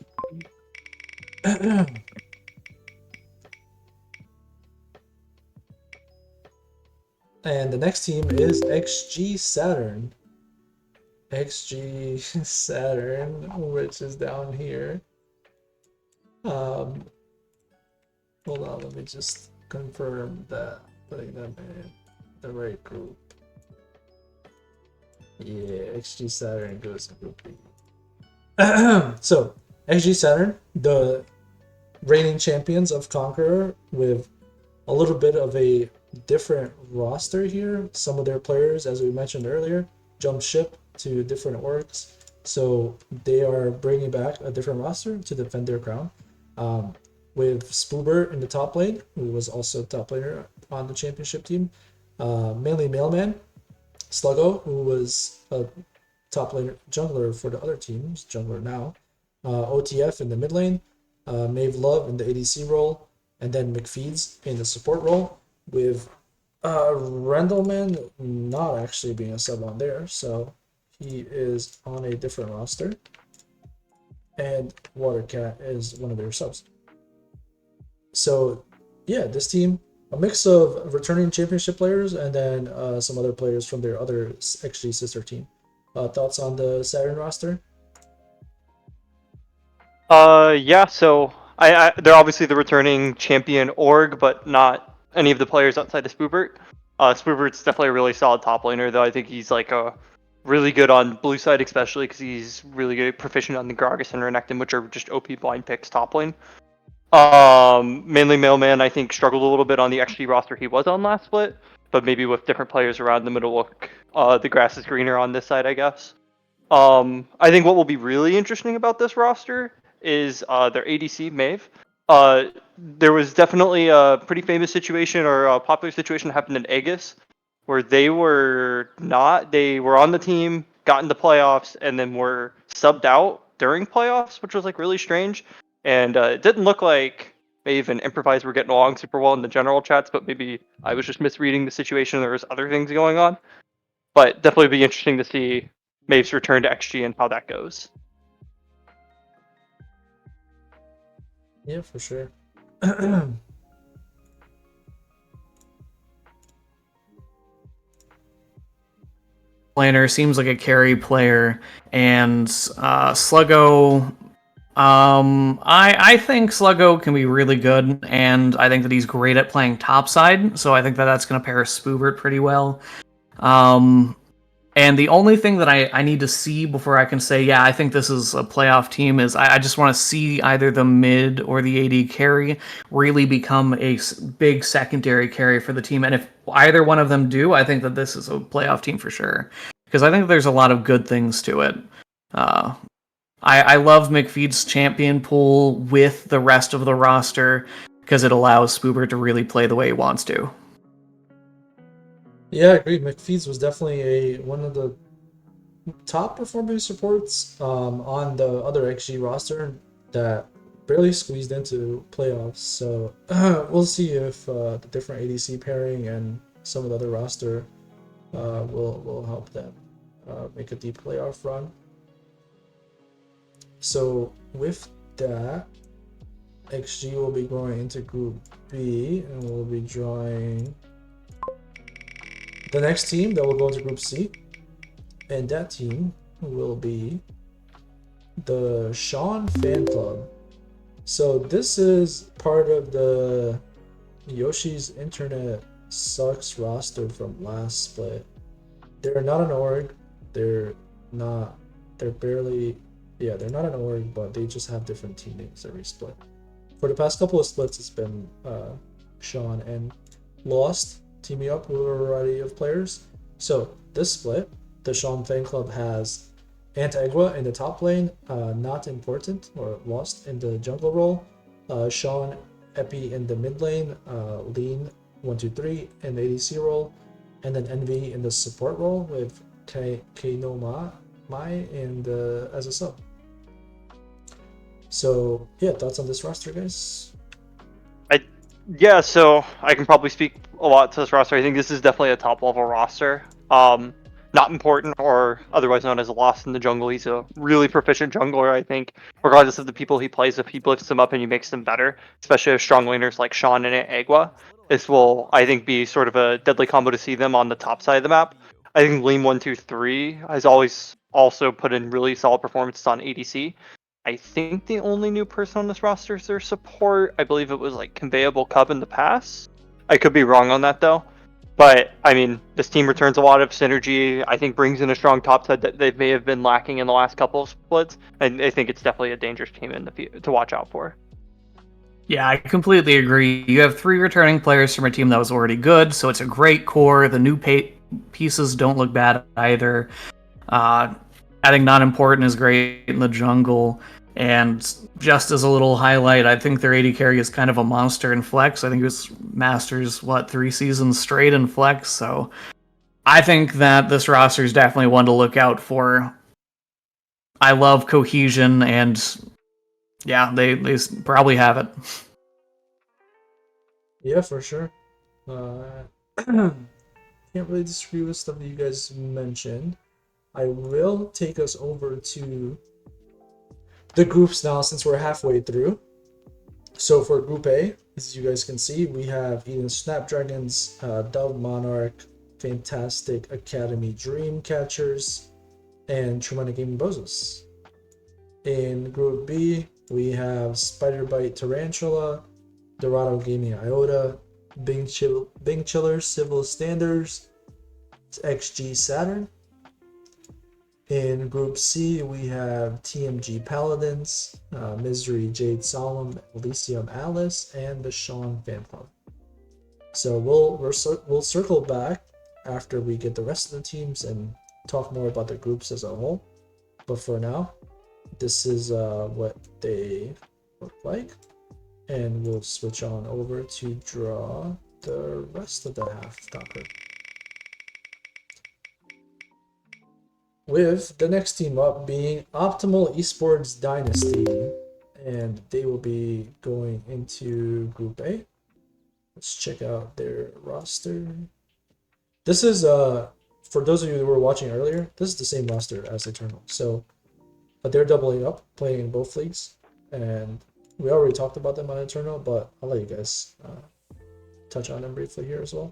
And the next team is XG Saturn. XG Saturn, which is down here. Hold on, let me just confirm that putting them in the right group. Yeah, XG Saturn goes to Group B. So, XG Saturn, the reigning champions of Conqueror, with a little bit of a different roster here. Some of their players, as we mentioned earlier, jumped ship to different orgs. So they are bringing back a different roster to defend their crown. With Spoober in the top lane, who was also top laner on the championship team. Mainly Mailman. Sluggo, who was a top laner jungler for the other teams, jungler now. OTF in the mid lane. Maeve Love in the ADC role. And then McFeeds in the support role, with Rendleman not actually being a sub on there, so he is on a different roster. And Watercat is one of their subs. So yeah, this team, a mix of returning championship players and then some other players from their other XG sister team. Thoughts on the Saturn roster? Yeah. So they're obviously the returning champion org, but not any of the players outside of Spoobert. Spoobert's definitely a really solid top laner, though. I think he's like a really good on blue side, especially because he's really good proficient on the Gragas and Renekton, which are just OP blind picks top lane. Mainly Mailman, I think, struggled a little bit on the XG roster he was on last split, but maybe with different players around the middle look, the grass is greener on this side, I guess. I think what will be really interesting about this roster is their ADC Maeve. There was definitely a pretty famous situation or a popular situation that happened in Aegis, where they were on the team, got into playoffs, and then were subbed out during playoffs, which was like really strange. and it didn't look like Maeve and Improvise were getting along super well in the general chats, but maybe I was just misreading the situation. There was other things going on, but definitely be interesting to see Maeve's return to XG and how that goes. Yeah, for sure. Laner seems like a carry player, and Sluggo. I think Sluggo can be really good, and I think that he's great at playing topside. So I think that that's going to pair Spoobert pretty well. And the only thing that I need to see before I can say, yeah, I think this is a playoff team is I just want to see either the mid or the AD carry really become a big secondary carry for the team. And if either one of them do, I think that this is a playoff team for sure. Because I think there's a lot of good things to it. I love McFeed's champion pool with the rest of the roster because it allows Spoober to really play the way he wants to. Yeah, I agree. McFeeds was definitely one of the top performing supports on the other XG roster that barely squeezed into playoffs. So we'll see if the different ADC pairing and some of the other roster will help them make a deep playoff run. So with that, XG will be going into Group B, and we'll be drawing the next team that will go into Group C, and that team will be the Sean Fan Club. So this is part of the Yoshi's Internet Sucks roster from last split. They're not an org. They're not. They're barely. Yeah, they're not an org, but they just have different team names every split. For the past couple of splits, it's been Sean and Lost teaming up with a variety of players. So this split, the Sean Fan Club has Antigua in the top lane, not important, or Lost in the jungle role. Sean Epi in the mid lane, Lean 123 in the ADC role, and then Envy in the support role with Keino Mai in the as a sub. So yeah, thoughts on this roster, guys? Yeah, so I can probably speak a lot to this roster. I think this is definitely a top level roster. Not important or otherwise known as Lost in the jungle. He's a really proficient jungler, I think, regardless of the people he plays. If he lifts them up and he makes them better, especially if strong laners like Sean and Agua, this will, I think, be sort of a deadly combo to see them on the top side of the map. I think Lean 123 has always also put in really solid performances on ADC. I think the only new person on this roster is their support. I believe it was like Conveyable Cub in the past. I could be wrong on that though. But I mean, this team returns a lot of synergy. I think brings in a strong top side that they may have been lacking in the last couple of splits. And I think it's definitely a dangerous team to watch out for. Yeah, I completely agree. You have 3 returning players from a team that was already good, so it's a great core. The new pieces don't look bad either. I think Not Important is great in the jungle. And just as a little highlight, I think their AD carry is kind of a monster in Flex. I think it was Masters, 3 seasons straight in Flex. So I think that this roster is definitely one to look out for. I love cohesion, and yeah, they probably have it. Yeah, for sure. Can't really disagree with stuff that you guys mentioned. I will take us over to the groups now since we're halfway through. So for Group A, as you guys can see, we have Eden Snapdragons, Dove Monarch, Fantastic Academy Dreamcatchers, and Tremendous Gaming Bozos. In Group B, we have Spiderbite Tarantula, Dorado Gaming Iota, Bing Chiller Civil Standards, XG Saturn. In Group C, we have TMG Paladins, Misery Jade Solemn, Elysium Alice, and the Sean Fan Club. So we'll circle back after we get the rest of the teams and talk more about the groups as a whole. But for now, this is what they look like, and we'll switch on over to draw the rest of the half docker. With the next team up being Optimal Esports Dynasty, and they will be going into Group A. Let's check out their roster. This is for those of you that were watching earlier, this is the same roster as Eternal. So but they're doubling up, playing in both leagues. And we already talked about them on Eternal, but I'll let you guys touch on them briefly here as well.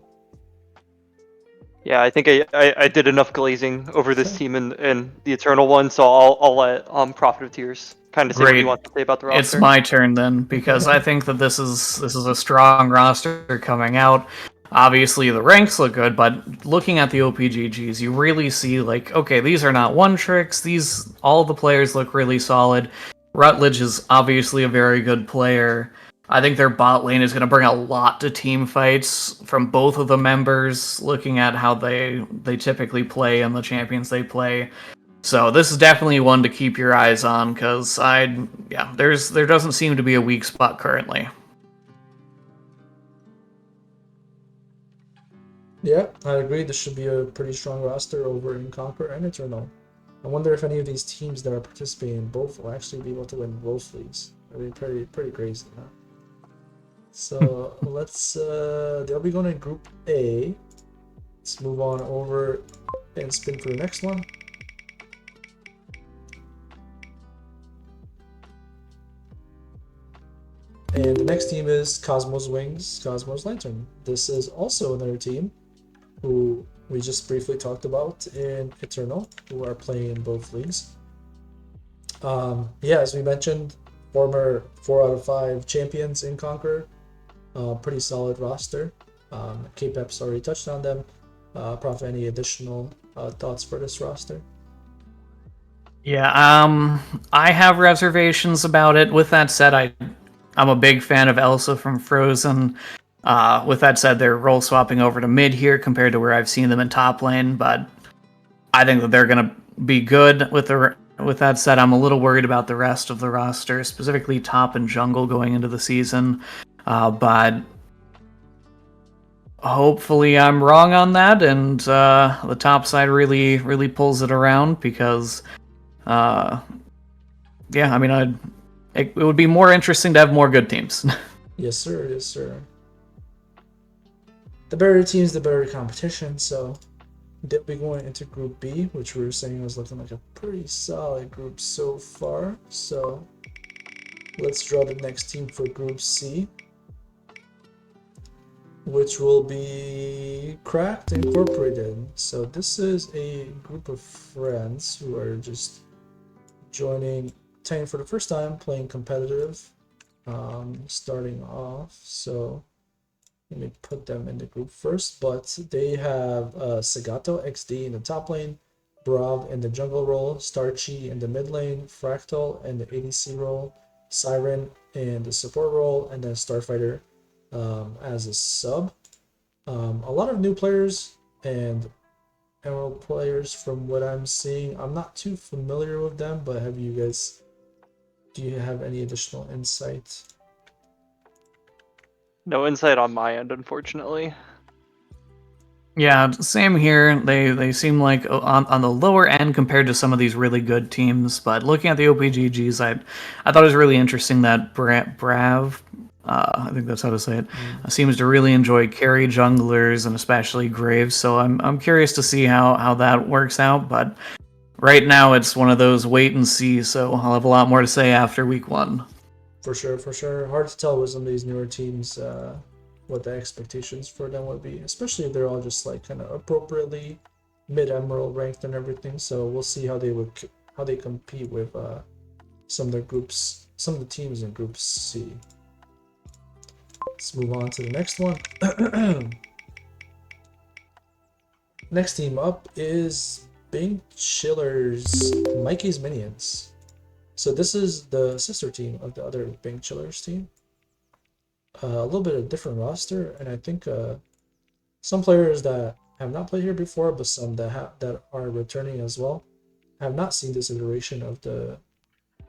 Yeah, I think I did enough glazing over this team in the Eternal one, so I'll let Prophet of Tears kind of say what he Great. wants to say about the roster. It's my turn then, because I think that this is a strong roster coming out. Obviously, the ranks look good, but looking at the OPGGs, you really see like, okay, these are not one tricks. These all the players look really solid. Rutledge is obviously a very good player. I think their bot lane is going to bring a lot to team fights from both of the members. Looking at how they typically play and the champions they play. So this is definitely one to keep your eyes on, because there doesn't seem to be a weak spot currently. Yeah, I agree. This should be a pretty strong roster over in Conquer and Eternal. I wonder if any of these teams that are participating in both will actually be able to win both leagues. I mean, pretty crazy, huh? So let's they'll be going to Group A. Let's move on over and spin for the next one. And the next team is Cosmos Wings, Cosmos Lantern. This is also another team who we just briefly talked about in Eternal, who are playing in both leagues. Yeah, as we mentioned, former 4 out of 5 champions in Conquer. Pretty solid roster. K-Pep's already touched on them. Prof, any additional thoughts for this roster? Yeah, I have reservations about it. With that said, I'm a big fan of Elsa from Frozen. With that said, they're role swapping over to mid here compared to where I've seen them in top lane, but I think that they're going to be good. With that said, I'm a little worried about the rest of the roster, specifically top and jungle going into the season. But hopefully I'm wrong on that, and the top side really pulls it around, because yeah, I mean, it would be more interesting to have more good teams. Yes, sir. Yes, sir. The better teams, the better competition. So they'll be going into Group B, which we were saying was looking like a pretty solid group so far. So let's draw the next team for Group C, which will be Cracked Incorporated. So this is a group of friends who are just joining Tang for the first time, playing competitive, starting off. So let me put them in the group first, but they have Sagato XD in the top lane, Brav in the jungle role, Starchy in the mid lane, Fractal in the ADC role, Siren in the support role, and then Starfighter as a sub. A lot of new players and Emerald players from what I'm seeing. I'm not too familiar with them, but do you have any additional insight? No insight on my end, unfortunately. Yeah, same here. They seem like on the lower end compared to some of these really good teams. But looking at the OPGGs, I thought it was really interesting that Brav, I think that's how to say it, seems to really enjoy carry junglers and especially Graves. So I'm curious to see how that works out. But right now it's one of those wait and see. So I'll have a lot more to say after week 1. For sure, for sure. Hard to tell with some of these newer teams what the expectations for them would be, especially if they're all just like kind of appropriately mid-emerald ranked and everything. So we'll see how they compete with some of the teams in Group C. Let's move on to the next one. Next team up is Bing Chiller's Mikey's Minions. So this is the sister team of the other Bing Chillers team. A little bit of different roster, and I think some players that have not played here before, but some that are returning as well. I have not seen this iteration of the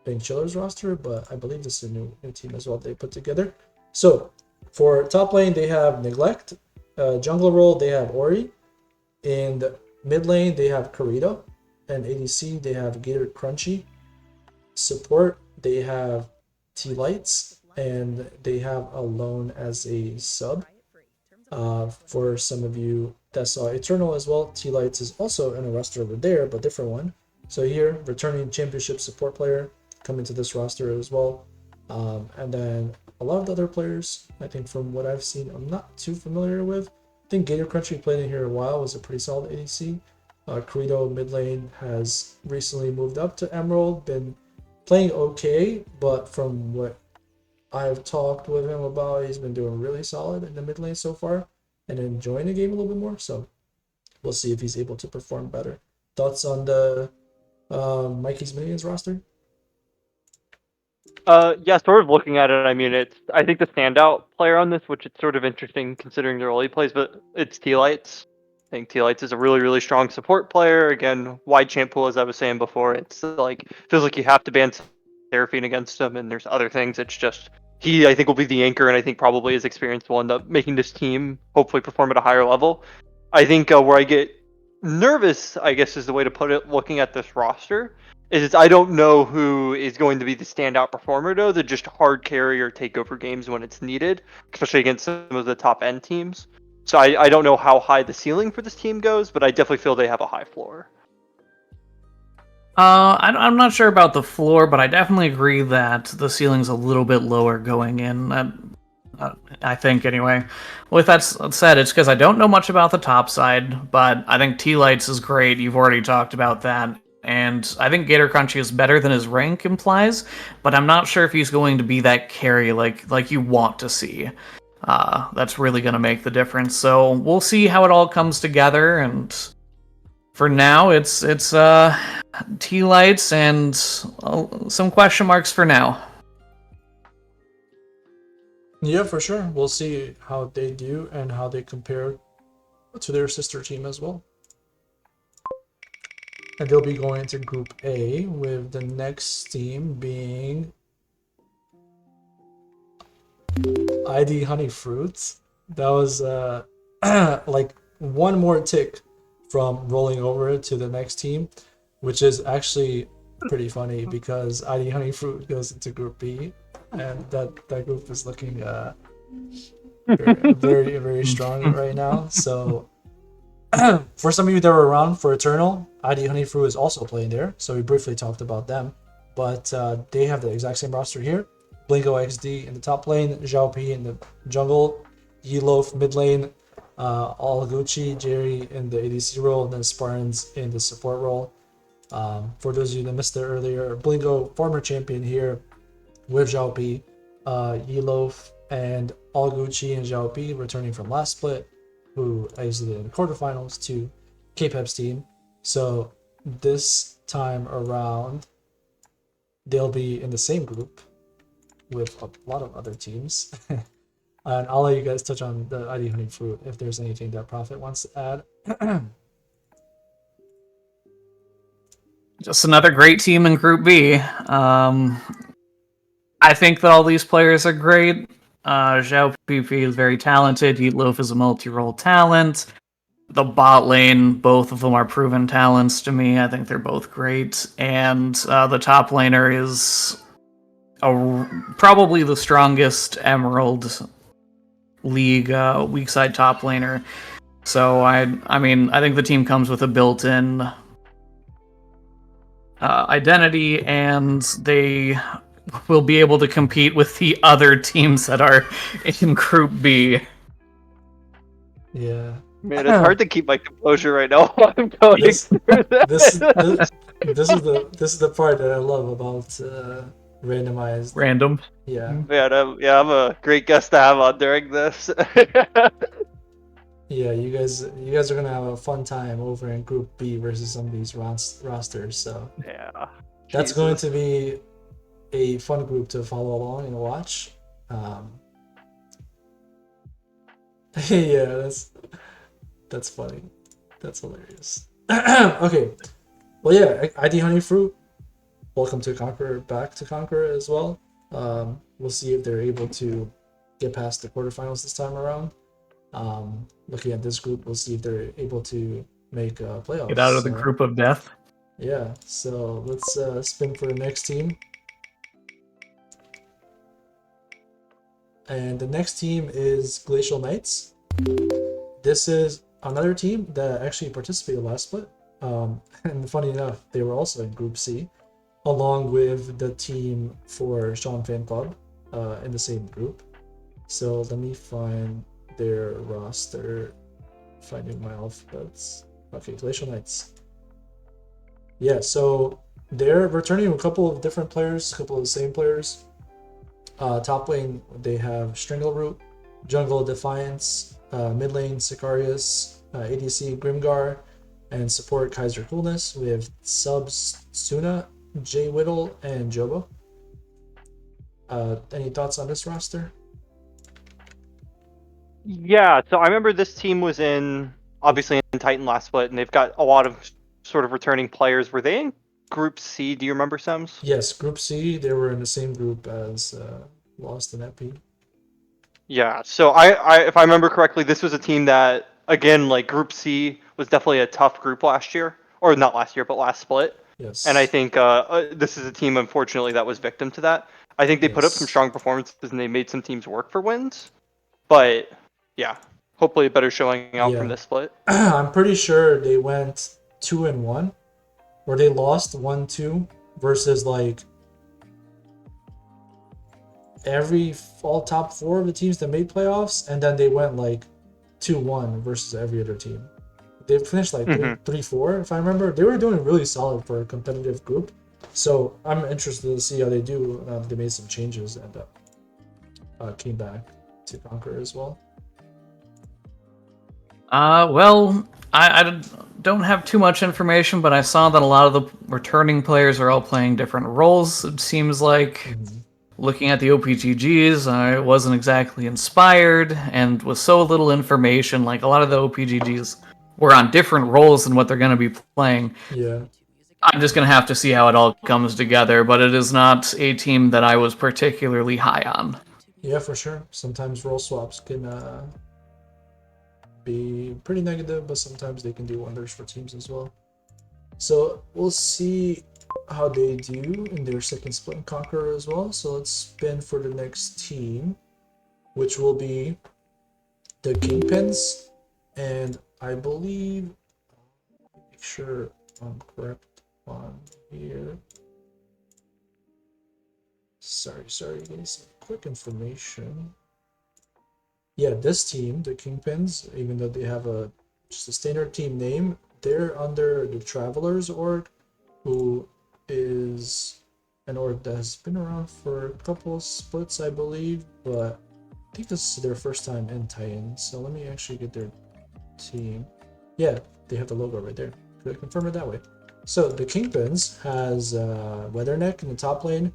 Bing Chillers roster, but I believe this is a new team as well they put together. So for top lane, they have Neglect. Jungle role, they have Ori. In the mid lane, they have Karita. And ADC, they have Gator Crunchy. Support, they have T Lights, and they have a loan as a sub. For some of you that saw Eternal as well, T Lights is also in a roster over there, but different one. So here, returning championship support player coming to this roster as well. And then a lot of the other players, I think from what I've seen, I'm not too familiar with. I think Gator Country played in here a while, was a pretty solid ADC. Credo mid lane has recently moved up to Emerald, been playing okay, but from what I've talked with him about, he's been doing really solid in the mid lane so far and enjoying the game a little bit more. So we'll see if he's able to perform better. Thoughts on the Mikey's Minions roster? Yeah, sort of looking at it, I mean, I think the standout player on this, which it's sort of interesting considering the role he plays, but it's T Lights. I think T Lights is a really, really strong support player. Again, wide champ pool, as I was saying before. It's like feels like you have to ban Seraphine against him, and there's other things. It's just he, I think, will be the anchor, and I think probably his experience will end up making this team hopefully perform at a higher level. I think where I get nervous, I guess, is the way to put it. Looking at this roster, is I don't know who is going to be the standout performer though. They're just hard carry or take over games when it's needed, especially against some of the top end teams. So I don't know how high the ceiling for this team goes, but I definitely feel they have a high floor. I'm not sure about the floor, but I definitely agree that the ceiling's a little bit lower going in. I think, anyway. With that said, it's because I don't know much about the top side, but I think T-Lights is great. You've already talked about that. And I think Gator Crunchy is better than his rank implies, but I'm not sure if he's going to be that carry like you want to see. That's really going to make the difference. So we'll see how it all comes together, and for now, it's T-Lights and some question marks for now. Yeah, for sure. We'll see how they do and how they compare to their sister team as well. And they'll be going to Group A with the next team being ID Honey Fruits. That was like one more tick from rolling over to the next team, which is actually pretty funny because ID Honey Fruit goes into Group B, and that group is looking very, very strong right now. So for some of you that were around for Eternal, ID Honey Fruit is also playing there, so we briefly talked about them. But they have the exact same roster here. Blinko XD in the top lane, Zhao P in the jungle, Yilof mid lane, All Gucci, Jerry in the ADC role, and then Spartans in the support role. For those of you that missed it earlier, Blinko, former champion here with Zhao P, Yilof, and All Gucci and Zhao P returning from last split, who exited in the quarterfinals to K-Pep's team. So this time around, they'll be in the same group with a lot of other teams. And I'll let you guys touch on the ID Honey Fruit if there's anything that Prophet wants to add. Just another great team in Group B. I think that all these players are great. Zhao PP is very talented. Heatloaf is a multi-role talent. The bot lane, both of them are proven talents to me. I think they're both great. And the top laner is probably the strongest Emerald League weak side top laner. So I think the team comes with a built-in identity, and they will be able to compete with the other teams that are in Group B. Yeah. Man, it's hard to keep my composure right now while I'm going through This this. is the part that I love about randomized. Random. Yeah. Man, I'm a great guest to have on during this. Yeah, you guys are gonna have a fun time over in Group B versus some of these rosters. So Yeah. that's Jesus. going to be a fun group to follow along and watch. Yeah, that's funny. That's hilarious. Okay, well, yeah, ID Honey Fruit, welcome to Conqueror, back to Conqueror as well. We'll see if they're able to get past the quarterfinals this time around. Looking at this group, we'll see if they're able to make playoffs. Get out of the group of death. Yeah, so let's spin for the next team. And the next team is Glacial Knights. This is another team that actually participated last split. And funny enough, they were also in Group C, along with the team for Sean Fan Club in the same group. So let me find their roster, finding my alphabets. Okay, Glacial Knights. Yeah, so they're returning a couple of different players, a couple of the same players. Top lane, they have Strangleroot, jungle Defiance, mid lane Sicarius, ADC Grimgar, and support Kaiser Coolness. We have subs Suna, Jay Whittle, and Jobo. Any thoughts on this roster? Yeah, so I remember this team was obviously in Titan last split, and they've got a lot of sort of returning players. Were they in Group C? Do you remember, Sems? Yes, Group C, they were in the same group as Lost and Epi. Yeah, so I if I remember correctly, this was a team that, again, like Group C was definitely a tough group last year, or not last year, but last split. Yes. And I think this is a team, unfortunately, that was victim to that. I think they put up some Yes. strong performances and they made some teams work for wins. But yeah, hopefully a better showing out from Yeah. this split. I'm pretty sure they went 2-1, or they lost 1-2 versus like all top 4 of the teams that made playoffs, and then they went like 2-1 versus every other team. They finished like 3-4 if I remember. They were doing really solid for a competitive group. So I'm interested to see how they do. They made some changes and came back to conquer as well. Well, I don't have too much information, but I saw that a lot of the returning players are all playing different roles. It seems like, looking at the OPGGs, I wasn't exactly inspired, and with so little information, like a lot of the OPGGs were on different roles than what they're going to be playing. Yeah. I'm just going to have to see how it all comes together, but it is not a team that I was particularly high on. Yeah, for sure. Sometimes role swaps can be pretty negative, but sometimes they can do wonders for teams as well. So we'll see how they do in their second split and conquer as well. So let's spin for the next team, which will be the Kingpins, and I believe, make sure I'm correct on here. Sorry, getting some quick information. Yeah, this team, the Kingpins, even though they have just a standard team name, they're under the Travelers org, who is an org that has been around for a couple of splits, I believe, but I think this is their first time in Titan. So let me actually get their team. Yeah, they have the logo right there. Could I confirm it that way? So the Kingpins has Weatherneck in the top lane,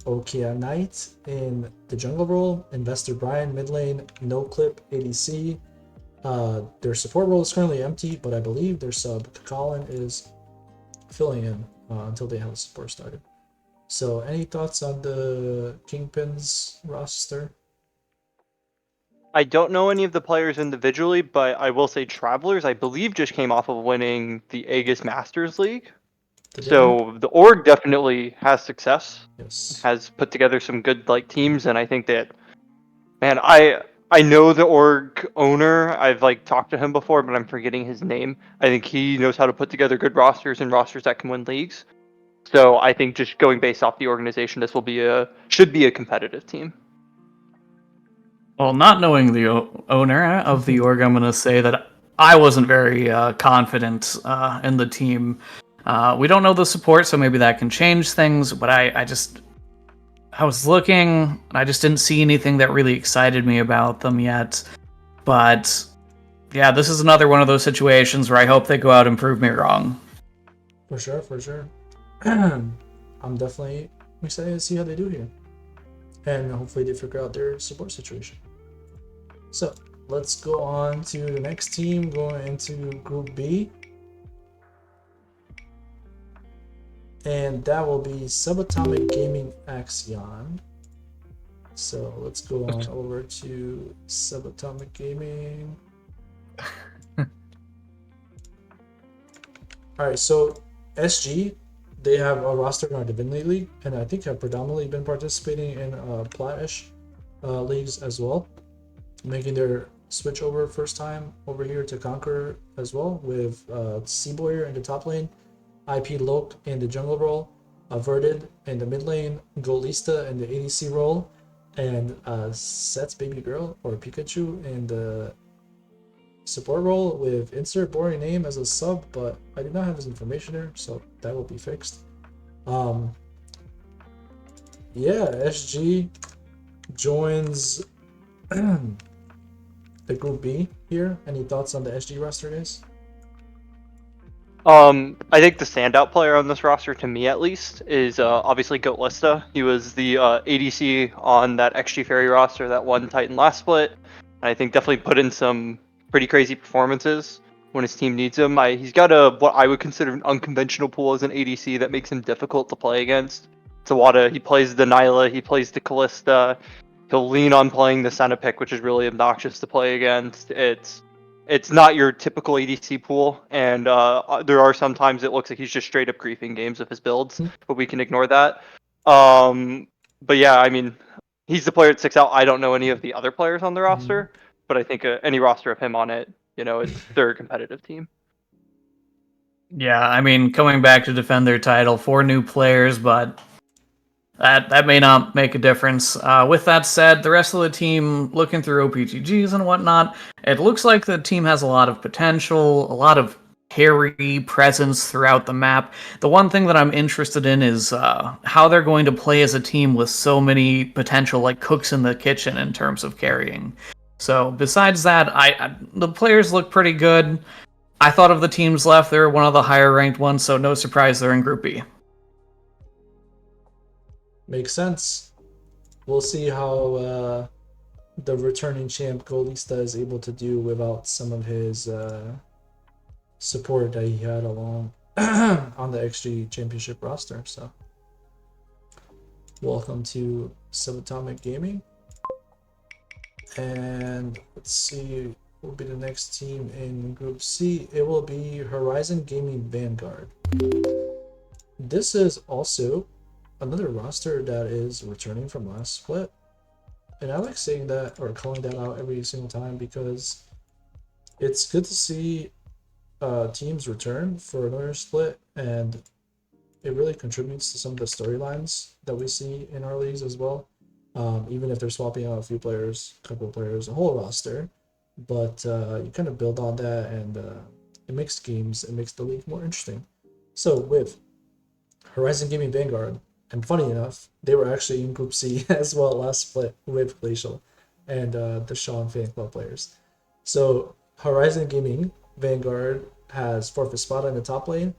Okia Knight in the jungle role, Investor Brian mid lane, No Clip ADC. Their support role is currently empty, but I believe their sub Colin is filling in until they have a support started. So, any thoughts on the Kingpins roster? I don't know any of the players individually, but I will say Travelers, I believe, just came off of winning the Aegis Masters League. So the org definitely has success. Yes. Has put together some good teams, and I think that, man, I know the org owner. I've talked to him before, but I'm forgetting his name. I think he knows how to put together good rosters and rosters that can win leagues. So I think just going based off the organization, this should be a competitive team. Well, not knowing the owner of the org, I'm going to say that I wasn't very confident in the team. We don't know the support, so maybe that can change things, but I was looking, and I just didn't see anything that really excited me about them yet. But yeah, this is another one of those situations where I hope they go out and prove me wrong. For sure. I'm definitely excited to see how they do here. And hopefully they figure out their support situation. So let's go on to the next team, going into Group B. And that will be Subatomic Gaming Axion. So let's go on over to Subatomic Gaming. Alright, so SG, they have a roster in our Divinity League, and I think have predominantly been participating in Platish leagues as well, making their switch over first time over here to Conquer as well, with Seaboyer in the top lane, IP Loke in the jungle role, Averted in the mid lane, Golista in the ADC role, and Set's baby girl or Pikachu in the support role with insert boring name as a sub, but I did not have his information there, so that will be fixed. Yeah, SG joins the Group B here. Any thoughts on the SG roster, guys? I think the standout player on this roster, to me at least, is obviously Goatlista. He was the ADC on that XG Fairy roster that won Titan last split. And I think definitely put in some pretty crazy performances when his team needs him. He's got what I would consider an unconventional pool as an ADC that makes him difficult to play against. Tawada, he plays the Nyla, he plays the Callista. He'll lean on playing the Senna pick, which is really obnoxious to play against. It's not your typical ADC pool, and there are sometimes it looks like he's just straight up griefing games of his builds, but we can ignore that. But yeah, I mean, he's the player that sticks out. I don't know any of the other players on the roster, but I think any roster of him on it, they're a competitive team. Yeah, I mean, coming back to defend their title, 4 new players, but that may not make a difference. With that said, the rest of the team, looking through OPGGs and whatnot, it looks like the team has a lot of potential, a lot of carry presence throughout the map. The one thing that I'm interested in is how they're going to play as a team with so many potential like cooks in the kitchen in terms of carrying. So besides that, the players look pretty good. I thought of the teams left, they're one of the higher ranked ones, so no surprise they're in Group B. Makes sense. We'll see how the returning champ Golista is able to do without some of his support that he had along on the XG Championship roster. So, welcome to Subatomic Gaming. And let's see, what will be the next team in Group C? It will be Horizon Gaming Vanguard. This is also another roster that is returning from last split. And I like saying that or calling that out every single time because it's good to see teams return for another split, and it really contributes to some of the storylines that we see in our leagues as well. Even if they're swapping out a few players, a couple of players, a whole roster, but you kind of build on that, and it makes the league more interesting. So with Horizon Gaming Vanguard, and funny enough, they were actually in Group C as well last split with Glacial and the Sean Fan Club players. So Horizon Gaming Vanguard has Fourth Espada in the top lane,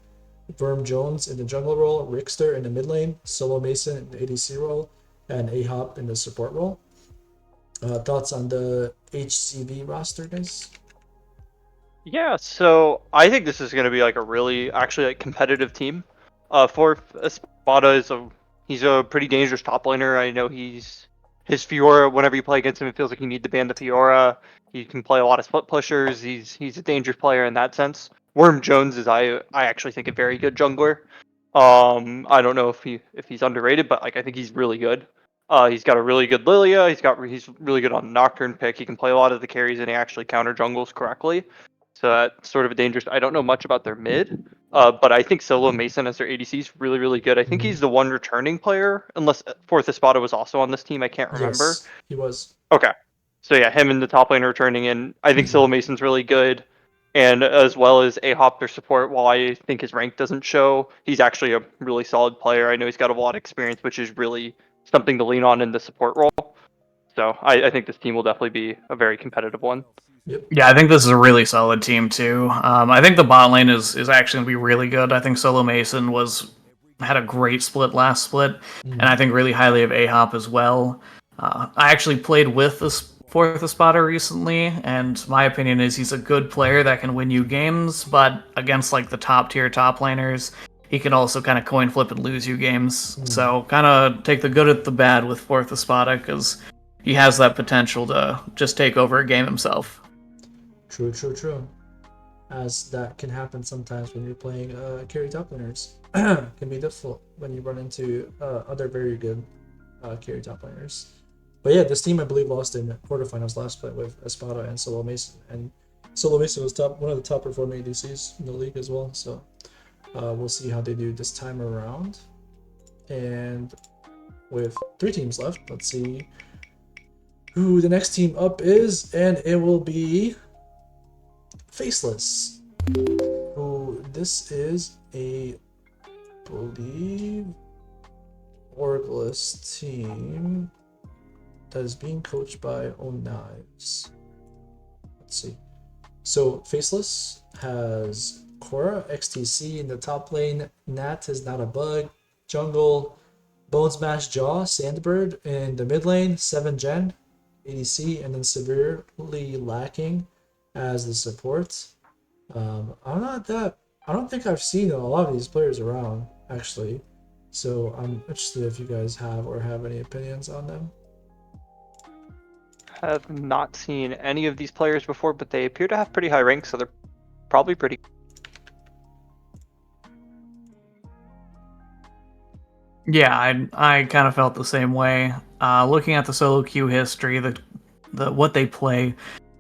Verm Jones in the jungle role, Rickster in the mid lane, Solo Mason in the ADC role, and A-Hop in the support role. Thoughts on the HCV roster, guys? Yeah, so I think this is going to be like a really actually like competitive team. Fourth Espada he's a pretty dangerous top laner. I know his Fiora. Whenever you play against him, it feels like you need to ban the Fiora. He can play a lot of split pushers. He's a dangerous player in that sense. Worm Jones is I actually think a very good jungler. I don't know if he's underrated, but like I think he's really good. He's got a really good Lilia. He's really good on Nocturne pick. He can play a lot of the carries and he actually counter jungles correctly. So that's sort of a dangerous. I don't know much about their mid, but I think Solo Mason as their ADC is really, really good. I think he's the one returning player, unless Fourth Espada was also on this team. I can't remember. Yes, he was. Okay. So yeah, him and the top lane are returning in. I think Solo Mason's really good. And as well as A-Hop, their support, while I think his rank doesn't show, he's actually a really solid player. I know he's got a lot of experience, which is really something to lean on in the support role. So I think this team will definitely be a very competitive one. Yep. Yeah, I think this is a really solid team too. I think the bot lane is actually going to be really good. I think Solo Mason had a great split last split, and I think really highly of A-Hop as well. I actually played with this Fourth Espada recently, and my opinion is he's a good player that can win you games, but against like the top tier top laners, he can also kind of coin flip and lose you games. So kind of take the good at the bad with Fourth Espada because he has that potential to just take over a game himself. True. As that can happen sometimes when you're playing carry top laners. Can be difficult when you run into other very good carry top laners. But yeah, this team I believe lost in quarterfinals last split with Espada and Solo Mason, and Solo Mason was one of the top performing ADCs in the league as well. So we'll see how they do this time around. And with 3 teams left, let's see who the next team up is, and it will be Faceless. Who this is a believe Orgless team that is being coached by O'Knives. Let's see. So Faceless has Korra, XTC in the top lane. Nat is not a bug. Jungle, Bone Smash Jaw, Sandbird in the mid lane. 7 Gen, ADC, and then severely lacking as the support. I don't think I've seen a lot of these players around actually. So I'm interested if you guys have any opinions on them. Have not seen any of these players before, but they appear to have pretty high ranks, so they're probably pretty. Yeah, I kind of felt the same way. Looking at the solo queue history, the what they play,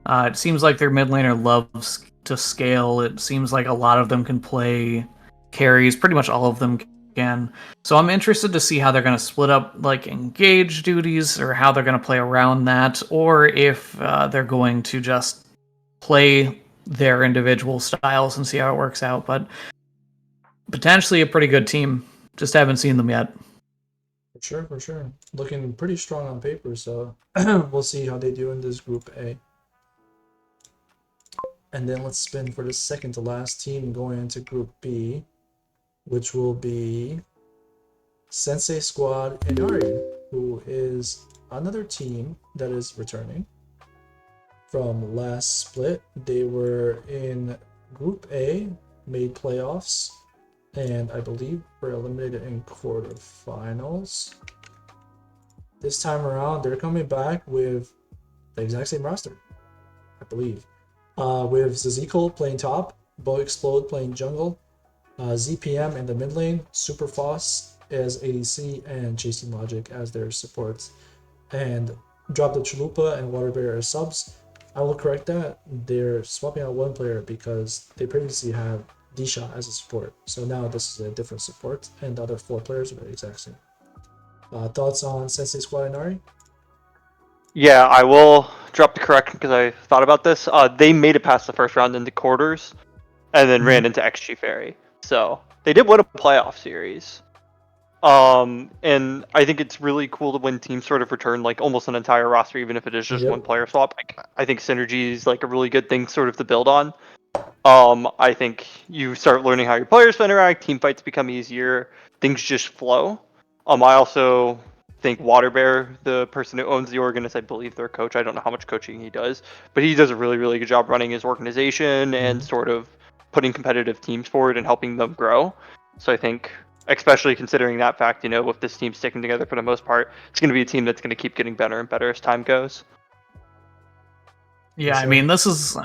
it seems like their mid laner loves to scale. It seems like a lot of them can play carries. Pretty much all of them can. So I'm interested to see how they're going to split up like engage duties, or how they're going to play around that, or if they're going to just play their individual styles and see how it works out. But potentially a pretty good team. Just haven't seen them yet. For sure, for sure. Looking pretty strong on paper, so we'll see how they do in this group A. And then let's spin for the second to last team going into group B, which will be Sensei Squad Inari, who is another team that is returning from last split. They were in group A, made playoffs, and I believe were eliminated in quarterfinals. This time around, they're coming back with the exact same roster, I believe. With Zazikal playing top, Bo Explode playing jungle, ZPM in the mid lane, Super Foss as ADC, and Chasing Logic as their supports. And drop the Chalupa and Water Bear as subs. I will correct that. They're swapping out one player because they previously had Disha as a support. So now this is a different support, and the other 4 players are the exact same. Thoughts on Sensei Squad Inari? Yeah, I will drop the correction because I thought about this. They made it past the first round into quarters, and then ran into XG Fairy. So they did win a playoff series. And I think it's really cool to when teams sort of return like almost an entire roster, even if it is just Yep. one player swap. I think synergy is like a really good thing sort of to build on. I think you start learning how your players interact, team fights become easier, things just flow. I also think Water Bear, the person who owns the organist, I believe their coach, I don't know how much coaching he does, but he does a really, really good job running his organization and sort of putting competitive teams forward and helping them grow. So I think, especially considering that fact, with this team sticking together for the most part, it's going to be a team that's going to keep getting better and better as time goes. Yeah, Sure. I mean, that's just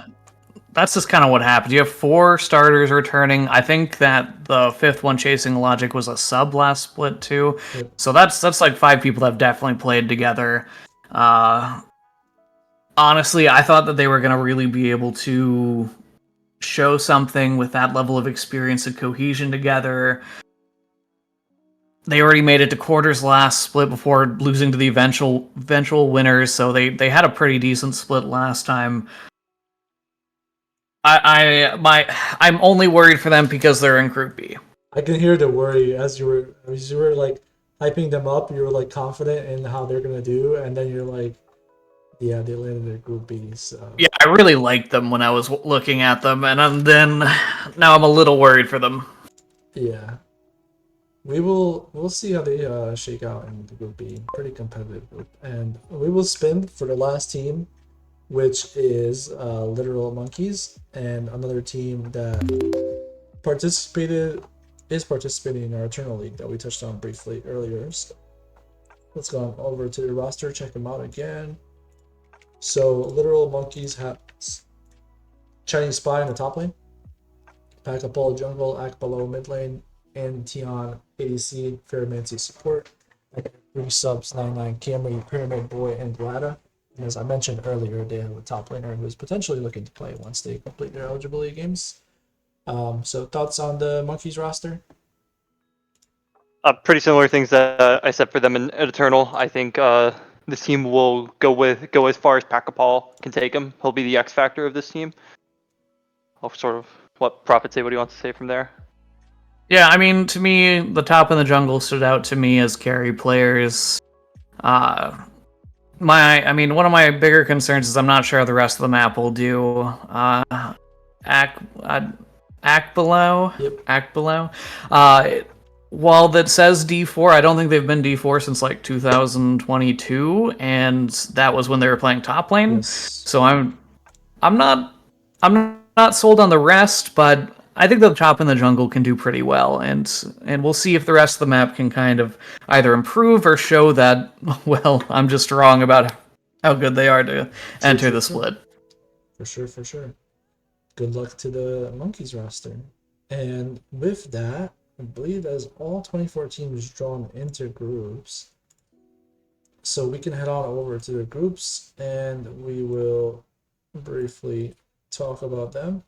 kind of what happened. You have 4 starters returning. I think that the 5th one, Chasing Logic, was a sub last split too. Yep. So that's like 5 people that have definitely played together. Honestly, I thought that they were going to really be able to show something with that level of experience and cohesion together. They already made it to quarters last split before losing to the eventual winners, so they had a pretty decent split last time. I'm only worried for them because they're in Group B. I can hear the worry as you were like hyping them up. You were like confident in how they're gonna do, and then you're like, yeah, they landed in Group B. So Yeah, I really liked them when I was looking at them, and then now I'm a little worried for them. yeah, we'll see how they shake out in the Group B. Pretty competitive group, and we will spin for the last team, which is Literal Monkeys, and another team that is participating in our Eternal League that we touched on briefly earlier. So let's go over to the roster, check them out again. So Literal Monkeys has Chinese Spy in the top lane, Pakapol jungle, Akbalo mid lane, and Tion ADC Ferromancy support. 3 subs, 99 Camry, Pyramid Boy, and Glada. And as I mentioned earlier, they have a top laner who's potentially looking to play once they complete their eligibility games. So thoughts on the Monkeys roster? Pretty similar things that I said for them in Eternal. I think this team will go as far as Packapal can take him. He'll be the X factor of this team. I'll sort of what Prophet say what he wants to say from there. Yeah, I mean, to me, the top in the jungle stood out to me as carry players. One of my bigger concerns is I'm not sure how the rest of the map will do. Act below. Yep. Act below. While that says D4, I don't think they've been D4 since like 2022, and that was when they were playing top lane. Yes. So I'm not sold on the rest, but I think the top in the jungle can do pretty well, and we'll see if the rest of the map can kind of either improve or show that, well, I'm just wrong about how good they are to enter the split. For sure. Good luck to the Monkeys roster. And with that, I believe that is all 24 teams drawn into groups. So we can head on over to the groups and we will briefly talk about them.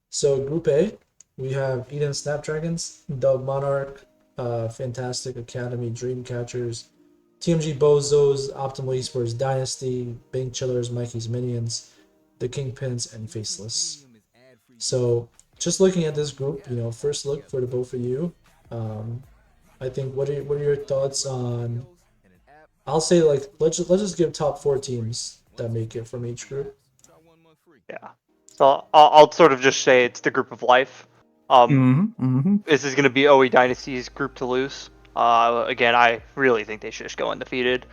So Group A, we have Eden Snapdragons, Dub Monarch, Fantastic Academy, Dreamcatchers, TMG Bozos, Optimal Esports Dynasty, Bing Chillers, Mikey's Minions, the Kingpins, and Faceless. So just looking at this group, first look for the both of you. I think what are your thoughts on? I'll say let's just give top 4 teams that make it from each group. Yeah. So I'll sort of just say it's the group of life. This is going to be OE Dynasty's group to lose. Again, I really think they should just go undefeated.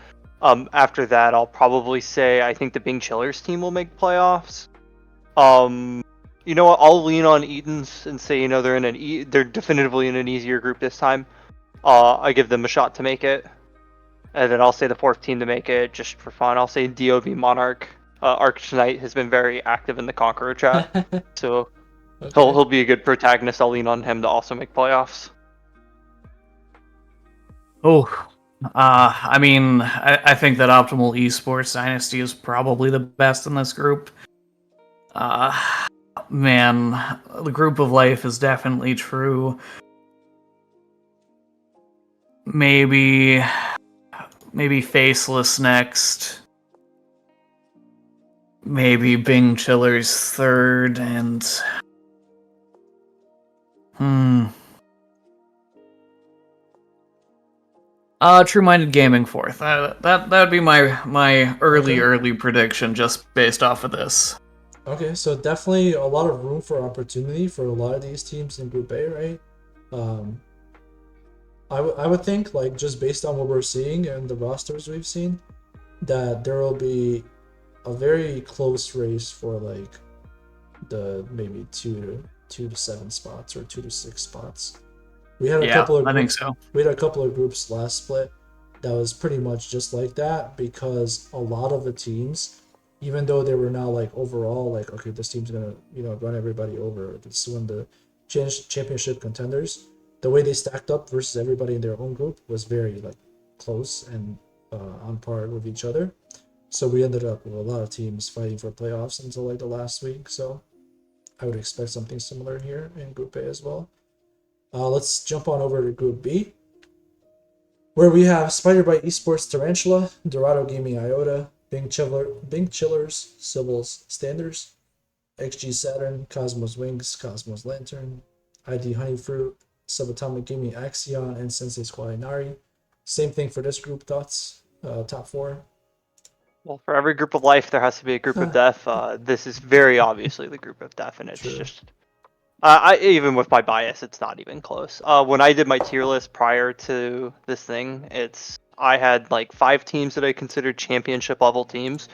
After that, I'll probably say I think the Bing Chillers team will make playoffs. You know what? I'll lean on Eden's and say they're definitively in an easier group this time. I give them a shot to make it, and then I'll say the 4th team to make it just for fun. I'll say DOV Monarch. Arch Knight has been very active in the Conqueror chat, so Okay. he'll be a good protagonist. I'll lean on him to also make playoffs. I think that Optimal Esports Dynasty is probably the best in this group. Man, the group of life is definitely true. Maybe Faceless next. Maybe Bing Chillers 3rd, and True Minded Gaming 4th. That would be my early prediction, just based off of this. Okay, so definitely a lot of room for opportunity for a lot of these teams in Group A, right? I would think, just based on what we're seeing and the rosters we've seen, that there will be a very close race for the maybe 2 to 7 spots or 2 to 6 spots. We had a couple of groups, I think so. We had a couple of groups last split that was pretty much just like that, because a lot of the teams, even though they were now overall okay, this team's gonna run everybody over, this is one of the championship contenders, the way they stacked up versus everybody in their own group was very close and on par with each other. So we ended up with a lot of teams fighting for playoffs until the last week. So I would expect something similar here in Group A as well. Let's jump on over to Group B, where we have Spider-Bite Esports Tarantula, Dorado Gaming Iota, Bing Chillers, Sybil's Standards, XG Saturn, Cosmos Wings, Cosmos Lantern, ID Honeyfruit, Subatomic Gaming Axion, and Sensei Squad Inari. Same thing for this group. Thoughts? Top 4. Well, for every group of life, there has to be a group of death. This is very obviously the group of death, and it's True. just. I even with my bias, it's not even close. When I did my tier list prior to this thing, I had 5 teams that I considered championship level teams.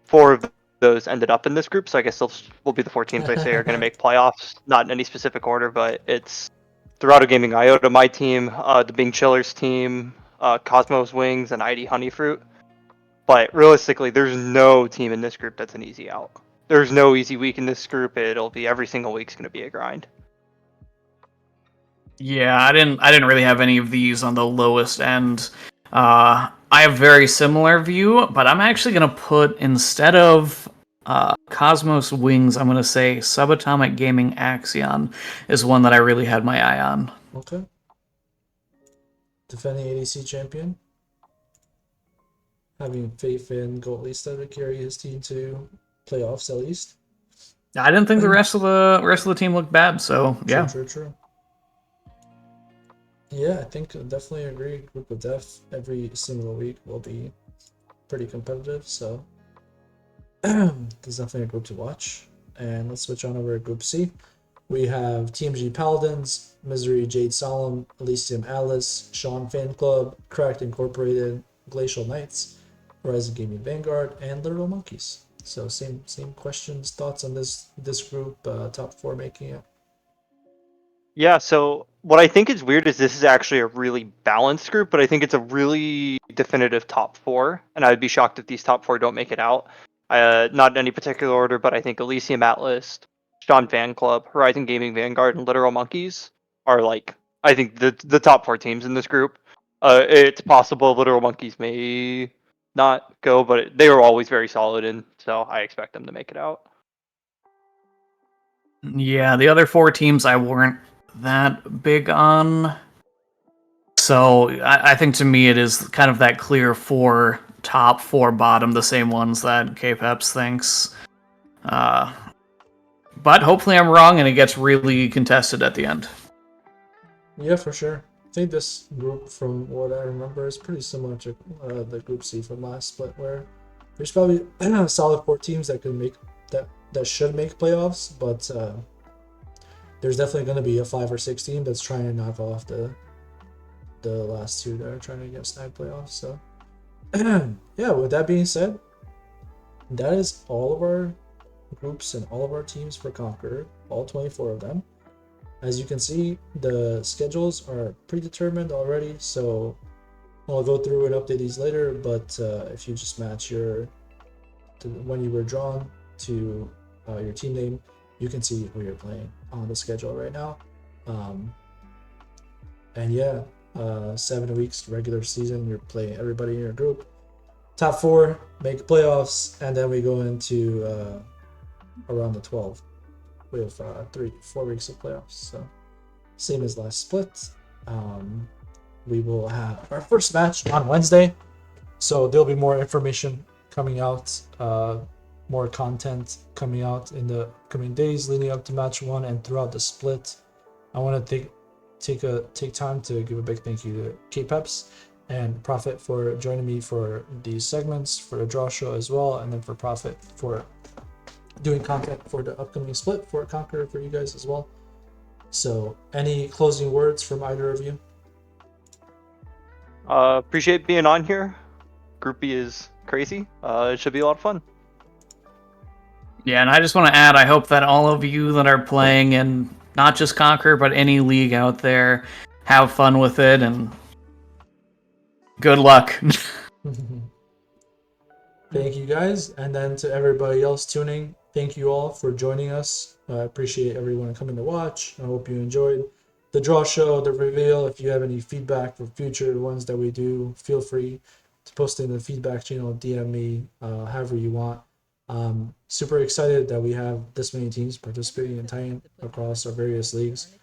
4 of those ended up in this group, so I guess those will be the 4 teams I say are going to make playoffs. Not in any specific order, but it's Dorado Gaming Iota, my team, the Bing Chillers team, Cosmos Wings, and ID Honeyfruit. But realistically, there's no team in this group that's an easy out. There's no easy week in this group. It'll be every single week's going to be a grind. Yeah, I didn't really have any of these on the lowest end. I have very similar view, but I'm actually gonna put, instead of Cosmos Wings, I'm gonna say Subatomic Gaming Axion is one that I really had my eye on. Okay. Defending ADC champion. Having faith in Goatlista to carry his team to playoffs at least. I didn't think the rest of the team looked bad, so yeah. True. Yeah, I think definitely agree. Group of Death every single week will be pretty competitive, so there's definitely a group to watch. And let's switch on over to Group C. We have TMG Paladins, Misery Jade Solemn, Elysium Atlas, Sean Fan Club, Cracked Incorporated, Glacial Knights, Horizon Gaming Vanguard, and Literal Monkeys. So same questions, thoughts on this group, top 4 making it. Yeah, so what I think is weird is this is actually a really balanced group, but I think it's a really definitive top 4, and I'd be shocked if these top 4 don't make it out. Not in any particular order, but I think Elysium Atlas, Sean Fan Club, Horizon Gaming Vanguard, and Literal Monkeys are like, I think the top 4 teams in this group. It's possible Literal Monkeys may not go, but they were always very solid, and so I expect them to make it out. Yeah, the other 4 teams I weren't that big on. So I think to me it is kind of that clear 4 top, 4 bottom, the same ones that K-Peps thinks. But hopefully I'm wrong and it gets really contested at the end. Yeah, for sure. I think this group, from what I remember, is pretty similar to the Group C from last split, where there's probably solid 4 teams that could make that should make playoffs, but there's definitely going to be a 5 or 6 team that's trying to knock off the last 2 that are trying to get snag playoffs. So yeah, with that being said, that is all of our groups and all of our teams for Conqueror, all 24 of them. As you can see, the schedules are predetermined already, so I'll go through and update these later, but if you just match when you were drawn to your team name, you can see who you're playing on the schedule right now. And yeah, 7 weeks regular season, you're playing everybody in your group. Top 4 make playoffs, and then we go into around the 12. We have 4 weeks of playoffs, so same as last split. We will have our first match on Wednesday, so there'll be more information coming out, more content coming out in the coming days leading up to match 1 and throughout the split. I want to take time to give a big thank you to K-Peps and Profit for joining me for these segments, for the draw show as well, and then for Profit for doing content for the upcoming split for Conqueror for you guys as well. So any closing words from either of you? Appreciate being on here. Group B is crazy. It should be a lot of fun. Yeah, and I just want to add, I hope that all of you that are playing in not just Conquer, but any league out there, have fun with it, and good luck. Thank you guys, and then to everybody else tuning, thank you all for joining us. I appreciate everyone coming to watch. I hope you enjoyed the draw show, the reveal. If you have any feedback for future ones that we do, feel free to post in the feedback channel, DM me, however you want. Super excited that we have this many teams participating in Titan across our various leagues.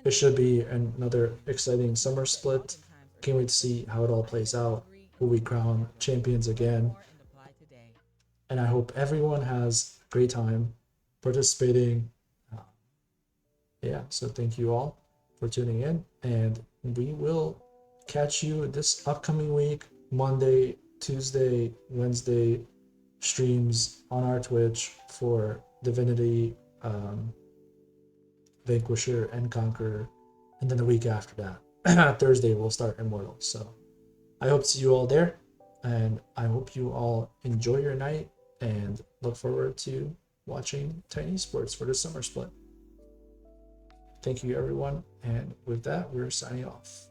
It should be another exciting summer split. Can't wait to see how it all plays out. Will we crown champions again? And I hope everyone has a great time participating. Yeah, so thank you all for tuning in, and we will catch you this upcoming week, Monday, Tuesday, Wednesday streams on our Twitch for Divinity, Vanquisher, and Conqueror, and then the week after that, Thursday, we'll start Immortals. So I hope to see you all there, and I hope you all enjoy your night and look forward to watching Tiny Sports for the summer split. Thank you, everyone, and with that, we're signing off.